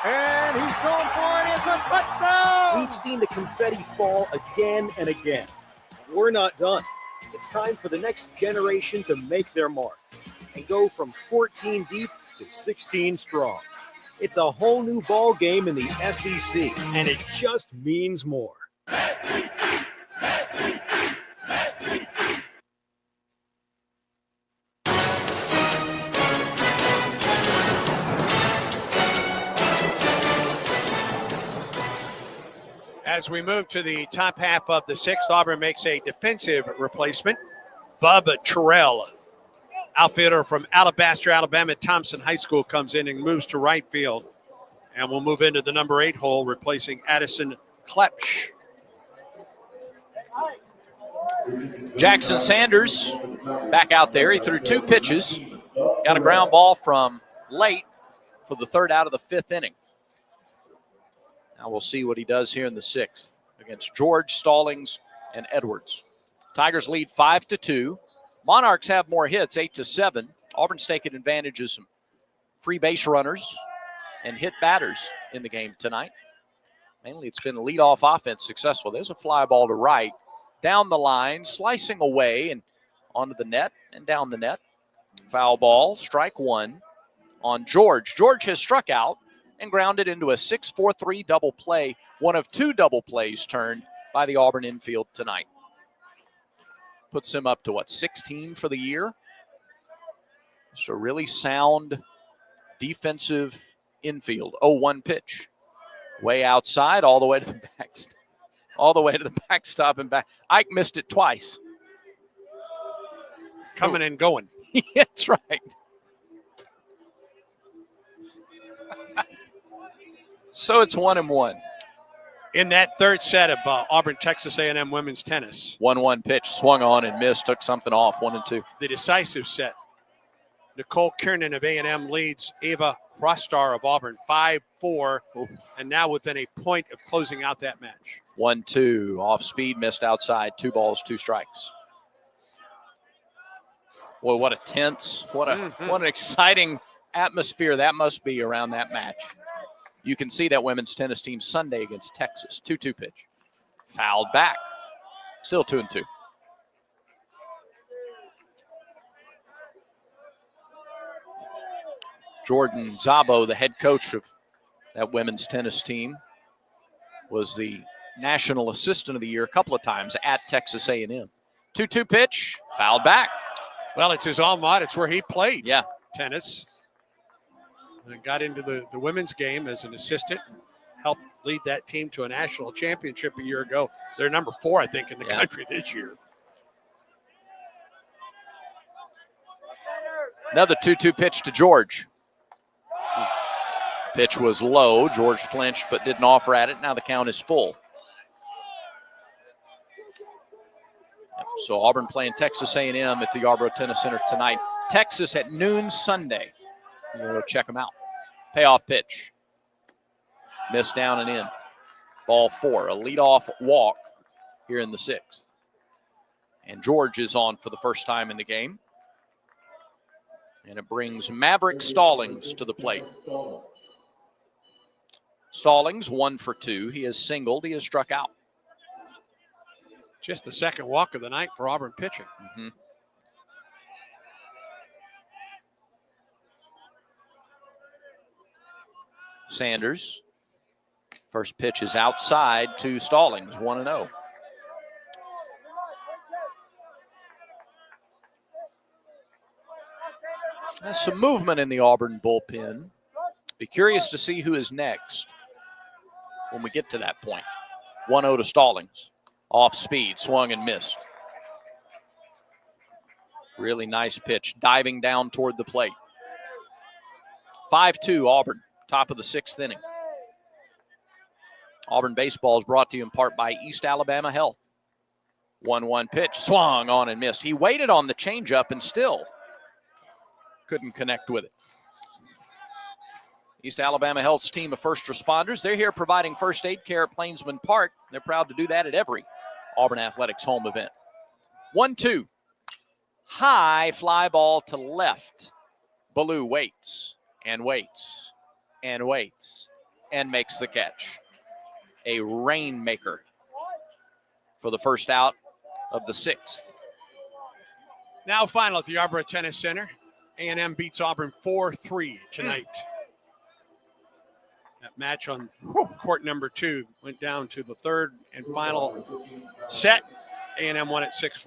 And he's going for it. It's a touchdown. We've seen the confetti fall again and again. We're not done. It's time for the next generation to make their mark and go from 14 deep to 16 strong. It's a whole new ball game in the SEC, and it just means more. As we move to the top half of the sixth, Auburn makes a defensive replacement. Bub Terrell, outfielder from Alabaster, Alabama, Thompson High School, comes in and moves to right field. And we'll move into the number 8 hole, replacing Addison Klepsch. Jackson Sanders back out there. He threw 2 pitches. Got a ground ball from late for the third out of the 5th inning. Now we'll see what he does here in the 6th against George, Stallings, and Edwards. Tigers lead 5-2. Monarchs have more hits, 8-7. Auburn's taking advantage of some free base runners and hit batters in the game tonight. Mainly it's been a leadoff offense successful. There's a fly ball to right, down the line, slicing away and onto the net and down the net. Foul ball, strike 1 on George. George has struck out and grounded into a 6-4-3 double play, one of 2 double plays turned by the Auburn infield tonight. Puts him up to, 16 for the year? So really sound defensive infield. 0-1 pitch. Way outside, all the way to the backstop. All the way to the backstop and back. Ike missed it twice. Coming and going. That's right. So it's 1-1. In that third set of Auburn, Texas A&M women's tennis. 1-1 pitch, swung on and missed, took something off, 1-2. The decisive set. Nicole Kiernan of A&M leads Ava Frostar of Auburn 5-4, and now within a point of closing out that match. 1-2, off speed, missed outside, 2 balls, 2 strikes. Boy, what a tense, what an exciting atmosphere that must be around that match. You can see that women's tennis team Sunday against Texas. 2-2 pitch. Fouled back. Still 2-2. Jordan Zabo, the head coach of that women's tennis team, was the National Assistant of the Year a couple of times at Texas A&M. 2-2 pitch. Fouled back. Well, it's his alma mater. It's where he played tennis. And got into the women's game as an assistant, helped lead that team to a national championship a year ago. They're number 4, I think, in the country this year. Another 2-2 pitch to George. Pitch was low. George flinched but didn't offer at it. Now the count is full. So Auburn playing Texas A&M at the Yarborough Tennis Center tonight. Texas at noon Sunday. We'll check them out. Payoff pitch. Missed down and in. Ball 4. A leadoff walk here in the 6th. And George is on for the first time in the game. And it brings Maverick Stallings to the plate. Stallings 1 for 2. He has singled. He has struck out. Just the second walk of the night for Auburn pitching. Mm-hmm. Sanders. First pitch is outside to Stallings, 1-0. There's some movement in the Auburn bullpen. Be curious to see who is next when we get to that point. 1-0 to Stallings. Off speed, swung and missed. Really nice pitch, diving down toward the plate. 5-2 Auburn, top of the 6th inning. Auburn baseball is brought to you in part by East Alabama Health. 1-1 pitch, swung on and missed. He waited on the changeup and still couldn't connect with it. East Alabama Health's team of first responders, they're here providing first aid care at Plainsman Park. They're proud to do that at every Auburn Athletics home event. 1-2. High fly ball to left. Ballou waits and waits and waits and makes the catch. A rainmaker for the first out of the 6th. Now final at the Yarborough Tennis Center. A&M beats Auburn 4-3 tonight. That match on court number 2 went down to the third and final set. A&M won it 6-4.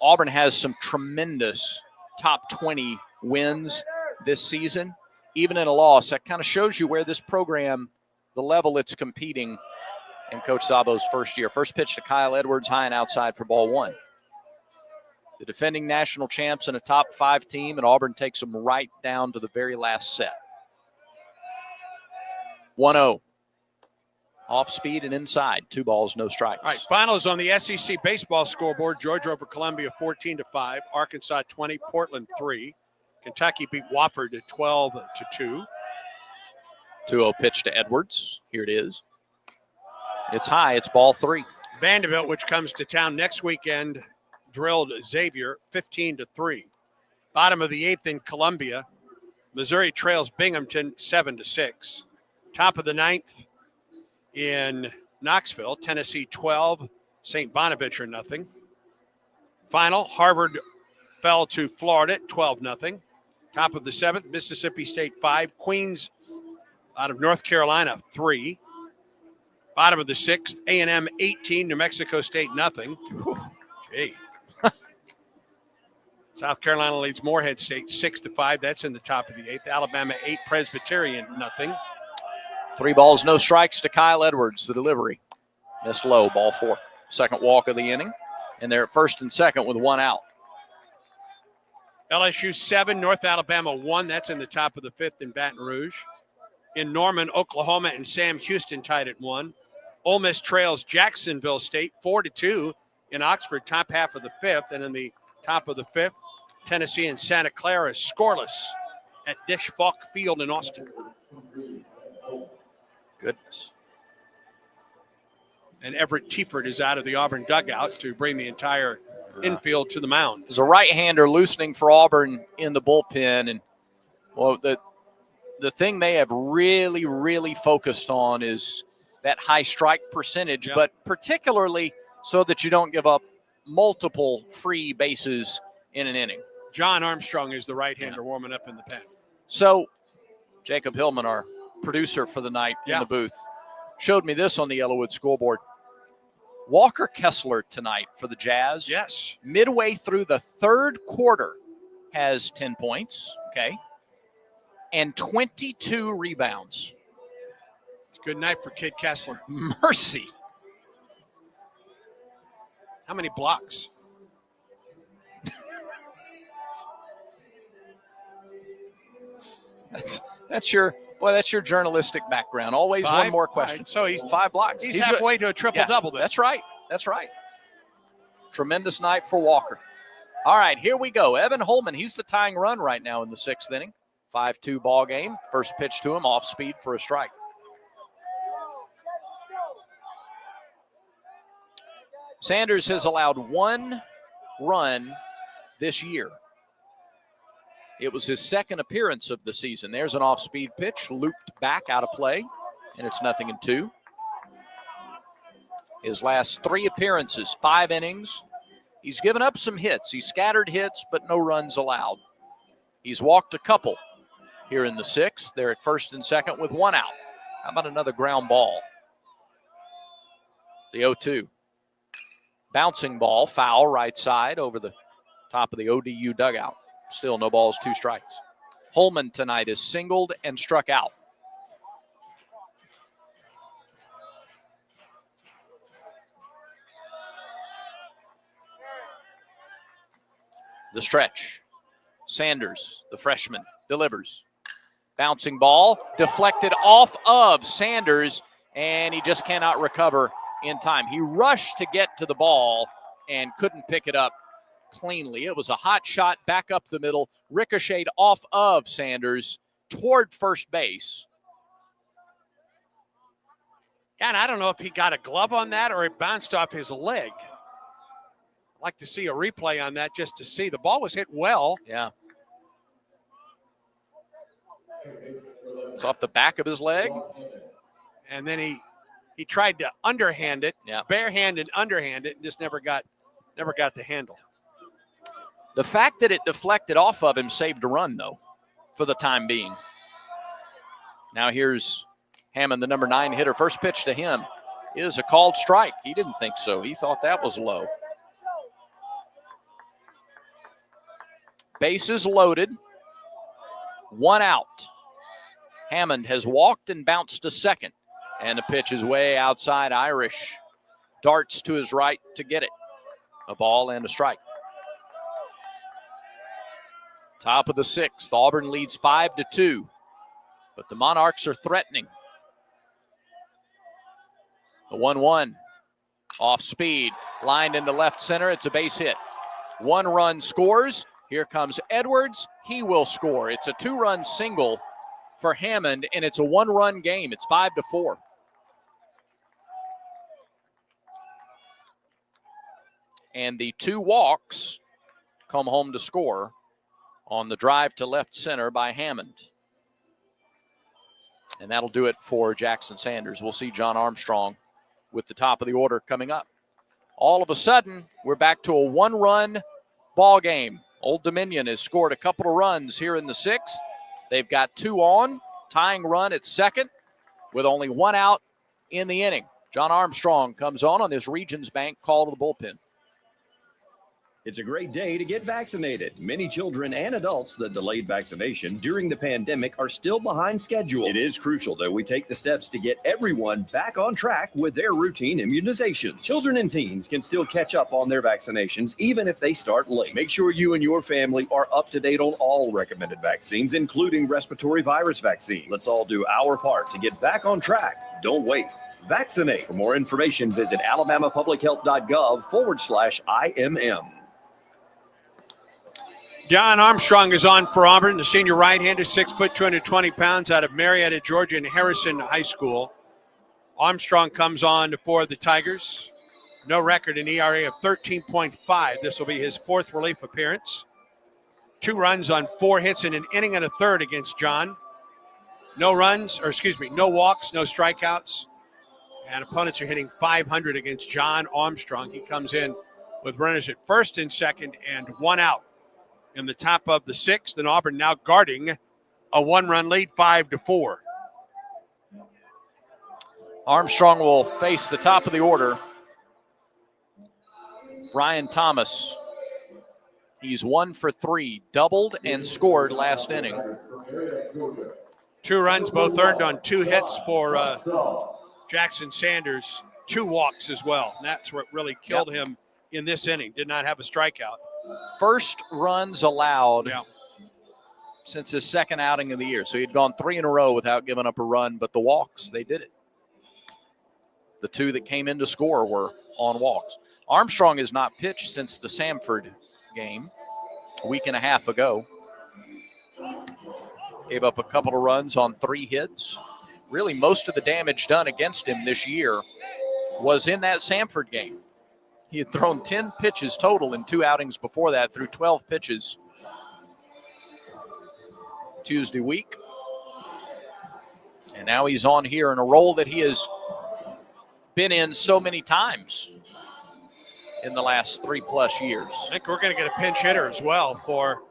Auburn has some tremendous top 20 wins this season. Even in a loss, that kind of shows you where this program, the level it's competing in Coach Szabo's first year. First pitch to Kyle Edwards, high and outside for ball 1. The defending national champs in a top 5 team, and Auburn takes them right down to the very last set. 1-0. Off speed and inside. 2 balls, no strikes. All right, finals on the SEC baseball scoreboard. Georgia over Columbia 14-5. Arkansas 20, Portland 3. Kentucky beat Wofford at 12-2. 2-0 pitch to Edwards. Here it is. It's high. It's ball 3. Vanderbilt, which comes to town next weekend, drilled Xavier 15-3. Bottom of the 8th in Columbia. Missouri trails Binghamton 7-6. Top of the 9th in Knoxville, Tennessee 12, St. Bonaventure nothing. Final, Harvard fell to Florida at 12-0. Top of the 7th, Mississippi State 5, Queens out of North Carolina 3. Bottom of the 6th, A&M 18, New Mexico State nothing. Gee. South Carolina leads Morehead State 6-5. That's in the top of the 8th. Alabama 8, Presbyterian nothing. 3 balls, no strikes to Kyle Edwards. The delivery missed low, ball 4. Second walk of the inning, and they're at first and second with 1 out. LSU 7, North Alabama 1. That's in the top of the 5th in Baton Rouge. In Norman, Oklahoma, and Sam Houston tied at 1. Ole Miss trails Jacksonville State 4-2 in Oxford, top half of the 5th. And in the top of the 5th, Tennessee and Santa Clara scoreless at Dish Falk Field in Austin. Goodness. And Everett Tiefert is out of the Auburn dugout to bring the entire infield to the mound. There's a right-hander loosening for Auburn in the bullpen. And, well, the thing they have really, really focused on is that high strike percentage, but particularly so that you don't give up multiple free bases in an inning. John Armstrong is the right-hander warming up in the pen. So Jacob Hillman, our producer for the night in the booth, showed me this on the Yellowwood scoreboard. Walker Kessler tonight for the Jazz. Yes. Midway through the third quarter has 10 points, okay, and 22 rebounds. It's a good night for Kid Kessler. Mercy. How many blocks? That's your journalistic background. Always 5? one more question. Right. So he's 5 blocks. He's halfway to a triple-double. That's right. That's right. Tremendous night for Walker. All right, here we go. Evan Holman, he's the tying run right now in the 6th inning. 5-2 ball game. First pitch to him, off speed for a strike. Sanders has allowed 1 run this year. It was his second appearance of the season. There's an off-speed pitch, looped back out of play, and it's 0-2. His last 3 appearances, 5 innings. He's given up some hits. He scattered hits, but no runs allowed. He's walked a couple here in the 6th. They're at first and second with 1 out. How about another ground ball? The 0-2. Bouncing ball, foul, right side over the top of the ODU dugout. Still no balls, 2 strikes. Holman tonight is singled and struck out. The stretch. Sanders, the freshman, delivers. Bouncing ball, deflected off of Sanders, and he just cannot recover in time. He rushed to get to the ball and couldn't pick it up cleanly. It was a hot shot back up the middle, ricocheted off of Sanders toward first base. And I don't know if he got a glove on that or it bounced off his leg. I'd like to see a replay on that just to see. The ball was hit well. Yeah. It's off the back of his leg. And then he tried to underhand it, yeah, barehanded underhand it, and just never got the handle. The fact that it deflected off of him saved a run, though, for the time being. Now here's Hammond, the number 9 hitter. First pitch to him is a called strike. He didn't think so. He thought that was low. Bases loaded. 1 out. Hammond has walked and bounced to second. And the pitch is way outside. Irish darts to his right to get it. A ball and a strike. Top of the 6th. Auburn leads 5-2. But the Monarchs are threatening. The 1-1. Off speed. Lined into left center. It's a base hit. 1 run scores. Here comes Edwards. He will score. It's a 2-run single for Hammond, and it's a 1-run game. It's 5-4. And the 2 walks come home to score on the drive to left center by Hammond. And that'll do it for Jackson Sanders. We'll see John Armstrong with the top of the order coming up. All of a sudden, we're back to a 1-run ball game. Old Dominion has scored a couple of runs here in the 6th. They've got 2 on, tying run at second with only 1 out in the inning. John Armstrong comes on this Regions Bank call to the bullpen. It's a great day to get vaccinated. Many children and adults that delayed vaccination during the pandemic are still behind schedule. It is crucial that we take the steps to get everyone back on track with their routine immunization. Children and teens can still catch up on their vaccinations even if they start late. Make sure you and your family are up to date on all recommended vaccines, including respiratory virus vaccine. Let's all do our part to get back on track. Don't wait. Vaccinate. For more information, visit alabamapublichealth.gov/IMM. John Armstrong is on for Auburn, the senior right-hander, 6 foot, 220 pounds, out of Marietta, Georgia, and Harrison High School. Armstrong comes on for the Tigers. No record, an ERA of 13.5. This will be his 4th relief appearance. 2 runs on 4 hits in an inning and a third against John. No walks, no strikeouts. And opponents are hitting .500 against John Armstrong. He comes in with runners at first and second and 1 out. In the top of the 6th, and Auburn now guarding a 1-run lead, 5-4. Armstrong will face the top of the order. Brian Thomas. He's 1 for 3, doubled and scored last inning. 2 runs, both earned on 2 hits for Jackson Sanders. 2 walks as well. And that's what really killed him in this inning. Did not have a strikeout. First runs allowed since his second outing of the year. So he'd gone 3 in a row without giving up a run, but the walks, they did it. The 2 that came in to score were on walks. Armstrong has not pitched since the Samford game a week and a half ago. Gave up a couple of runs on 3 hits. Really, most of the damage done against him this year was in that Samford game. He had thrown 10 pitches total in 2 outings before that, threw 12 pitches Tuesday week. And now he's on here in a role that he has been in so many times in the last 3+ years. I think we're going to get a pinch hitter as well for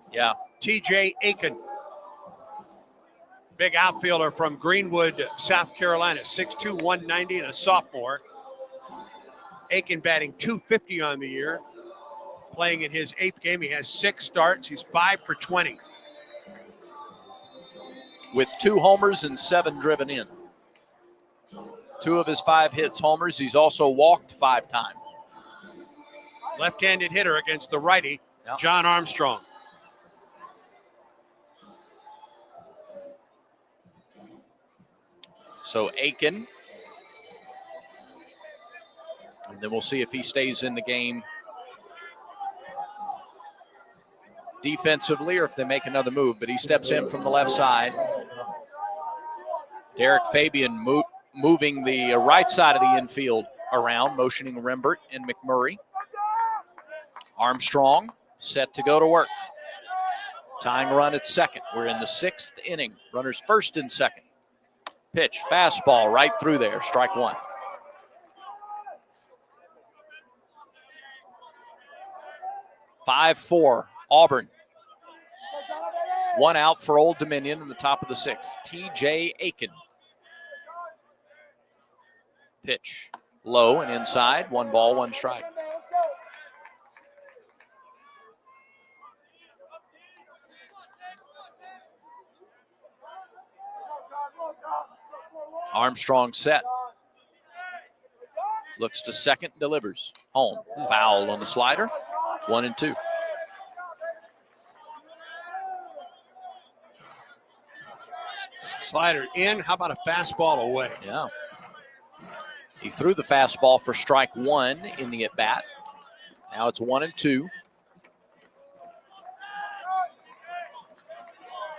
TJ Aiken. Big outfielder from Greenwood, South Carolina, 6'2", 190, and a sophomore. Aiken batting .250 on the year. Playing in his 8th game. He has 6 starts. He's 5 for 20. With 2 homers and 7 driven in. 2 of his 5 hits homers. He's also walked 5 times. Left-handed hitter against the righty, John Armstrong. So Aiken. And then we'll see if he stays in the game defensively or if they make another move. But he steps in from the left side. Derek Fabian moving the right side of the infield around, motioning Rembert and McMurray. Armstrong set to go to work. Tying run at second. We're in the 6th inning. Runners first and second. Pitch, fastball right through there. Strike 1. (5-4) Auburn. 1 out for Old Dominion in the top of the 6th. TJ Aiken. Pitch low and inside. 1 ball, 1 strike. Armstrong set. Looks to second, delivers. Home. Foul on the slider. 1-2. Slider in. How about a fastball away? Yeah. He threw the fastball for strike 1 in the at-bat. Now it's 1-2.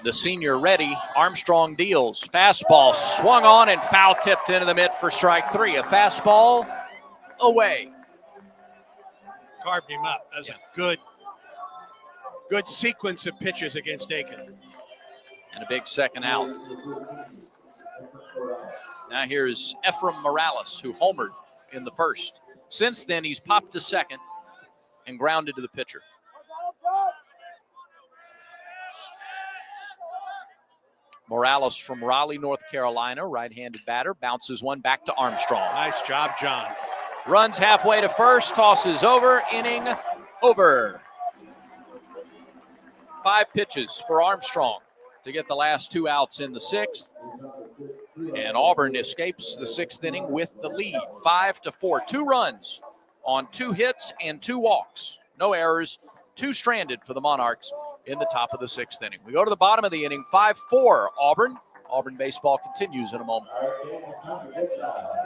The senior ready. Armstrong deals. Fastball swung on and foul tipped into the mitt for strike 3. A fastball away. Carved him up. That's a good sequence of pitches against Aiken. And a big second out. Now here's Ephraim Morales, who homered in the 1st. Since then, he's popped to second and grounded to the pitcher. Morales from Raleigh, North Carolina, right-handed batter, bounces one back to Armstrong. Nice job, John. Runs halfway to first, tosses over, inning over. 5 pitches for Armstrong to get the last 2 outs in the 6th. And Auburn escapes the 6th inning with the lead, 5-4. 2 runs on 2 hits and 2 walks. No errors, 2 stranded for the Monarchs in the top of the 6th inning. We go to the bottom of the inning, 5-4 Auburn. Auburn baseball continues in a moment.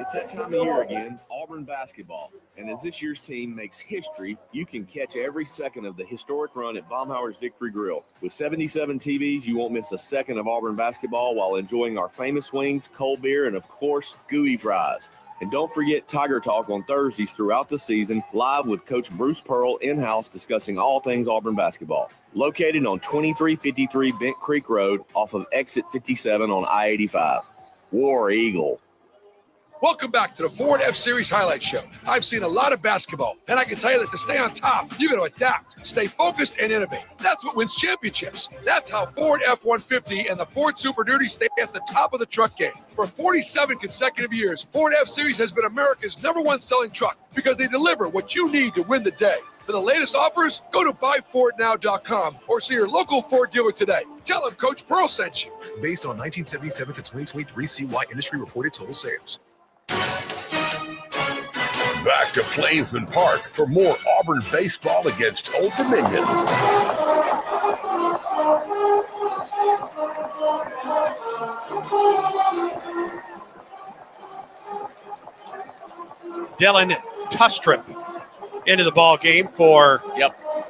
It's that time of year again, Auburn basketball. And as this year's team makes history, you can catch every second of the historic run at Baumhauer's Victory Grill. With 77 TVs, you won't miss a second of Auburn basketball while enjoying our famous wings, cold beer, and of course, gooey fries. And don't forget Tiger Talk on Thursdays throughout the season, live with Coach Bruce Pearl in-house discussing all things Auburn basketball. Located on 2353 Bent Creek Road off of exit 57 on I-85. War Eagle. Welcome back to the Ford F-Series Highlight Show. I've seen a lot of basketball, and I can tell you that to stay on top, you got to adapt, stay focused, and innovate. That's what wins championships. That's how Ford F-150 and the Ford Super Duty stay at the top of the truck game. For 47 consecutive years, Ford F-Series has been America's #1 selling truck because they deliver what you need to win the day. For the latest offers, go to buyfordnow.com or see your local Ford dealer today. Tell them Coach Pearl sent you. Based on 1977 to 2023 CY industry reported total sales. Back to Plainsman Park for more Auburn baseball against Old Dominion. Dylan Tustrip into the ball game for,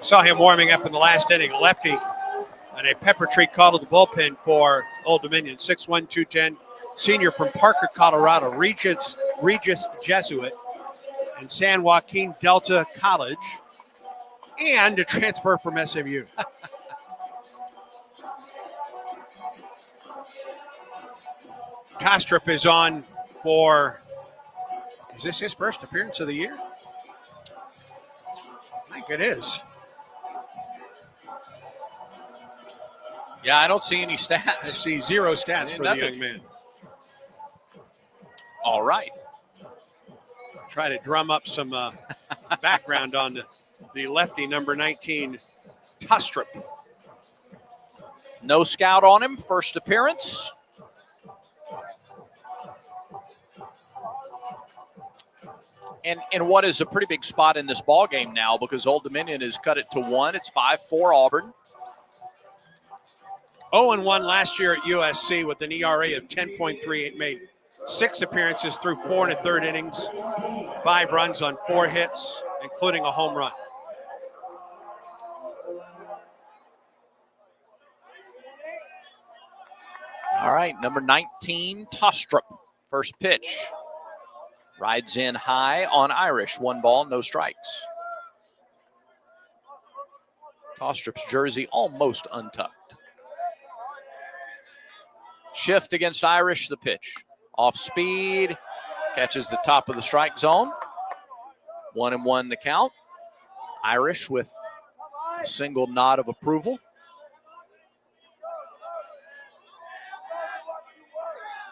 saw him warming up in the last inning, a lefty, and a pepper tree call to the bullpen for Old Dominion, 6'1", 210, senior from Parker, Colorado, Regis Jesuit. and San Joaquin Delta College, and a transfer from SMU. Kostrup is on for, is this his first appearance of the year? I think it is. Yeah, I don't see any stats. I see 0 stats for the young man. All right. Try to drum up some background on the lefty, number 19, Kostrup. No scout on him, first appearance. And what is a pretty big spot in this ball game now, because Old Dominion has cut it to 1. It's 5-4 Auburn. 0-1 last year at USC with an ERA of 10.38. Made 6 appearances through 4 1/3 innings, 5 runs on 4 hits, including a home run. All right, number 19, Kostrup. First pitch. Rides in high on Irish. 1 ball, no strikes. Kostrup's jersey almost untucked. Shift against Irish, the pitch. Off speed, catches the top of the strike zone. 1-1 the count. Irish with a single nod of approval.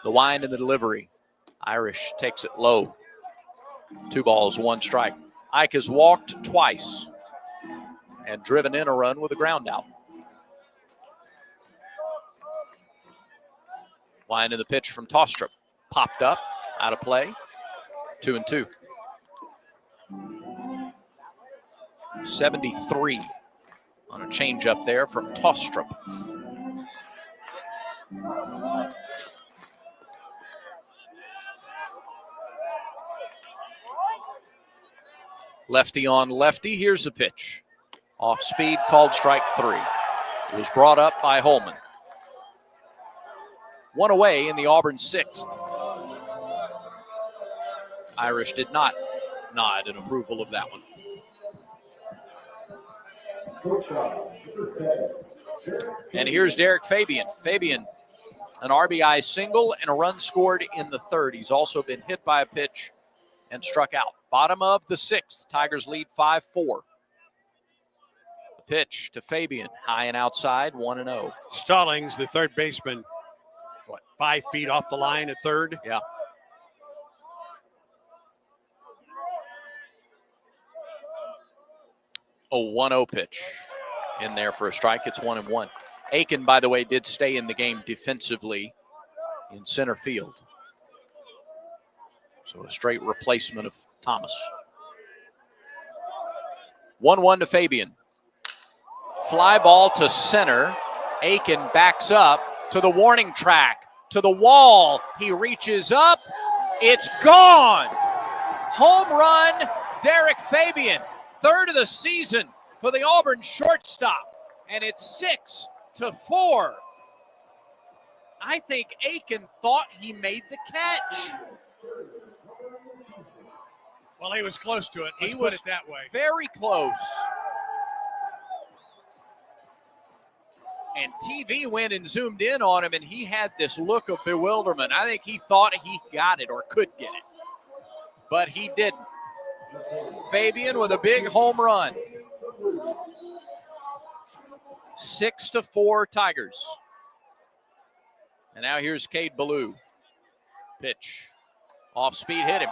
The wind and the delivery. Irish takes it low. 2 balls, 1 strike. Ike has walked twice and driven in a run with a ground out. Wind in the pitch from Kostrup. Popped up, out of play. 2-2. 73 on a changeup there from Kostrup. Lefty on lefty. Here's the pitch. Off speed, called strike 3. It was brought up by Holman. 1 away in the Auburn 6th. Irish did not nod in approval of that one. And here's Derek Fabian. Fabian, an RBI single and a run scored in the 3rd. He's also been hit by a pitch and struck out. Bottom of the 6th. Tigers lead 5-4. The pitch to Fabian. High and outside, 1-0. Stallings, the third baseman, 5 feet off the line at third? Yeah. A 1-0 pitch in there for a strike. It's 1-1. Aiken, by the way, did stay in the game defensively in center field. So a straight replacement of Thomas. 1-1 to Fabian. Fly ball to center. Aiken backs up to the warning track, to the wall. He reaches up. It's gone. Home run, Derek Fabian. 3rd of the season for the Auburn shortstop. And it's 6-4. I think Aiken thought he made the catch. Well, he was close to it. Let's He put was it that way. very close. And TV went and zoomed in on him, and he had this look of bewilderment. I think he thought he got it or could get it, but he didn't. Fabian with a big home run. 6-4 Tigers. And now here's Cade Ballou. Pitch. Off speed, hit him.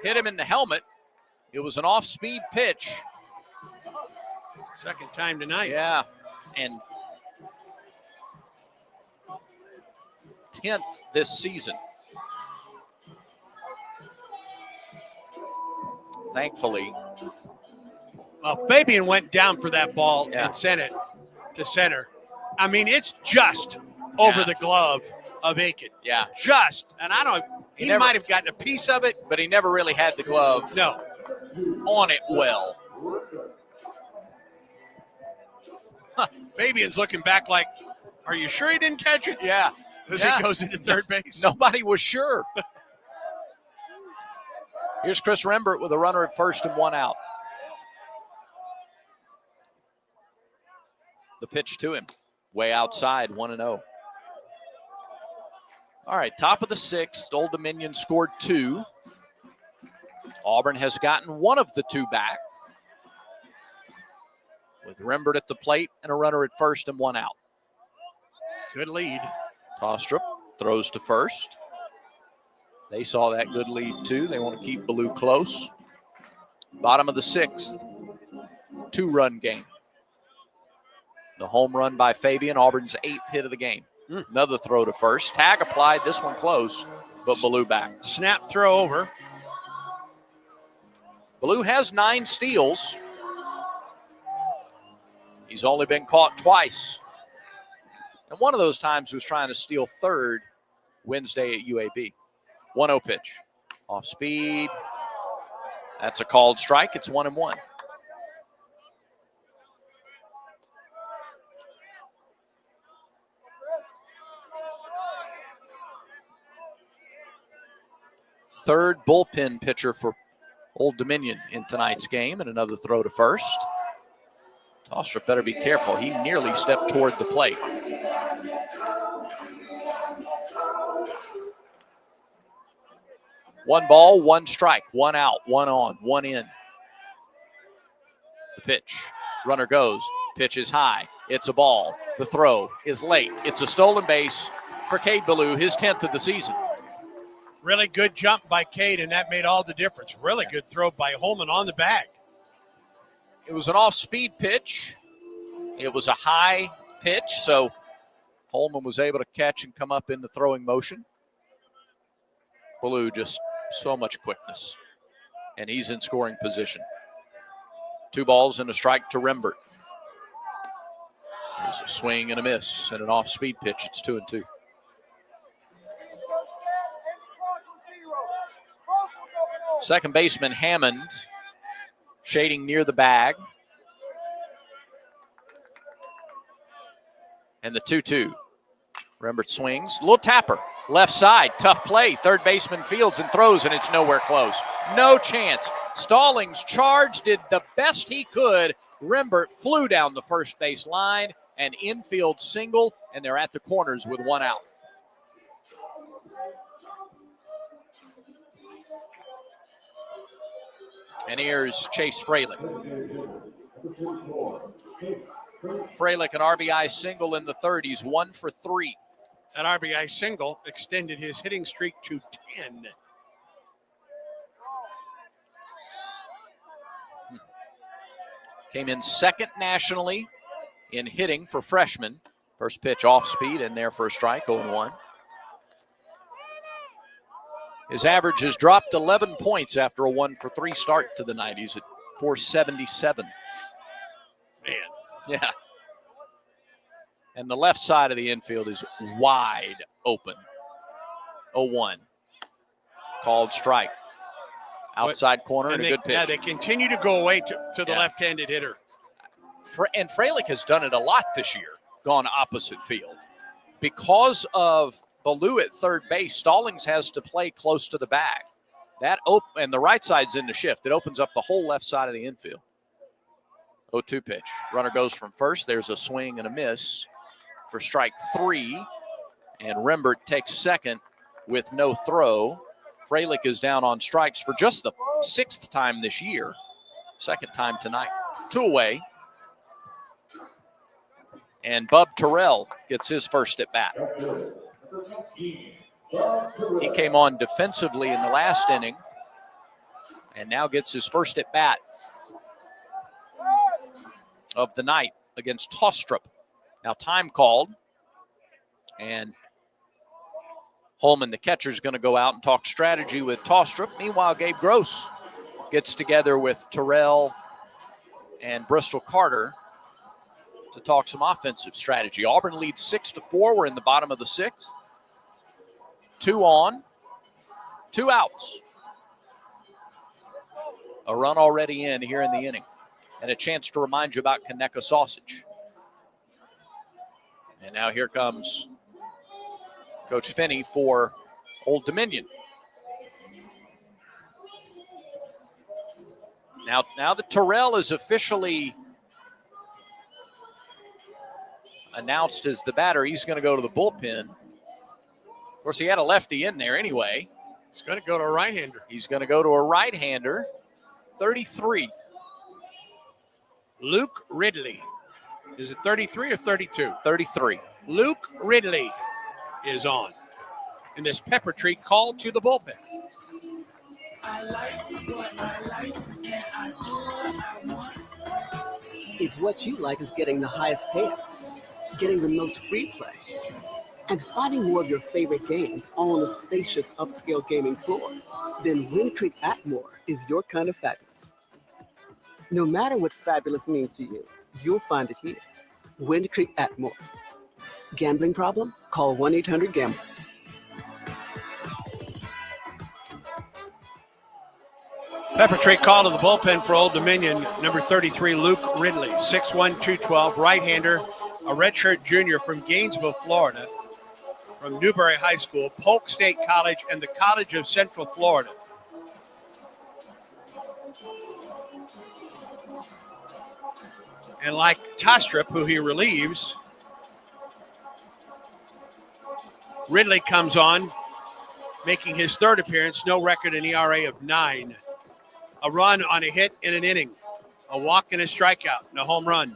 Hit him in the helmet. It was an off-speed pitch. Second time tonight. Yeah, and 10th this season. Thankfully. Well, Fabian went down for that ball and sent it to center. I mean, it's just over the glove of Aiken. Yeah. Just. And I don't, he might have gotten a piece of it. But he never really had the glove on it well. Fabian's looking back like, are you sure he didn't catch it? Yeah. As he goes into third base. Nobody was sure. Here's Chris Rembert with a runner at first and one out. The pitch to him, way outside, 1-0. All right, top of the sixth, Old Dominion scored 2. Auburn has gotten one of the 2 back, with Rembert at the plate and a runner at first and one out. Good lead. Tostrup throws to first. They saw that good lead too. They want to keep Ballou close. Bottom of the sixth, 2-run game. The home run by Fabian, Auburn's 8th hit of the game. Another throw to first. Tag applied, this one close, but Ballou back. Snap throw over. Ballou has 9 steals. He's only been caught twice. And one of those times was trying to steal third Wednesday at UAB. 1-0 pitch. Off speed. That's a called strike. It's 1-1. Third bullpen pitcher for Old Dominion in tonight's game, and another throw to first. Tostrup better be careful. He nearly stepped toward the plate. One ball, one strike, one out, one on, one in. The pitch. Runner goes. Pitch is high. It's a ball. The throw is late. It's a stolen base for Cade Ballou, his 10th of the season. Really good jump by Cade, and that made all the difference. Really good throw by Holman on the bag. It was an off-speed pitch. It was a high pitch, so Holman was able to catch and come up in the throwing motion. Ballou just so much quickness, and he's in scoring position. 2 balls and a strike to Rembert. There's a swing and a miss and an off-speed pitch. It's 2-2. Second baseman Hammond shading near the bag. And the 2-2. Rembert swings. Little tapper. Left side. Tough play. Third baseman fields and throws, and it's nowhere close. No chance. Stallings charged, did the best he could. Rembert flew down the first base line. An infield single, and they're at the corners with 1 out. And here's Chase Freilich. Freilich, an RBI single in the 30s, 1 for 3. That RBI single extended his hitting streak to 10. Came in second nationally in hitting for freshmen. First pitch off speed in there for a strike, 0-1. His average has dropped 11 points after a 1 for 3 start to the night. He's at 477. Man. Yeah. And the left side of the infield is wide open. 0-1. Called strike. Outside corner and a good pitch. Yeah, they continue to go away to the left-handed hitter. And Freilich has done it a lot this year, gone opposite field. Because of Ballou at third base, Stallings has to play close to the bag. And the right side's in the shift. It opens up the whole left side of the infield. 0-2 pitch. Runner goes from first. There's a swing and a miss for strike 3. And Rembert takes second with no throw. Freilich is down on strikes for just the 6th time this year. Second time tonight. 2 away. And Bub Terrell gets his first at bat. He came on defensively in the last inning and now gets his first at bat of the night against Tostrup. Now time called, and Holman, the catcher, is going to go out and talk strategy with Tostrup. Meanwhile, Gabe Gross gets together with Terrell and Bristol Carter to talk some offensive strategy. Auburn leads 6-4. We're in the bottom of the 6th. 2 on, 2 outs. A run already in here in the inning. And a chance to remind you about Conecuh sausage. And now here comes Coach Finney for Old Dominion. Now that Terrell is officially announced as the batter, he's going to go to the bullpen. Of course, he had a lefty in there anyway. He's going to go to a right-hander. He's going to go to a right-hander, 33. Luke Ridley. Is it 33 or 32? 33. Luke Ridley is on. And this Pepper Tree called to the bullpen. I like what I like, and I do what I want. If what you like is getting the highest payouts, getting the most free play, and finding more of your favorite games all on a spacious upscale gaming floor, then Wind Creek Atmore is your kind of fabulous. No matter what fabulous means to you, you'll find it here. Wind Creek Atmore. Gambling problem? Call 1-800-GAMBLER. Pepper Tree call to the bullpen for Old Dominion, number 33, Luke Ridley, 6'1", 212, right-hander, a redshirt junior from Gainesville, Florida, from Newberry High School, Polk State College, and the College of Central Florida. And like Tostrup, who he relieves, Ridley comes on, making his third appearance, no record, an ERA of 9. A run on a hit in an inning, a walk and a strikeout, and a home run.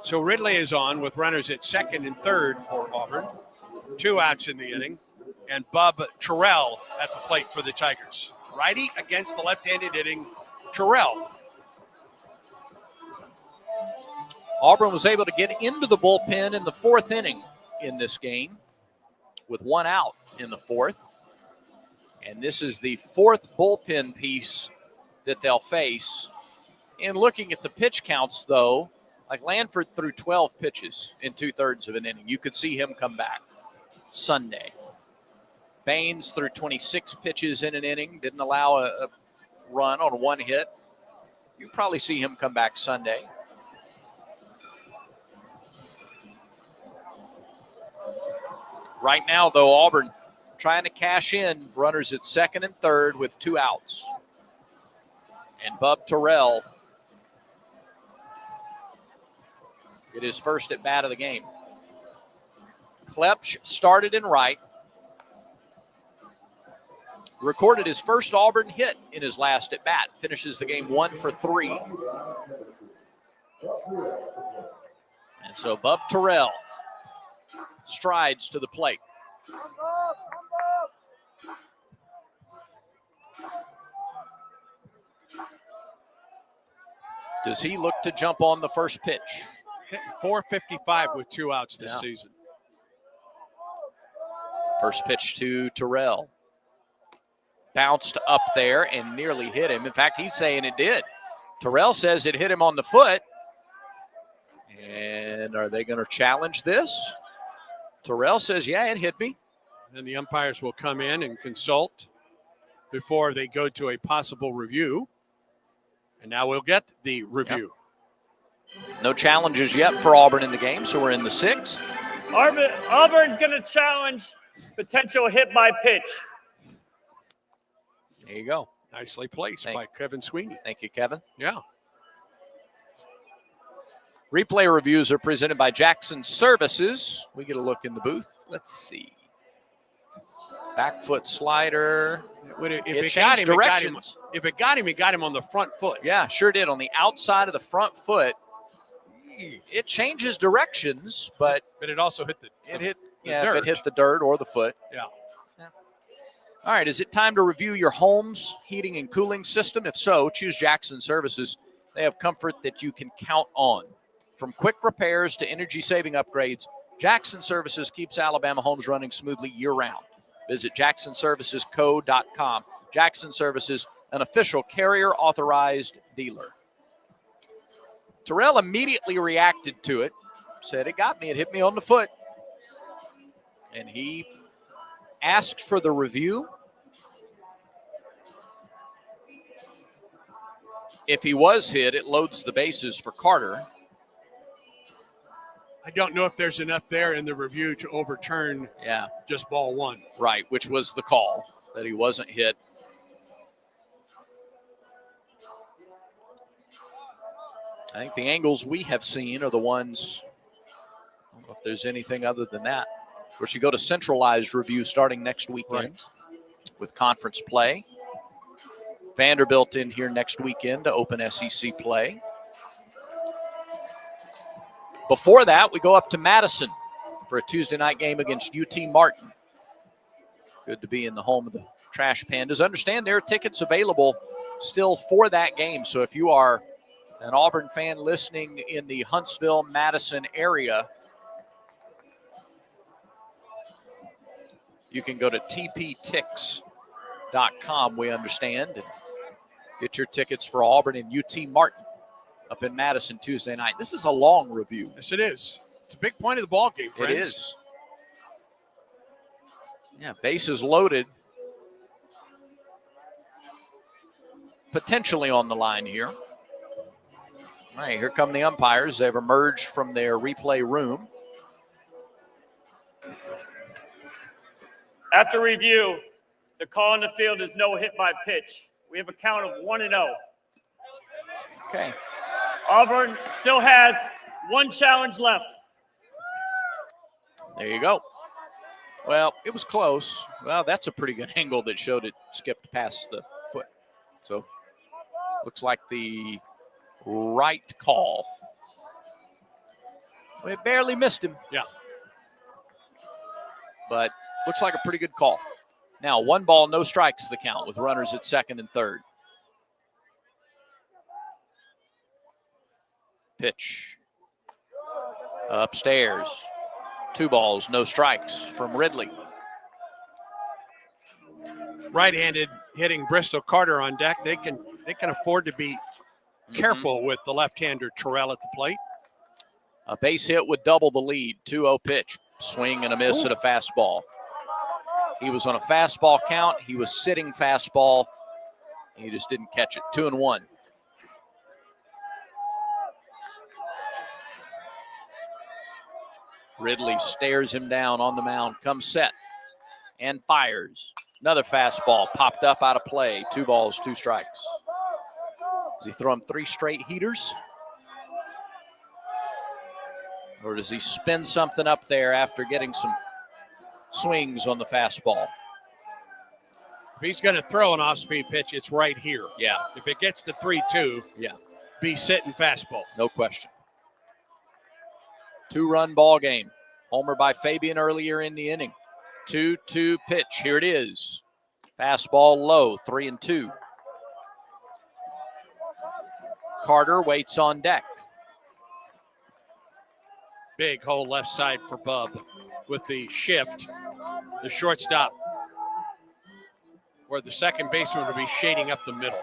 So Ridley is on with runners at second and third for Auburn. 2 outs in the inning, and Bub Terrell at the plate for the Tigers. Righty against the left-handed hitting Terrell. Auburn was able to get into the bullpen in the 4th inning in this game with 1 out in the 4th. And this is the 4th bullpen piece that they'll face. And looking at the pitch counts, though, like Lanford threw 12 pitches in 2/3 of an inning. You could see him come back Sunday. Baines threw 26 pitches in an inning, didn't allow a run on 1 hit. You'll probably see him come back Sunday. Right now, though, Auburn trying to cash in, runners at second and third with 2 outs. And Bub Terrell get his first at bat of the game. Klepsch started in right. Recorded his first Auburn hit in his last at bat. Finishes the game 1 for 3. And so Bub Terrell strides to the plate. Does he look to jump on the first pitch? Hitting .455 with 2 outs this season. First pitch to Terrell. Bounced up there and nearly hit him. In fact, he's saying it did. Terrell says it hit him on the foot. And are they going to challenge this? Terrell says, yeah, it hit me. And the umpires will come in and consult before they go to a possible review. And now we'll get the review. Yep. No challenges yet for Auburn in the game, so we're in the 6th. Auburn's going to challenge potential hit by pitch. There you go. Nicely placed by Kevin Sweeney. Thank you, Kevin. Yeah. Replay reviews are presented by Jackson Services. We get a look in the booth. Let's see. Back foot slider. If it got him, it got him on the front foot. Yeah, sure did. On the outside of the front foot. It changes directions, but it also hit dirt. If it hit the dirt or the foot. Yeah. All right, is it time to review your home's heating and cooling system? If so, choose Jackson Services. They have comfort that you can count on. From quick repairs to energy-saving upgrades, Jackson Services keeps Alabama homes running smoothly year-round. Visit JacksonServicesCo.com. Jackson Services, an official carrier-authorized dealer. Terrell immediately reacted to it, said, it got me, it hit me on the foot. And he asked for the review. If he was hit, it loads the bases for Carter. I don't know if there's enough there in the review to overturn just ball 1. Right, which was the call, that he wasn't hit. I think the angles we have seen are the ones, I don't know if there's anything other than that. Of course, you go to centralized review starting next weekend with conference play. Vanderbilt in here next weekend to open SEC play. Before that, we go up to Madison for a Tuesday night game against UT Martin. Good to be in the home of the Trash Pandas. Understand there are tickets available still for that game. So if you are an Auburn fan listening in the Huntsville, Madison area, you can go to tptix.com, we understand, and get your tickets for Auburn and UT Martin up in Madison Tuesday night. This is a long review. Yes, it is. It's a big point of the ball game, friends. It is. Yeah, bases loaded. Potentially on the line here. All right, here come the umpires. They've emerged from their replay room. After review, the call on the field is no hit by pitch. We have a count of 1-0. Okay. Auburn still has one challenge left. There you go. Well, it was close. Well, that's a pretty good angle that showed it skipped past the foot. So, looks like the right call. Well, it barely missed him. Yeah. But looks like a pretty good call. Now, 1 ball, no strikes the count with runners at second and third. Pitch. Upstairs. 2 balls, no strikes from Ridley. Right-handed hitting Bristol Carter on deck. They can afford to be careful with the left-hander Terrell at the plate. A base hit would double the lead. 2-0 pitch. Swing and a miss at a fastball. He was on a fastball count. He was sitting fastball. He just didn't catch it. 2-1. Ridley stares him down on the mound, comes set, and fires. Another fastball popped up out of play. 2 balls, 2 strikes. Does he throw him 3 straight heaters? Or does he spin something up there after getting some swings on the fastball? If he's going to throw an off-speed pitch, it's right here. Yeah. If it gets to 3-2, yeah, be sitting fastball. No question. 2-run ball game. Homer by Fabian earlier in the inning. 2-2 pitch. Here it is. Fastball low, 3-2. Carter waits on deck. Big hole left side for Bub with the shift. The shortstop, where the second baseman will be shading up the middle.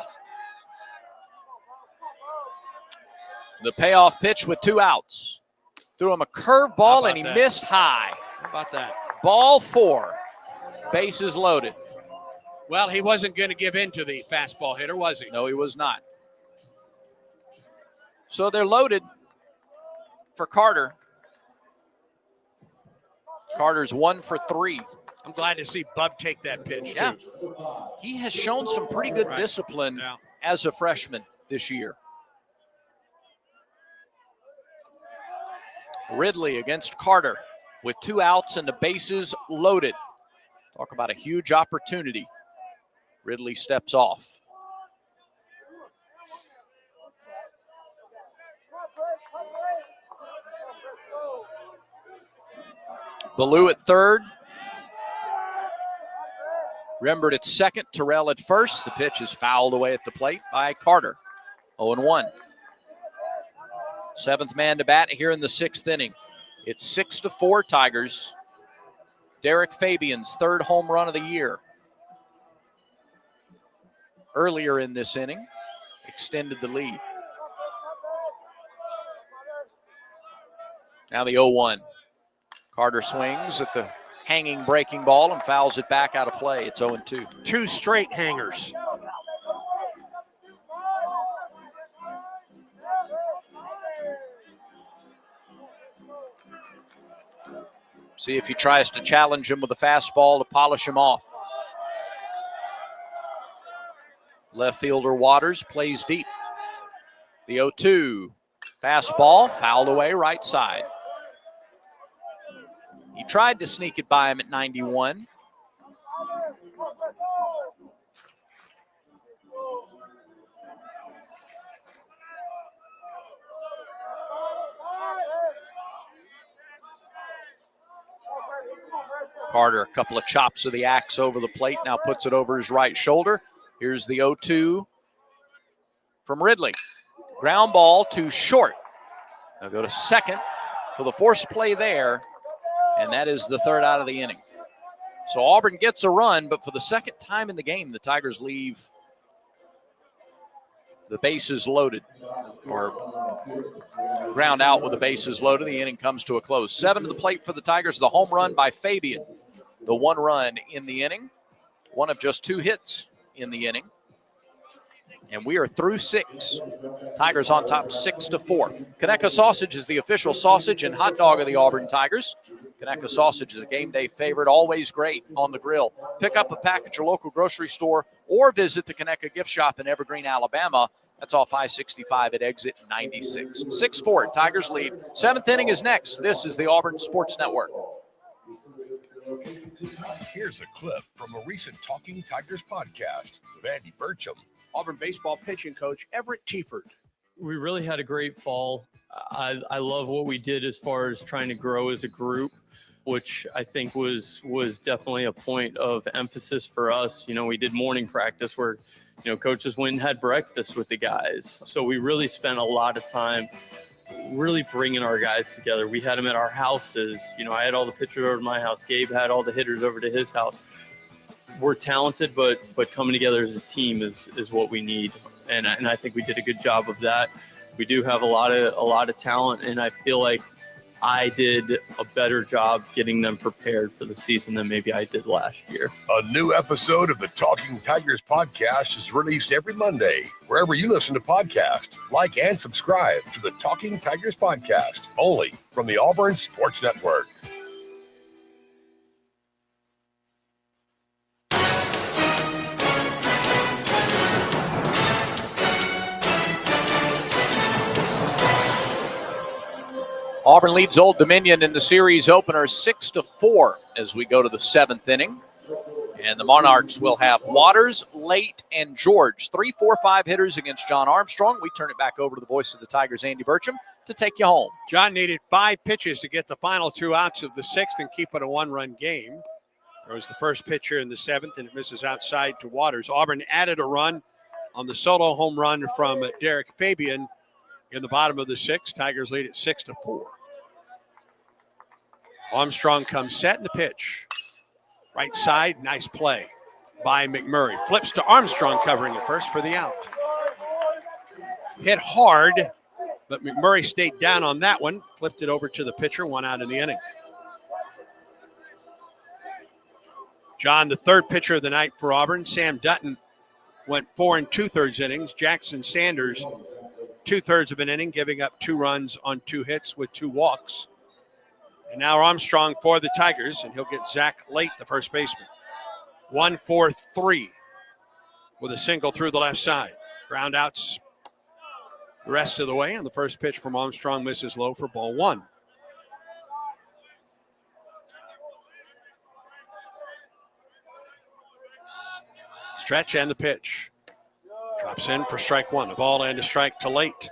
The payoff pitch with 2 outs. Threw him a curveball and he missed high. How about that? Ball 4. Bases loaded. Well, he wasn't going to give in to the fastball hitter, was he? No, he was not. So they're loaded for Carter. Carter's 1 for 3. I'm glad to see Bub take that pitch, yeah. too. He has shown some pretty good discipline as a freshman this year. Ridley against Carter with 2 outs and the bases loaded. Talk about a huge opportunity. Ridley steps off. Ballou at third. Rembert at second. Terrell at first. The pitch is fouled away at the plate by Carter. 0-1. 7th man to bat here in the 6th inning. It's 6-4 Tigers. Derek Fabian's 3rd home run of the year. Earlier in this inning, extended the lead. Now the 0-1. Carter swings at the hanging breaking ball and fouls it back out of play. It's 0-2. 2 straight hangers. See if he tries to challenge him with a fastball to polish him off. Left fielder Waters plays deep. The 0-2. Fastball fouled away right side. He tried to sneak it by him at 91. Carter, a couple of chops of the axe over the plate, now puts it over his right shoulder. Here's the 0-2 from Ridley. Ground ball to short. They'll go to second for the forced play there, and that is the third out of the inning. So Auburn gets a run, but for the second time in the game, the Tigers leave the bases loaded, or ground out with the bases loaded. The inning comes to a close. 7 to the plate for the Tigers. The home run by Fabian, the 1 run in the inning, one of just 2 hits in the inning. And we are through 6. Tigers on top 6-4. Conecuh Sausage is the official sausage and hot dog of the Auburn Tigers. Conecuh Sausage is a game day favorite, always great on the grill. Pick up a pack at your local grocery store or visit the Conecuh Gift Shop in Evergreen, Alabama. That's off I-65 at exit 96. 6-4, Tigers lead. 7th inning is next. This is the Auburn Sports Network. Here's a clip from a recent Talking Tigers podcast with Andy Burcham. Auburn baseball pitching coach Everett Tiefert. We really had a great fall. I love what we did as far as trying to grow as a group, which I think was definitely a point of emphasis for us. You know, we did morning practice where, you know, coaches went and had breakfast with the guys. So we really spent a lot of time really bringing our guys together. We had them at our houses. You know, I had all the pitchers over to my house. Gabe had all the hitters over to his house. We're talented, but coming together as a team is what we need. And I think we did a good job of that. We do have a lot of talent, and I feel like I did a better job getting them prepared for the season than maybe I did last year. A new episode of the Talking Tigers podcast is released every Monday, wherever you listen to podcasts. Like and subscribe to the Talking Tigers podcast, only from the Auburn Sports Network. Auburn leads Old Dominion in the series opener 6-4 as we go to the 7th inning. And the Monarchs will have Waters, Late, and George. 3, 4, 5 hitters against John Armstrong. We turn it back over to the voice of the Tigers, Andy Burcham, to take you home. John needed 5 pitches to get the final 2 outs of the 6th and keep it a 1-run game. Throws the first pitch here in the 7th, and it misses outside to Waters. Auburn added a run on the solo home run from Derek Fabian in the bottom of the 6th. Tigers lead at 6-4. Armstrong comes set in the pitch. Right side, nice play by McMurray. Flips to Armstrong covering it first for the out. Hit hard, but McMurray stayed down on that one. Flipped it over to the pitcher, 1 out in the inning. John, the 3rd pitcher of the night for Auburn. Sam Dutton went 4 2/3 innings. Jackson Sanders, 2/3 of an inning, giving up 2 runs on 2 hits with 2 walks. And now Armstrong for the Tigers, and he'll get Zach Late, the first baseman. 1-4-3 with a single through the left side. Ground outs the rest of the way, and the first pitch from Armstrong misses low for ball 1. Stretch and the pitch. Drops in for strike 1. A ball and a strike to Late.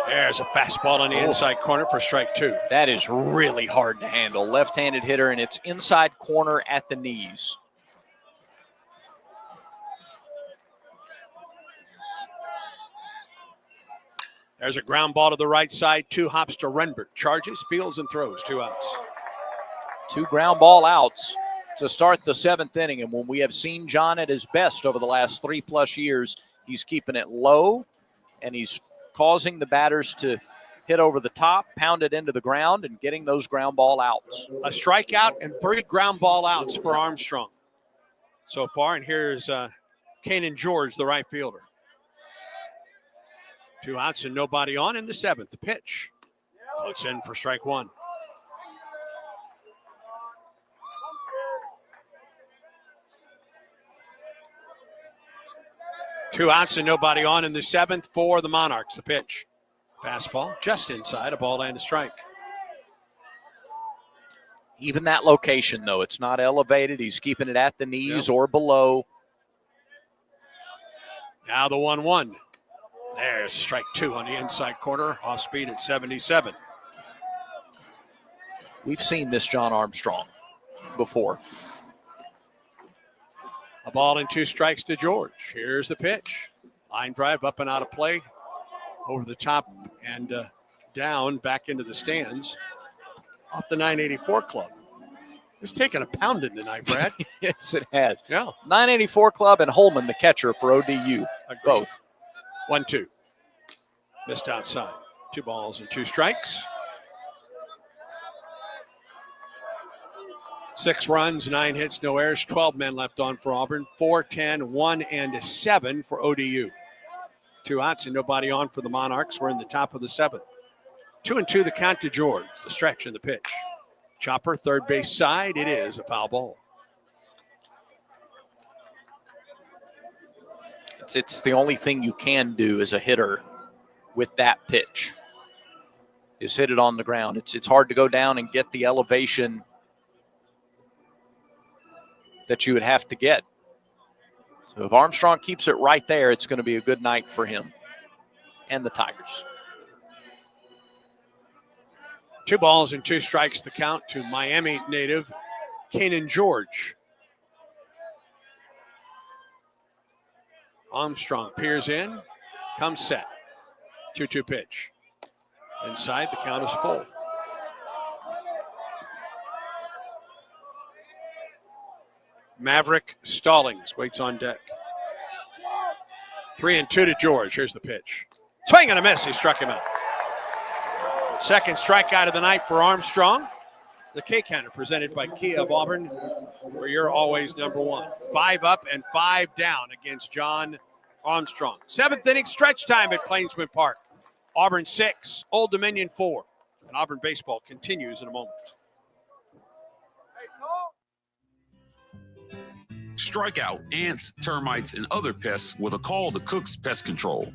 There's a fastball on the inside corner for strike 2. That is really hard to handle. Left-handed hitter, and it's inside corner at the knees. There's a ground ball to the right side. 2 hops to Renberg. Charges, fields, and throws. 2 outs. 2 ground ball outs to start the 7th inning. And when we have seen John at his best over the last 3+ years, he's keeping it low, and he's causing the batters to hit over the top, pound it into the ground, and getting those ground ball outs. A strikeout and 3 ground ball outs for Armstrong so far. And here's Kanan George, the right fielder. 2 outs and nobody on in the 7th. The pitch floats in for strike 1. 2 outs and nobody on in the 7th for the Monarchs. The pitch. Fastball just inside, a ball and a strike. Even that location, though, it's not elevated. He's keeping it at the knees or below. Now the 1-1. There's strike 2 on the inside corner, off speed at 77. We've seen this John Armstrong before. A ball and 2 strikes to George. Here's the pitch. Line drive up and out of play. Over the top and down back into the stands. Off the 984 club. It's taken a pounding tonight, Brad. Yes, it has. Yeah. 984 club and Holman, the catcher for ODU. Both. 1-2. Missed outside. 2 balls and 2 strikes. 6 runs, 9 hits, no errors, 12 men left on for Auburn. 4, 10, 1, and 7 for ODU. 2 outs and nobody on for the Monarchs. We're in the top of the 7th. 2-2 the count to George. The stretch and the pitch. Chopper, third base side. It is a foul ball. It's the only thing you can do as a hitter with that pitch is hit it on the ground. It's hard to go down and get the elevation that you would have to get. So if Armstrong keeps it right there, it's going to be a good night for him and the Tigers. 2 balls and 2 strikes the count to Miami native Kanan George. Armstrong peers in, comes set. 2-2 pitch. Inside, the count is full. Maverick Stallings waits on deck. 3-2 to George. Here's the pitch. Swing and a miss. He struck him out. Second strikeout of the night for Armstrong. The K-Counter presented by Kia of Auburn, where you're always number 1. 5 up and 5 down against John Armstrong. 7th inning stretch time at Plainsman Park. Auburn 6, Old Dominion 4. And Auburn baseball continues in a moment. Strike out ants, termites, and other pests with a call to Cook's Pest Control.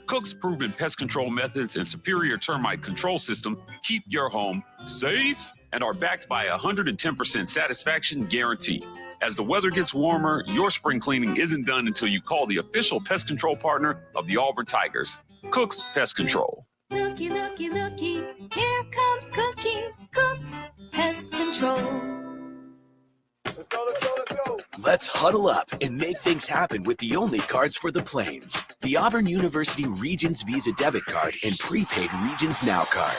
Cook's proven pest control methods and superior termite control system keep your home safe and are backed by a 110% satisfaction guarantee. As the weather gets warmer, your spring cleaning isn't done until you call the official pest control partner of the Auburn Tigers, Cook's Pest Control. Looky, looky, looky, here comes Cookie, Cook's Pest Control. Let's huddle up and make things happen with the only cards for the Plains. The Auburn University Regions Visa Debit Card and prepaid Regions Now card.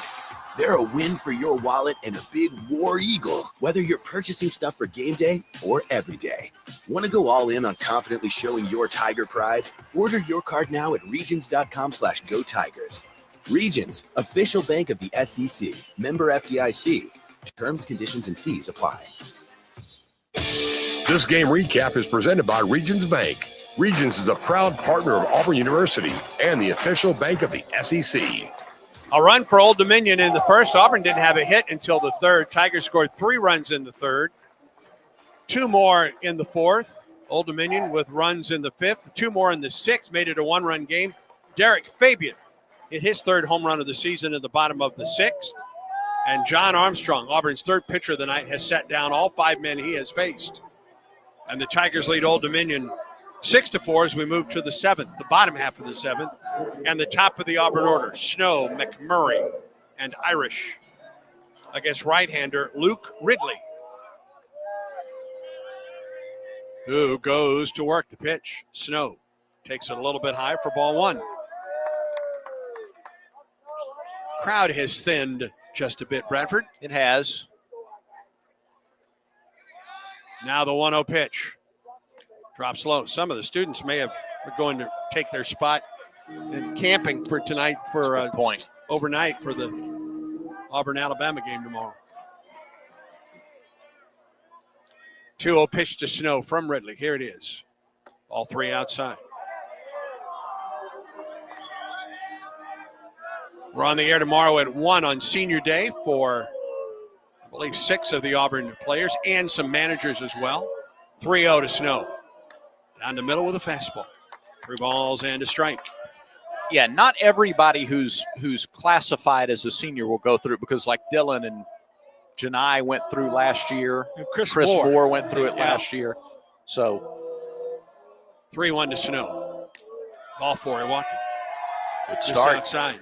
They're a win for your wallet and a big war eagle, whether you're purchasing stuff for game day or every day. Want to go all in on confidently showing your Tiger pride? Order your card now at regions.com/go Tigers. Regions, official bank of the SEC. Member FDIC. Terms, conditions, and fees apply. This game recap is presented by Regions Bank. Regions is a proud partner of Auburn University and the official bank of the SEC. A run for Old Dominion in the first. Auburn didn't have a hit until the 3rd. Tigers scored 3 runs in the 3rd. 2 more in the 4th. Old Dominion with runs in the 5th. 2 more in the 6th. Made it a 1-run game. Derek Fabian hit his 3rd home run of the season in the bottom of the 6th. And John Armstrong, Auburn's 3rd pitcher of the night, has set down all 5 men he has faced. And the Tigers lead Old Dominion 6-4 as we move to the 7th, the bottom half of the 7th, and the top of the Auburn order. Snow, McMurray, and Irish against right-hander Luke Ridley, who goes to work the pitch. Snow takes it a little bit high for ball 1. Crowd has thinned just a bit, Bradford. It has. Now the 1-0 pitch. Drops low. Some of the students may have are going to take their spot in camping for tonight for overnight for the Auburn-Alabama game tomorrow. 2-0 pitch to Snow from Ridley. Here it is. All 3 outside. We're on the air tomorrow at 1 on Senior Day for, I believe, 6 of the Auburn players and some managers as well. 3-0 to Snow. Down the middle with a fastball. 3 balls and a strike. Yeah, not everybody who's classified as a senior will go through, because like Dylan and Janai went through last year. And Chris Moore. Moore went through it last year. So 3-1 to Snow. Ball 4, Walker. Good Just start. outside.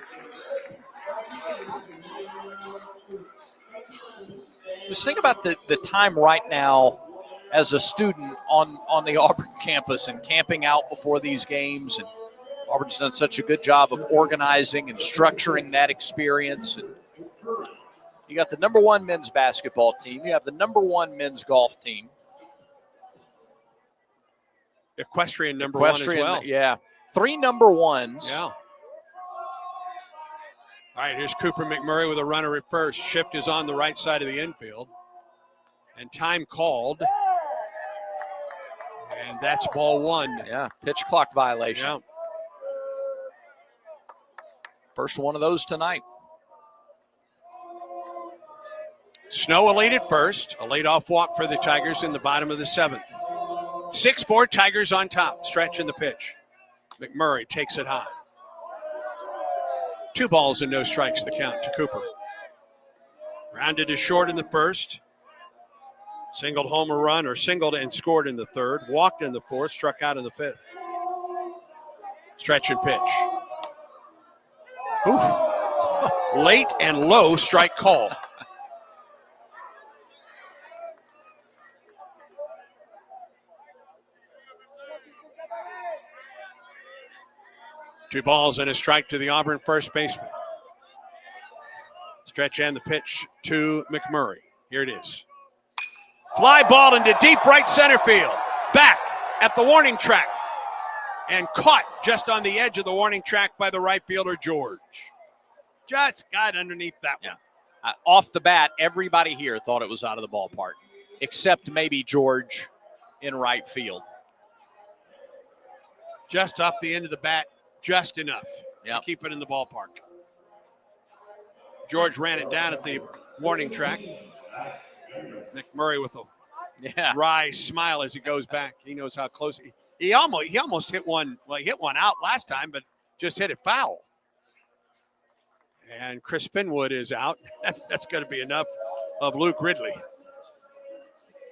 Just think about the time right now as a student on the Auburn campus and camping out before these games. And Auburn's done such a good job of organizing and structuring that experience. And you got the number 1 men's basketball team. You have the number 1 men's golf team. Equestrian number 1 as well. Yeah. 3 number 1s. Yeah. All right, here's Cooper McMurray with a runner at first. Shift is on the right side of the infield. And time called. And that's ball 1. Yeah, pitch clock violation. Yeah. First one of those tonight. Snow a lead at first. A leadoff walk for the Tigers in the bottom of the 7th. 6-4, Tigers on top. Stretch in the pitch. McMurray takes it high. 2 balls and no strikes, the count to Cooper. Rounded to short in the first. Singled home a run, or singled and scored in the 3rd. Walked in the 4th, struck out in the 5th. Stretch and pitch. Oof. Late and low strike call. Two balls and a strike to the Auburn first baseman. Stretch and the pitch to McMurray. Here it is. Fly ball into deep right center field. Back at the warning track. And caught just on the edge of the warning track by the right fielder, George. Just got underneath that one. Off the bat, everybody here thought it was out of the ballpark, except maybe George in right field. Just off the end of the bat, just enough to keep it in the ballpark. George ran it down at the warning track. McMurray with a wry smile as he goes back. He knows how close he almost hit one. Well, he hit one out last time, but just hit it foul. And Chris Finwood is out. That's going to be enough of Luke Ridley.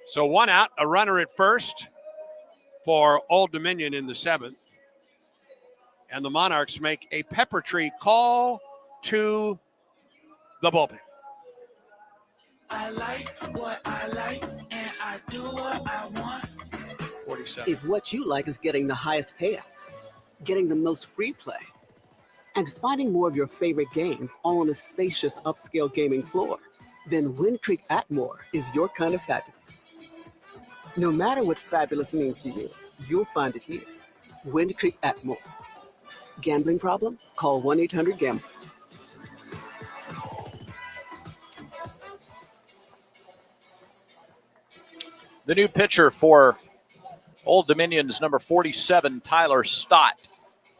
So 1 out, a runner at first for Old Dominion in the 7th. And the Monarchs make a pepper tree call to the bullpen. I like what I like, and I do what I want. 47. If what you like is getting the highest payouts, getting the most free play, and finding more of your favorite games all on a spacious upscale gaming floor, then Wind Creek Atmore is your kind of fabulous. No matter what fabulous means to you, you'll find it here. Wind Creek Atmore. Gambling problem? Call 1-800-GAMBLER. The new pitcher for Old Dominion's number 47, Tyler Stott,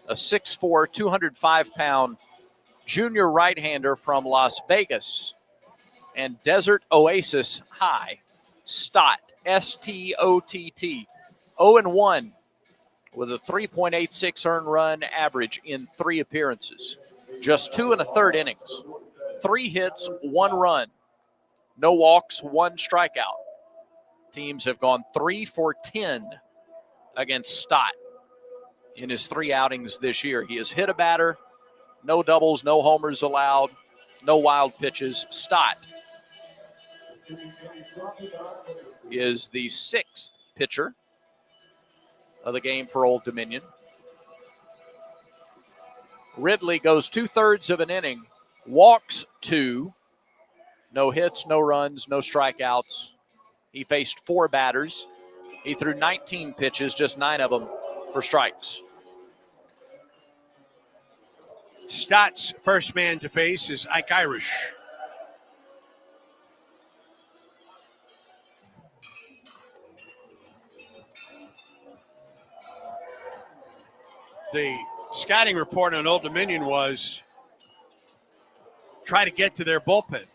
a 6'4", 205-pound junior right-hander from Las Vegas and Desert Oasis High. Stott, S-T-O-T-T, 0-1 with a 3.86 earned run average in 3 appearances. Just 2 1/3 innings. 3 hits, 1 run. No walks, 1 strikeout. Teams have gone 3 for 10 against Stott in his 3 outings this year. He has hit a batter, no doubles, no homers allowed, no wild pitches. Stott is the 6th pitcher of the game for Old Dominion. Ridley goes 2/3 of an inning, walks 2, no hits, no runs, no strikeouts. He faced 4 batters. He threw 19 pitches, just 9 of them for strikes. Stott's first man to face is Ike Irish. The scouting report on Old Dominion was try to get to their bullpen.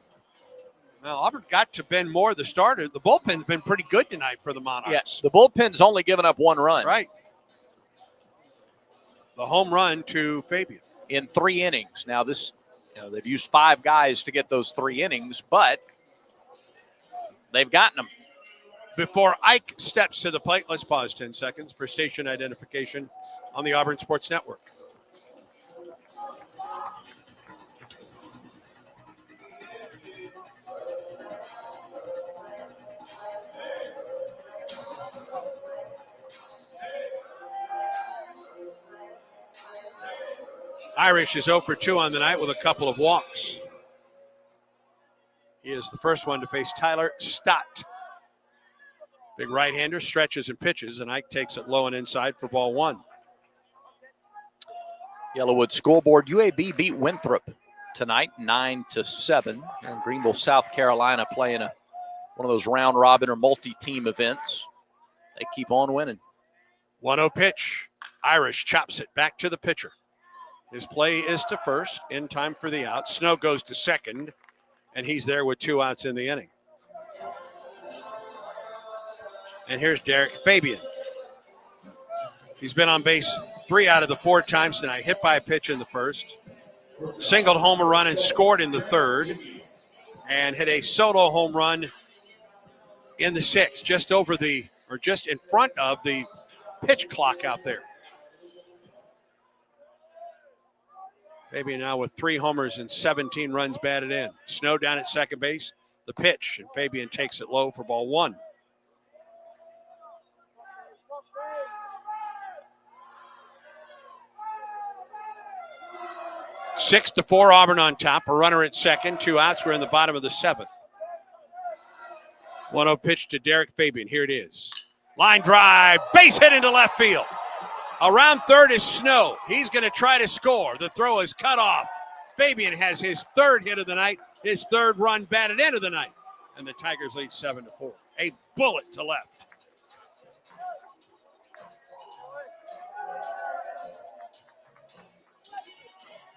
Now, Auburn got to Ben Moore, the starter. The bullpen's been pretty good tonight for the Monarchs. Yeah, the bullpen's only given up 1 run. Right. The home run to Fabian. In 3 innings. Now, they've used 5 guys to get those 3 innings, but they've gotten them. Before Ike steps to the plate, let's pause 10 seconds for station identification on the Auburn Sports Network. Irish is 0 for 2 on the night with a couple of walks. He is the first one to face Tyler Stott. Big right-hander stretches and pitches, and Ike takes it low and inside for ball 1. Yellowwood scoreboard, UAB beat Winthrop tonight 9-7. And Greenville, South Carolina playing one of those round-robin or multi-team events. They keep on winning. 1-0 pitch. Irish chops it back to the pitcher. His play is to first, in time for the out. Snow goes to second, and he's there with 2 outs in the inning. And here's Derek Fabian. He's been on base 3 out of the 4 times tonight. Hit by a pitch in the first. Singled home a run and scored in the third. And hit a solo home run in the 6th, just in front of the pitch clock out there. Fabian now with 3 homers and 17 runs batted in. Snow down at second base. The pitch, and Fabian takes it low for ball 1. Six to 4, Auburn on top. A runner at second. 2 outs. We're in the bottom of the 7th. 1-0 pitch to Derek Fabian. Here it is. Line drive. Base hit into left field. Around third is Snow. He's going to try to score. The throw is cut off. Fabian has his 3rd hit of the night, his 3rd run batted into the night. And the Tigers lead 7-4. A bullet to left.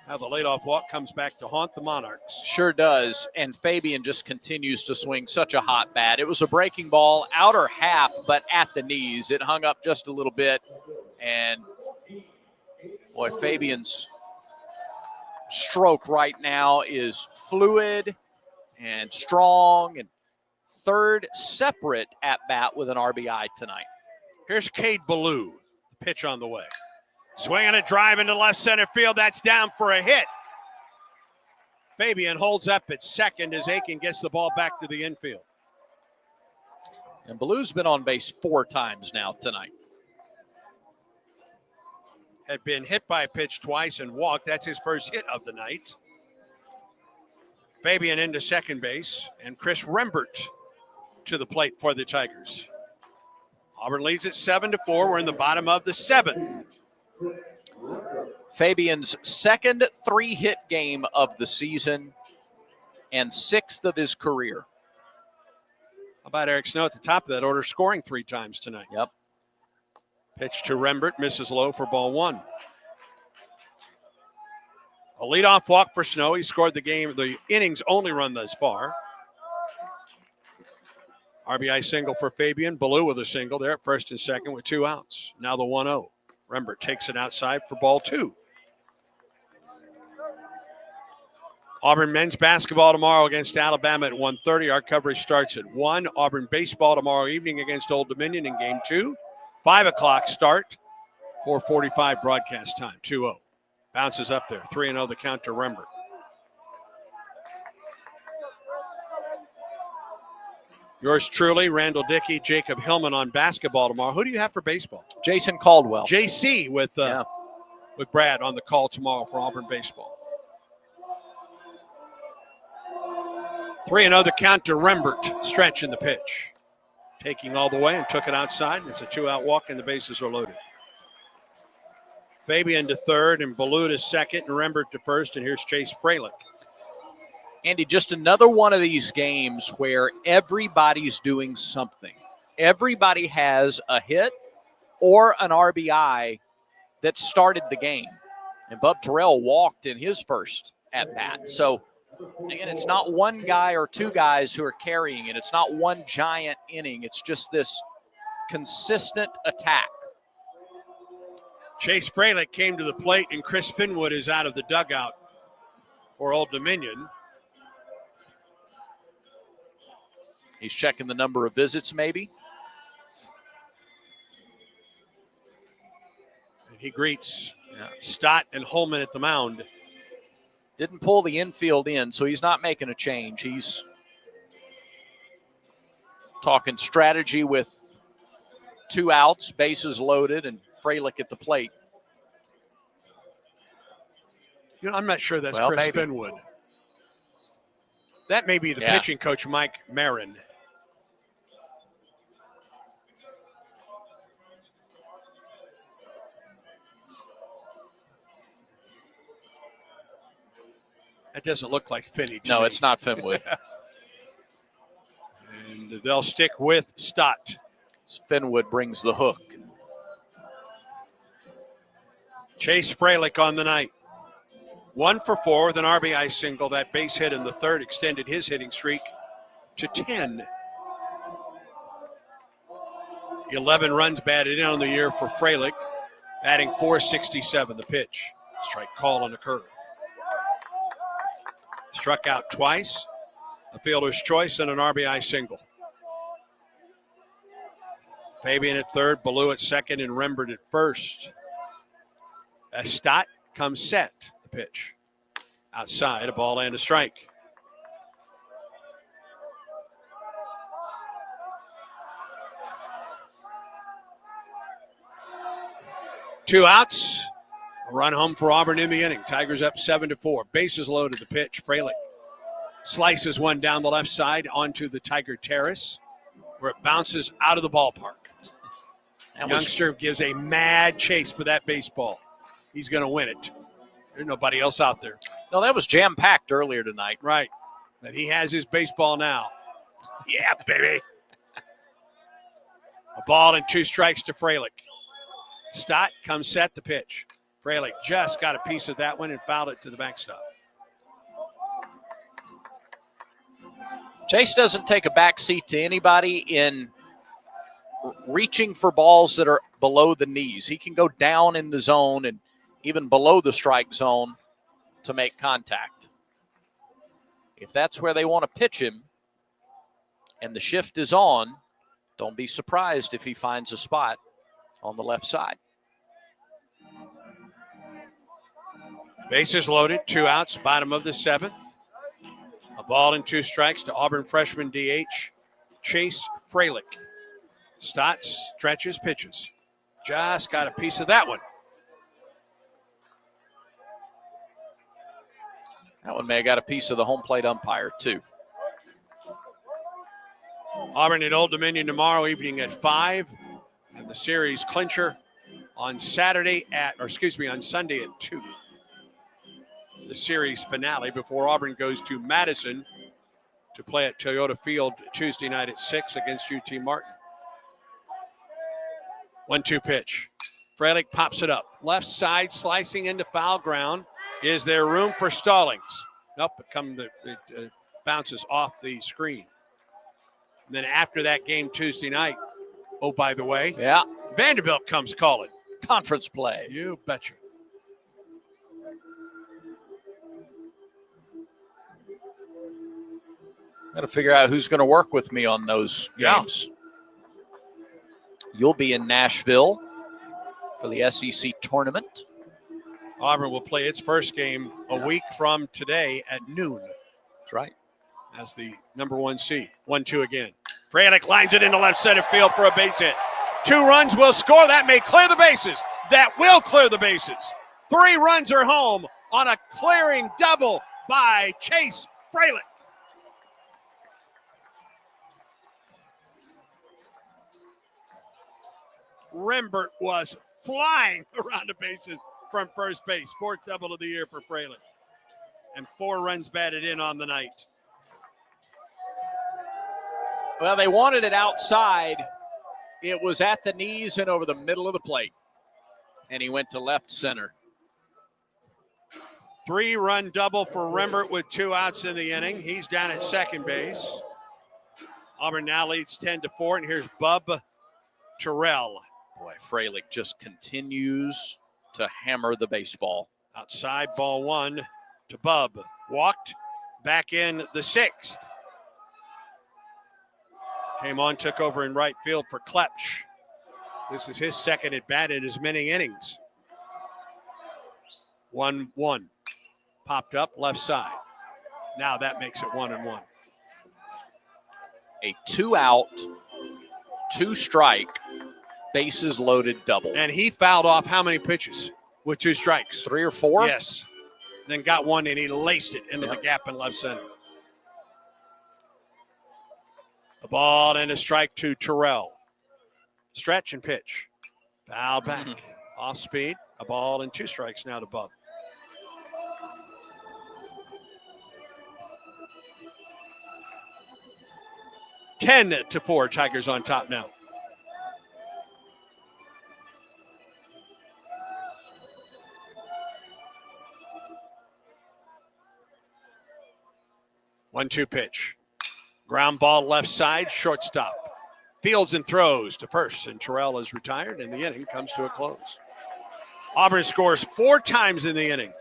Now the leadoff walk comes back to haunt the Monarchs. Sure does. And Fabian just continues to swing such a hot bat. It was a breaking ball, outer half, but at the knees. It hung up just a little bit. And, boy, Fabian's stroke right now is fluid and strong. And 3rd separate at-bat with an RBI tonight. Here's Cade Ballou. The pitch on the way. Swinging a drive into left center field. That's down for a hit. Fabian holds up at second as Aiken gets the ball back to the infield. And Ballou's been on base 4 times now tonight. Had been hit by a pitch twice and walked. That's his first hit of the night. Fabian into second base, and Chris Rembert to the plate for the Tigers. Auburn leads at 7-4. We're in the bottom of the 7th. Fabian's 2nd 3-hit game of the season and 6th of his career. How about Eric Snow at the top of that order, scoring 3 times tonight? Yep. Pitch to Rembert, misses low for ball 1. A leadoff walk for Snow. He scored the inning's only run thus far. RBI single for Fabian. Ballou with a single there at first and second with 2 outs. Now the 1-0. Rembert takes it outside for ball 2. Auburn men's basketball tomorrow against Alabama at 1:30. Our coverage starts at 1. Auburn baseball tomorrow evening against Old Dominion in game 2. 5 o'clock start. 4:45 broadcast time. 2-0. Bounces up there. 3-0 the count to Rembert. Yours truly, Randall Dickey, Jacob Hillman on basketball tomorrow. Who do you have for baseball? Jason Caldwell. JC with Brad on the call tomorrow for Auburn baseball. 3-0 the count to Rembert. Stretch in the pitch. Taking all the way and took it outside. It's a 2-out walk and the bases are loaded. Fabian to third and Ballou to second and Rembert to first. And here's Chase Fralick. Andy, just another one of these games where everybody's doing something. Everybody has a hit or an RBI that started the game. And Bub Terrell walked in his first at-bat. So, again, it's not one guy or 2 guys who are carrying it. It's not one giant inning. It's just this consistent attack. Chase Fralick came to the plate, and Chris Finwood is out of the dugout for Old Dominion. He's checking the number of visits, maybe. And he greets Stott and Holman at the mound. Didn't pull the infield in, so he's not making a change. He's talking strategy with 2 outs, bases loaded, and Fralick at the plate. You know, I'm not sure that's Well, Chris maybe. Finwood. That may be the Yeah. pitching coach, Mike Marin. That doesn't look like Finney to No, me. it's not Finwood. And they'll stick with Stott. Finwood brings the hook. Chase Fralick on the night. 1 for 4 with an RBI single. That base hit in the third extended his hitting streak to 10. 11 runs batted in on the year for Fralick, batting .467. The pitch. Strike called on the curve. Struck out twice. A fielder's choice and an RBI single. Fabian at third, Ballou at second, and Rembert at first. As Stott comes set. The pitch. Outside, a ball and a strike. Two outs. A run home for Auburn in the inning. Tigers up 7-4. Bases loaded. The pitch. Fralick slices one down the left side onto the Tiger Terrace, where it bounces out of the ballpark. Youngster gives a mad chase for that baseball. He's going to win it. There's nobody else out there. No, that was jam-packed earlier tonight. Right. But he has his baseball now. Yeah, baby. A ball and 2 strikes to Fralick. Stott comes set. The pitch. Fralick just got a piece of that one and fouled it to the backstop. Chase doesn't take a back seat to anybody in reaching for balls that are below the knees. He can go down in the zone and even below the strike zone to make contact. If that's where they want to pitch him and the shift is on, don't be surprised if he finds a spot on the left side. Bases loaded, 2 outs, bottom of the 7th. A ball and 2 strikes to Auburn freshman DH Chase Fralick. Stott stretches, pitches. Just got a piece of that one. That one may have got a piece of the home plate umpire, too. Auburn at Old Dominion tomorrow evening at 5. And the series clincher on Sunday at 2. The series finale before Auburn goes to Madison to play at Toyota Field Tuesday night at 6 against UT Martin. 1-2 pitch. Fralick pops it up. Left side slicing into foul ground. Is there room for Stallings? Nope, it bounces off the screen. And then after that game Tuesday night, oh, by the way, Vanderbilt comes calling. Conference play. You betcha. Got to figure out who's going to work with me on those games. You'll be in Nashville for the SEC tournament. Auburn will play its first game a week from today at noon. That's right. As the number 1 seed. 1-2 again. Fralick lines it into left center field for a base hit. 2 runs will score. That may clear the bases. That will clear the bases. 3 runs are home on a clearing double by Chase Fralick. Rembert was flying around the bases from first base. 4th double of the year for Fralick. And 4 runs batted in on the night. Well, they wanted it outside. It was at the knees and over the middle of the plate. And he went to left center. 3-run double for Rembert with 2 outs in the inning. He's down at second base. Auburn now leads 10-4, and here's Bub Terrell. Boy, Fralick just continues to hammer the baseball. Outside, ball one to Bub. Walked back in the 6th. Came on, took over in right field for Klepsch. This is his second at bat in as many innings. 1-1. Popped up left side. Now that makes it 1-1. A 2-out, 2-strike, bases loaded double. And he fouled off how many pitches with 2 strikes? 3 or 4? Yes. Then got one and he laced it into the gap in left center. A ball and a strike to Terrell. Stretch and pitch. Foul back. Off speed. A ball and 2 strikes now to Bub. (10-4). Tigers on top now. One-two pitch. Ground ball left side, shortstop. Fields and throws to first, and Terrell is retired, and the inning comes to a close. Auburn scores 4 times in the inning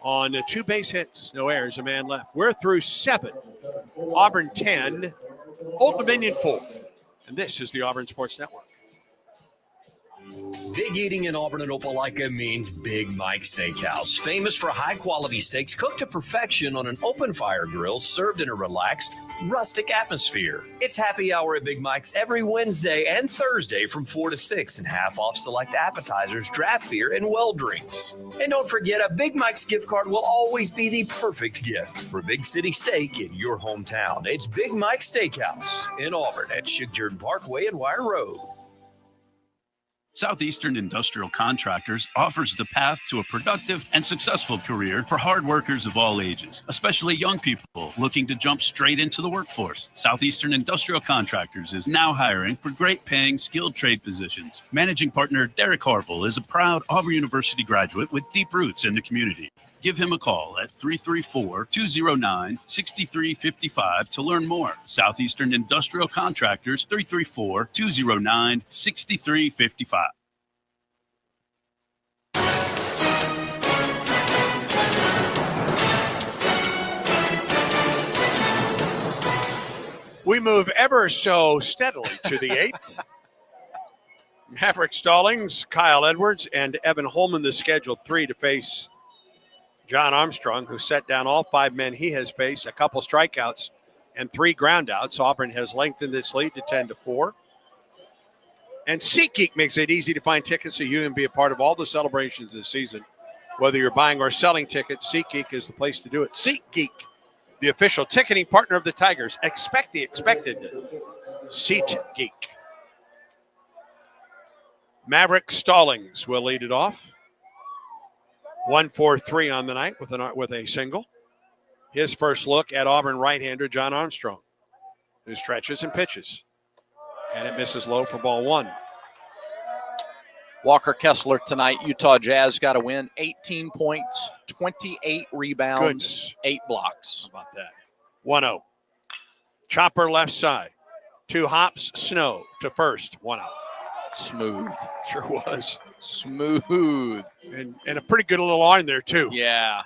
on 2 base hits, no errors, a man left. We're through 7. Auburn 10, Old Dominion 4. And this is the Auburn Sports Network. Big eating in Auburn and Opelika means Big Mike's Steakhouse. Famous for high-quality steaks cooked to perfection on an open-fire grill served in a relaxed, rustic atmosphere. It's happy hour at Big Mike's every Wednesday and Thursday from 4 to 6 and half off select appetizers, draft beer, and well drinks. And don't forget, a Big Mike's gift card will always be the perfect gift for Big City Steak in your hometown. It's Big Mike's Steakhouse in Auburn at Shigjord Parkway and Wire Road. Southeastern Industrial Contractors offers the path to a productive and successful career for hard workers of all ages, especially young people looking to jump straight into the workforce. Southeastern Industrial Contractors is now hiring for great-paying skilled trade positions. Managing partner Derek Harville is a proud Auburn University graduate with deep roots in the community. Give him a call at 334-209-6355 to learn more. Southeastern Industrial Contractors, 334-209-6355. We move ever so steadily to the 8th. Maverick Stallings, Kyle Edwards, and Evan Holman, the scheduled 3 to face John Armstrong, who set down all 5 men he has faced, a couple strikeouts and 3 groundouts. Auburn has lengthened this lead to 10-4. And SeatGeek makes it easy to find tickets so you can be a part of all the celebrations this season. Whether you're buying or selling tickets, SeatGeek is the place to do it. SeatGeek, the official ticketing partner of the Tigers. Expect the expected. SeatGeek. Maverick Stallings will lead it off. 1-4-3 on the night with a single. His first look at Auburn right-hander John Armstrong, who stretches and pitches. And it misses low for ball 1. Walker Kessler tonight, Utah Jazz got a win. 18 points, 28 rebounds, 8 blocks. How about that? 1-0. Chopper left side. 2 hops, Snow to first. 1 out. Smooth. Sure was. Smooth. And a pretty good little arm there, too. Yeah.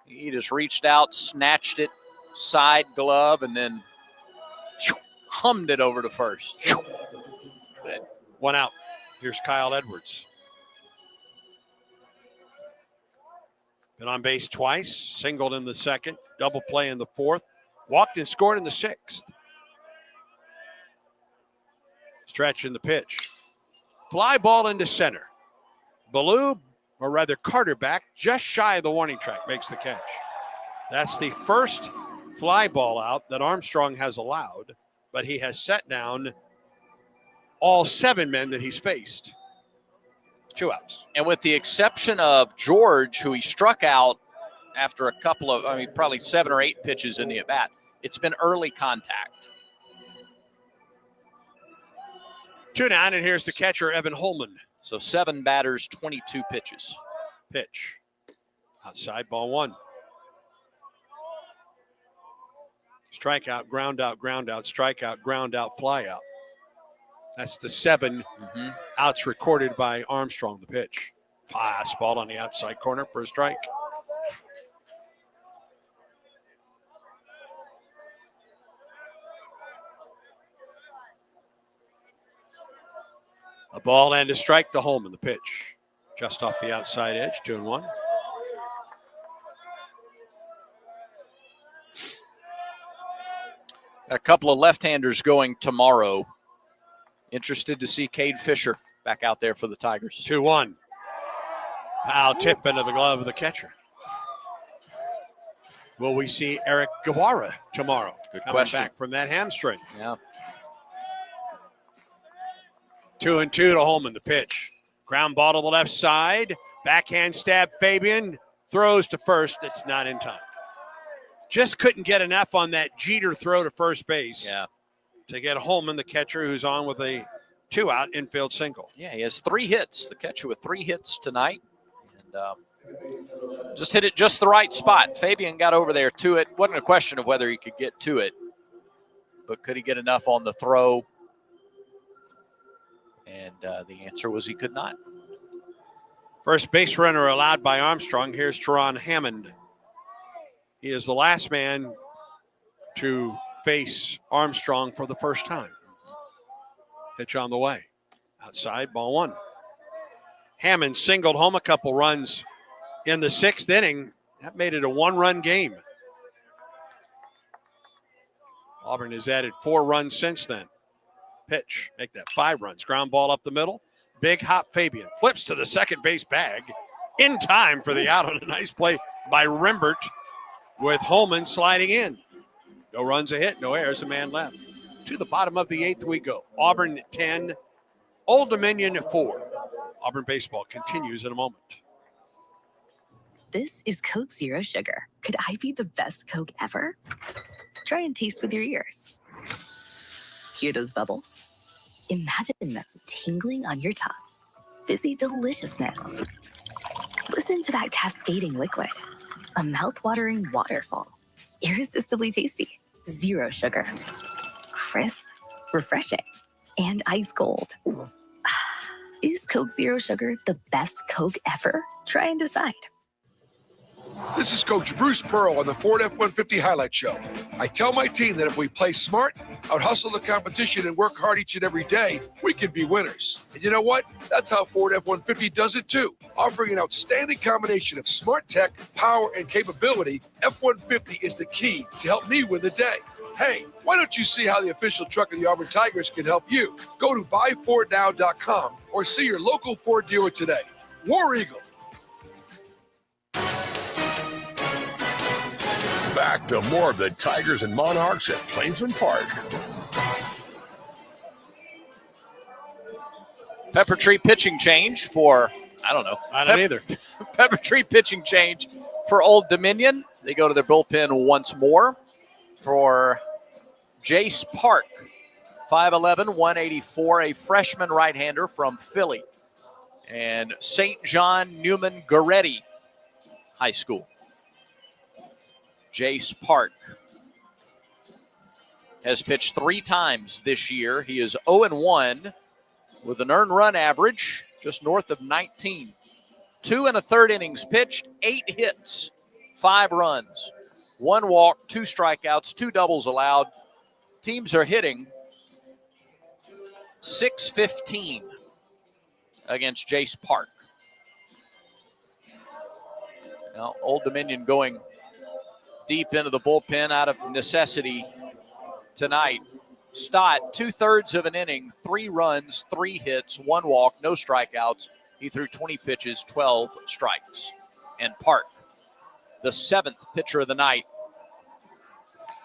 He just reached out, snatched it, side glove, and then hummed it over to first. Good. 1 out. Here's Kyle Edwards. Been on base twice, singled in the 2nd, double play in the 4th, walked and scored in the 6th. Stretch in the pitch. Fly ball into center. Ballou, or rather Carter back, just shy of the warning track, makes the catch. That's the first fly ball out that Armstrong has allowed, but he has set down all 7 men that he's faced. 2 outs. And with the exception of George, who he struck out after a couple of, probably 7 or 8 pitches in the at-bat, it's been early contact. 2 down, and here's the catcher, Evan Holman. So 7 batters, 22 pitches. Pitch. Outside, ball 1. Strikeout, ground out, strikeout, ground out, fly out. That's the 7 outs recorded by Armstrong, the pitch. Fastball on the outside corner for a strike. A ball and a strike to Holman, the pitch. Just off the outside edge, 2-1. A couple of left-handers going tomorrow. Interested to see Cade Fisher back out there for the Tigers. 2-1. Foul tip into the glove of the catcher. Will we see Eric Guevara tomorrow? Good coming question. back from that hamstring. Yeah. 2-2 to Holman, the pitch. Ground ball to the left side. Backhand stab, Fabian. Throws to first. It's not in time. Just couldn't get enough on that Jeter throw to first base. Yeah. To get Holman, the catcher, who's on with a 2-out infield single. Yeah, he has 3 hits. The catcher with 3 hits tonight. And just hit it just the right spot. Fabian got over there to it. Wasn't a question of whether he could get to it, but could he get enough on the throw? And the answer was he could not. First base runner allowed by Armstrong. Here's Teron Hammond. He is the last man to face Armstrong for the first time. Pitch on the way. Outside, ball 1. Hammond singled home a couple runs in the 6th inning. That made it a 1-run game. Auburn has added 4 runs since then. Pitch, make that 5 runs. Ground ball up the middle. Big hop Fabian. Flips to the second base bag. In time for the out on a nice play by Rembert with Holman sliding in. No runs a hit, no errors, a man left. To the bottom of the 8th we go. Auburn 10, Old Dominion 4. Auburn baseball continues in a moment. This is Coke Zero Sugar. Could I be the best Coke ever? Try and taste with your ears. Hear those bubbles? Imagine them tingling on your tongue. Fizzy deliciousness. Listen to that cascading liquid. A mouth-watering waterfall. Irresistibly tasty. Zero sugar. Crisp, refreshing, and ice cold. Is Coke Zero Sugar the best Coke ever? Try and decide. This is Coach Bruce Pearl on the Ford F-150 Highlight Show. I tell my team that if we play smart, out-hustle the competition, and work hard each and every day, we can be winners. And you know what? That's how Ford F-150 does it too. Offering an outstanding combination of smart tech, power, and capability, F-150 is the key to help me win the day. Hey, why don't you see how the official truck of the Auburn Tigers can help you? Go to buyfordnow.com or see your local Ford dealer today. War Eagle. Back to more of the Tigers and Monarchs at Plainsman Park. Pepper Tree pitching change for, I don't know. I don't either. Pepper Tree pitching change for Old Dominion. They go to their bullpen once more for Jace Park. 5'11", 184, a freshman right-hander from Philly. And St. John Newman Goretti High School. Jace Park has pitched 3 times this year. He is 0-1 with an earned run average just north of 19. 2 1/3 innings pitched, 8 hits, 5 runs, 1 walk, 2 strikeouts, 2 doubles allowed. Teams are hitting .615 against Jace Park. Now, Old Dominion going deep into the bullpen out of necessity tonight. Stott, 2/3 of an inning, 3 runs, 3 hits, 1 walk, no strikeouts. He threw 20 pitches, 12 strikes. And Park, the 7th pitcher of the night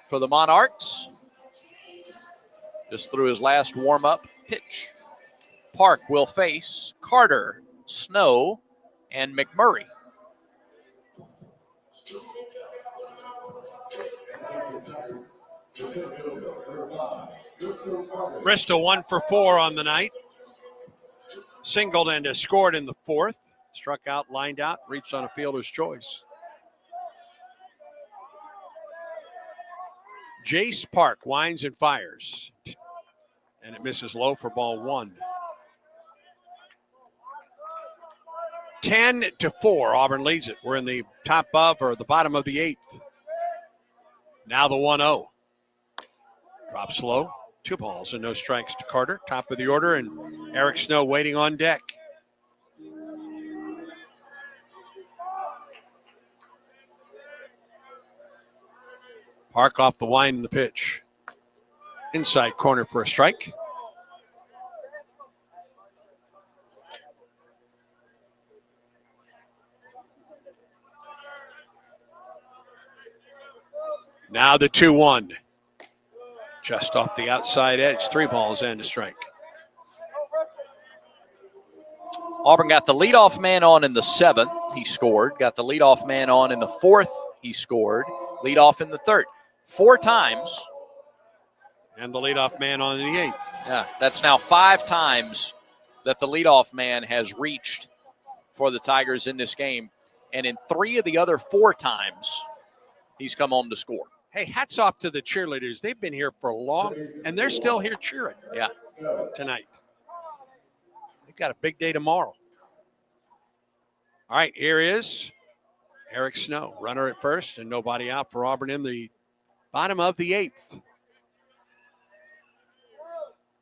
for the Monarchs, just threw his last warm-up pitch. Park will face Carter, Snow, and McMurray. Bristol 1 for 4 on the night. Singled and has scored in the 4th. Struck out, lined out, reached on a fielder's choice. Jace Park winds and fires. And it misses low for ball one. 10-4, Auburn leads it. We're in the top of or the bottom of the 8th. Now the 1-0. Drops low. 2 balls and no strikes to Carter. Top of the order, and Eric Snow waiting on deck. Park off the line in the pitch. Inside corner for a strike. Now the 2-1. Just off the outside edge. 3 balls and a strike. Auburn got the leadoff man on in the 7th. He scored. Got the leadoff man on in the 4th. He scored. Leadoff in the 3rd. 4 times. And the leadoff man on in the 8th. Yeah, that's now 5 times that the leadoff man has reached for the Tigers in this game. And in 3 of the other 4 times, he's come home to score. Hey, hats off to the cheerleaders. They've been here for a long, and they're still here cheering. Yeah. Tonight. They've got a big day tomorrow. All right, here is Eric Snow, runner at first, and nobody out for Auburn in the bottom of the 8th.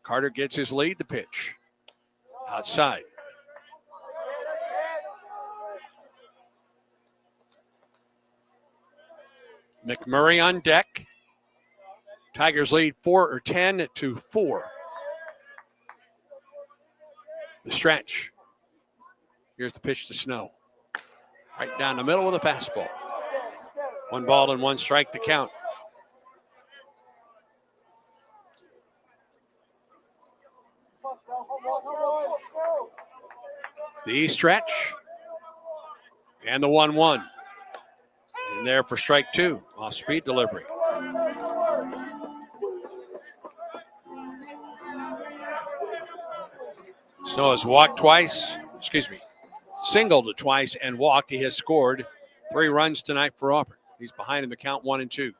Carter gets his lead, the pitch. Outside. McMurray on deck. Tigers lead 10-4. The stretch. Here's the pitch to Snow. Right down the middle with a fastball. 1 ball and 1 strike to count. The stretch. And the 1-1. And there for strike 2, off speed delivery. Snow has walked twice, singled twice and walked. He has scored 3 runs tonight for Auburn. He's behind in the count 1-2.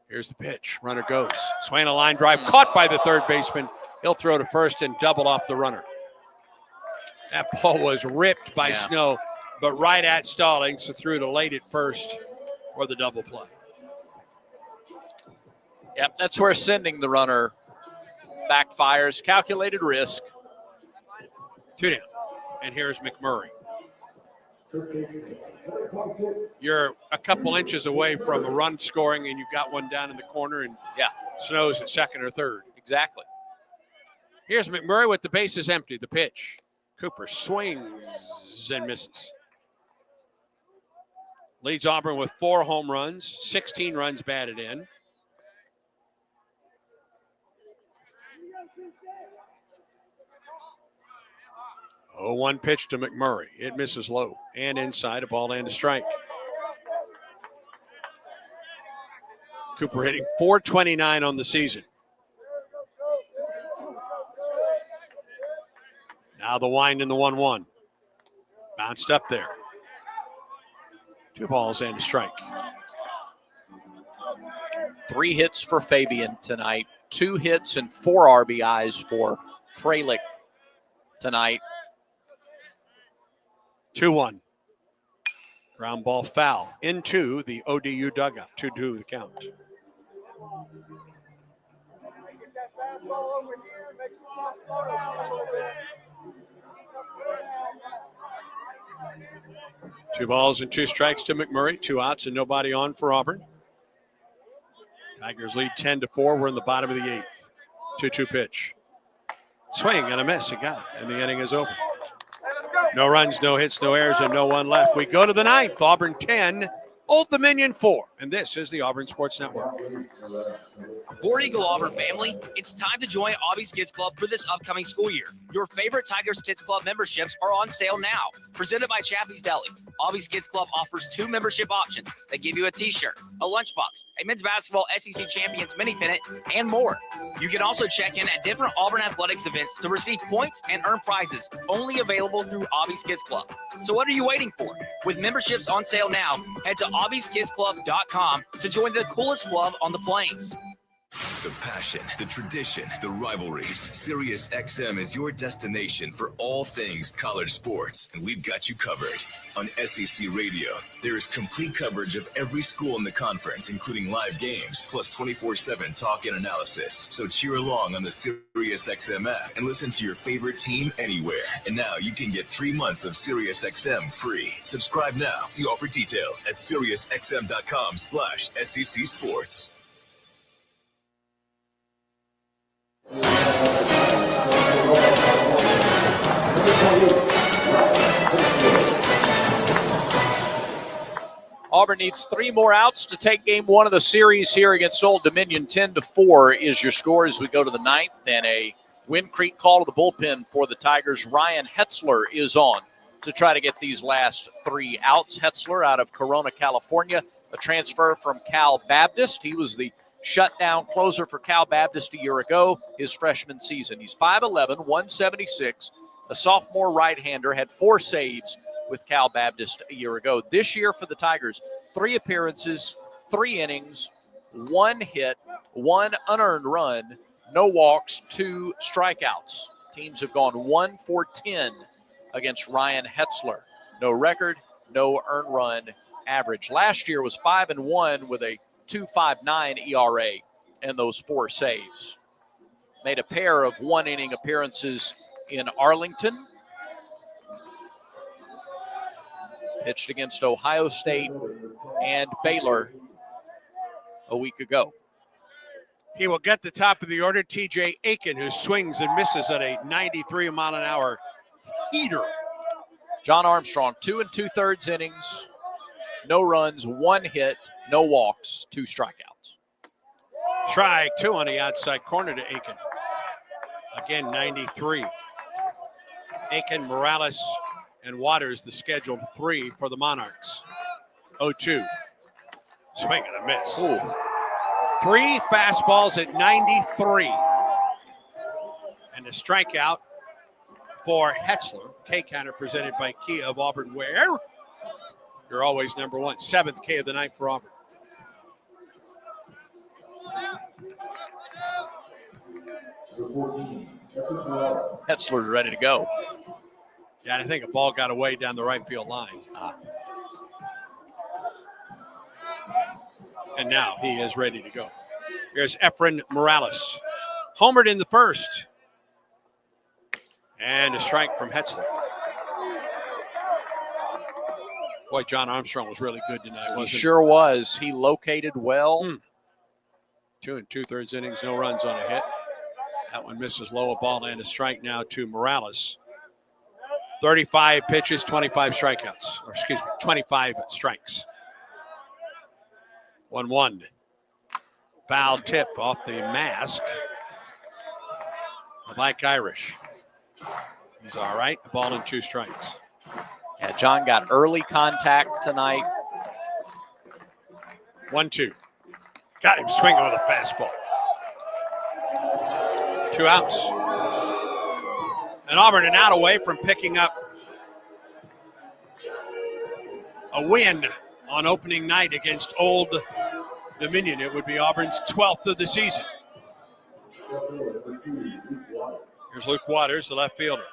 Here's the pitch. Runner goes. Swing a line drive, caught by the third baseman. He'll throw to first and double off the runner. That ball was ripped by Snow, but right at Stallings, so threw to late at first for the double play. Yep, that's where sending the runner backfires. Calculated risk. 2 down. And here's McMurray. You're a couple inches away from a run scoring, and you've got one down in the corner, and Snow's at second or third. Exactly. Here's McMurray with the bases empty. The pitch. Cooper swings and misses. Leads Auburn with 4 home runs, 16 runs batted in. Oh, 1 pitch to McMurray. It misses low and inside, a ball and a strike. Cooper hitting .429 on the season. Now the wind in the 1-1. Bounced up there. 2 balls and a strike. 3 hits for Fabian tonight. 2 hits and 4 RBIs for Freilich tonight. 2-1. Ground ball foul into the ODU dugout. 2-2 the count. Two balls and 2 strikes to McMurray. 2 outs and nobody on for Auburn. Tigers lead 10-4. We're in the bottom of the 8th. 2-2 pitch. Swing and a miss. He got it. And the inning is over. No runs, no hits, no errors, and no 1 left. We go to the 9th. Auburn 10, Old Dominion 4. And this is the Auburn Sports Network. War Eagle Auburn family, it's time to join Aubie's Kids Club for this upcoming school year. Your favorite Tigers Kids Club memberships are on sale now. Presented by Chappie's Deli, Aubie's Kids Club offers 2 membership options that give you a t-shirt, a lunchbox, a men's basketball SEC Champions mini pennant, and more. You can also check in at different Auburn athletics events to receive points and earn prizes, only available through Aubie's Kids Club. So what are you waiting for? With memberships on sale now, head to Aubie'sKidsClub.com to join the coolest club on the plains. The passion, the tradition, the rivalries. SiriusXM is your destination for all things college sports, and we've got you covered. On SEC Radio, there is complete coverage of every school in the conference, including live games, plus 24/7 talk and analysis. So cheer along on the SiriusXM app and listen to your favorite team anywhere. And now you can get 3 months of SiriusXM free. Subscribe now. See all for details at SiriusXM.com/SEC Sports. Auburn needs 3 more outs to take game 1 of the series here against Old Dominion. 10-4 is your score as we go to the 9th. And a Wind Creek call to the bullpen for the Tigers. Ryan Hetzler is on to try to get these last 3 outs. Hetzler out of Corona, California, a transfer from Cal Baptist. He was the shutdown closer for Cal Baptist a year ago, his freshman season. He's 5'11", 176, a sophomore right-hander, had 4 saves with Cal Baptist a year ago. This year for the Tigers, 3 appearances, 3 innings, 1 hit, 1 unearned run, no walks, 2 strikeouts. Teams have gone 1 for 10 against Ryan Hetzler. No record, no earned run average. Last year was 5-1 with a 2.59 ERA and those 4 saves. Made a pair of 1-inning appearances in Arlington. Pitched against Ohio State and Baylor a week ago. He will get the top of the order, TJ Aiken, who swings and misses at a 93-mile-an-hour heater. John Armstrong, 2 2/3 innings, no runs, 1 hit, no walks, 2 strikeouts. Strike 2 on the outside corner to Aiken. Again, 93. Aiken, Morales, and Waters, the scheduled 3 for the Monarchs. 0-2. Swing and a miss. Ooh. 3 fastballs at 93. And a strikeout for Hetzler. K-counter presented by Kia of Auburn, where you're always number 1. 7th K of the night for Auburn. Hetzler ready to go. Yeah, and I think a ball got away down the right field line. And now he is ready to go. Here's Efren Morales. Homered in the first. And a strike from Hetzler. Boy, John Armstrong was really good tonight, wasn't he? He sure was. He located well. 2 2/3 innings, no runs on a hit. That one misses low, a ball and a strike now to Morales. 35 pitches, 25 strikeouts. Or excuse me, 25 strikes. 1-1. Foul tip off the mask. The Black Irish. He's all right. A ball and 2 strikes. Yeah, John got early contact tonight. 1-2. Got him swinging with a fastball. 2 outs. And Auburn an out away from picking up a win on opening night against Old Dominion. It would be Auburn's 12th of the season. Here's Luke Waters, the left fielder.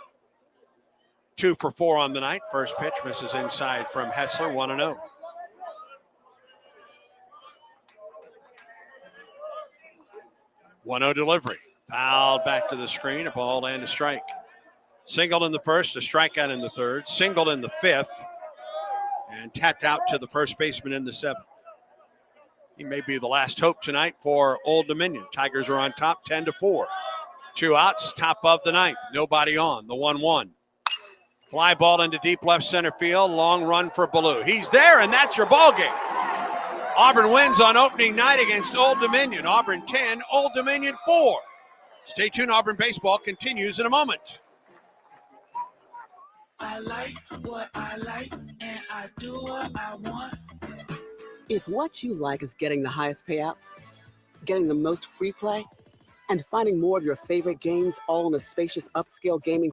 2 for 4 on the night. First pitch misses inside from Hetzler, 1-0. One-0 delivery. Fouled back to the screen, a ball and a strike. Singled in the first, a strikeout in the third, singled in the 5th, and tapped out to the first baseman in the 7th. He may be the last hope tonight for Old Dominion. Tigers are on top, 10-4. 2 outs, top of the 9th. Nobody on, the 1-1. Fly ball into deep left center field, long run for Ballou. He's there, and that's your ball game. Auburn wins on opening night against Old Dominion. Auburn 10, Old Dominion 4. Stay tuned, Auburn baseball continues in a moment. I like what I like, and I do what I want. If what you like is getting the highest payouts, getting the most free play, and finding more of your favorite games all in a spacious upscale gaming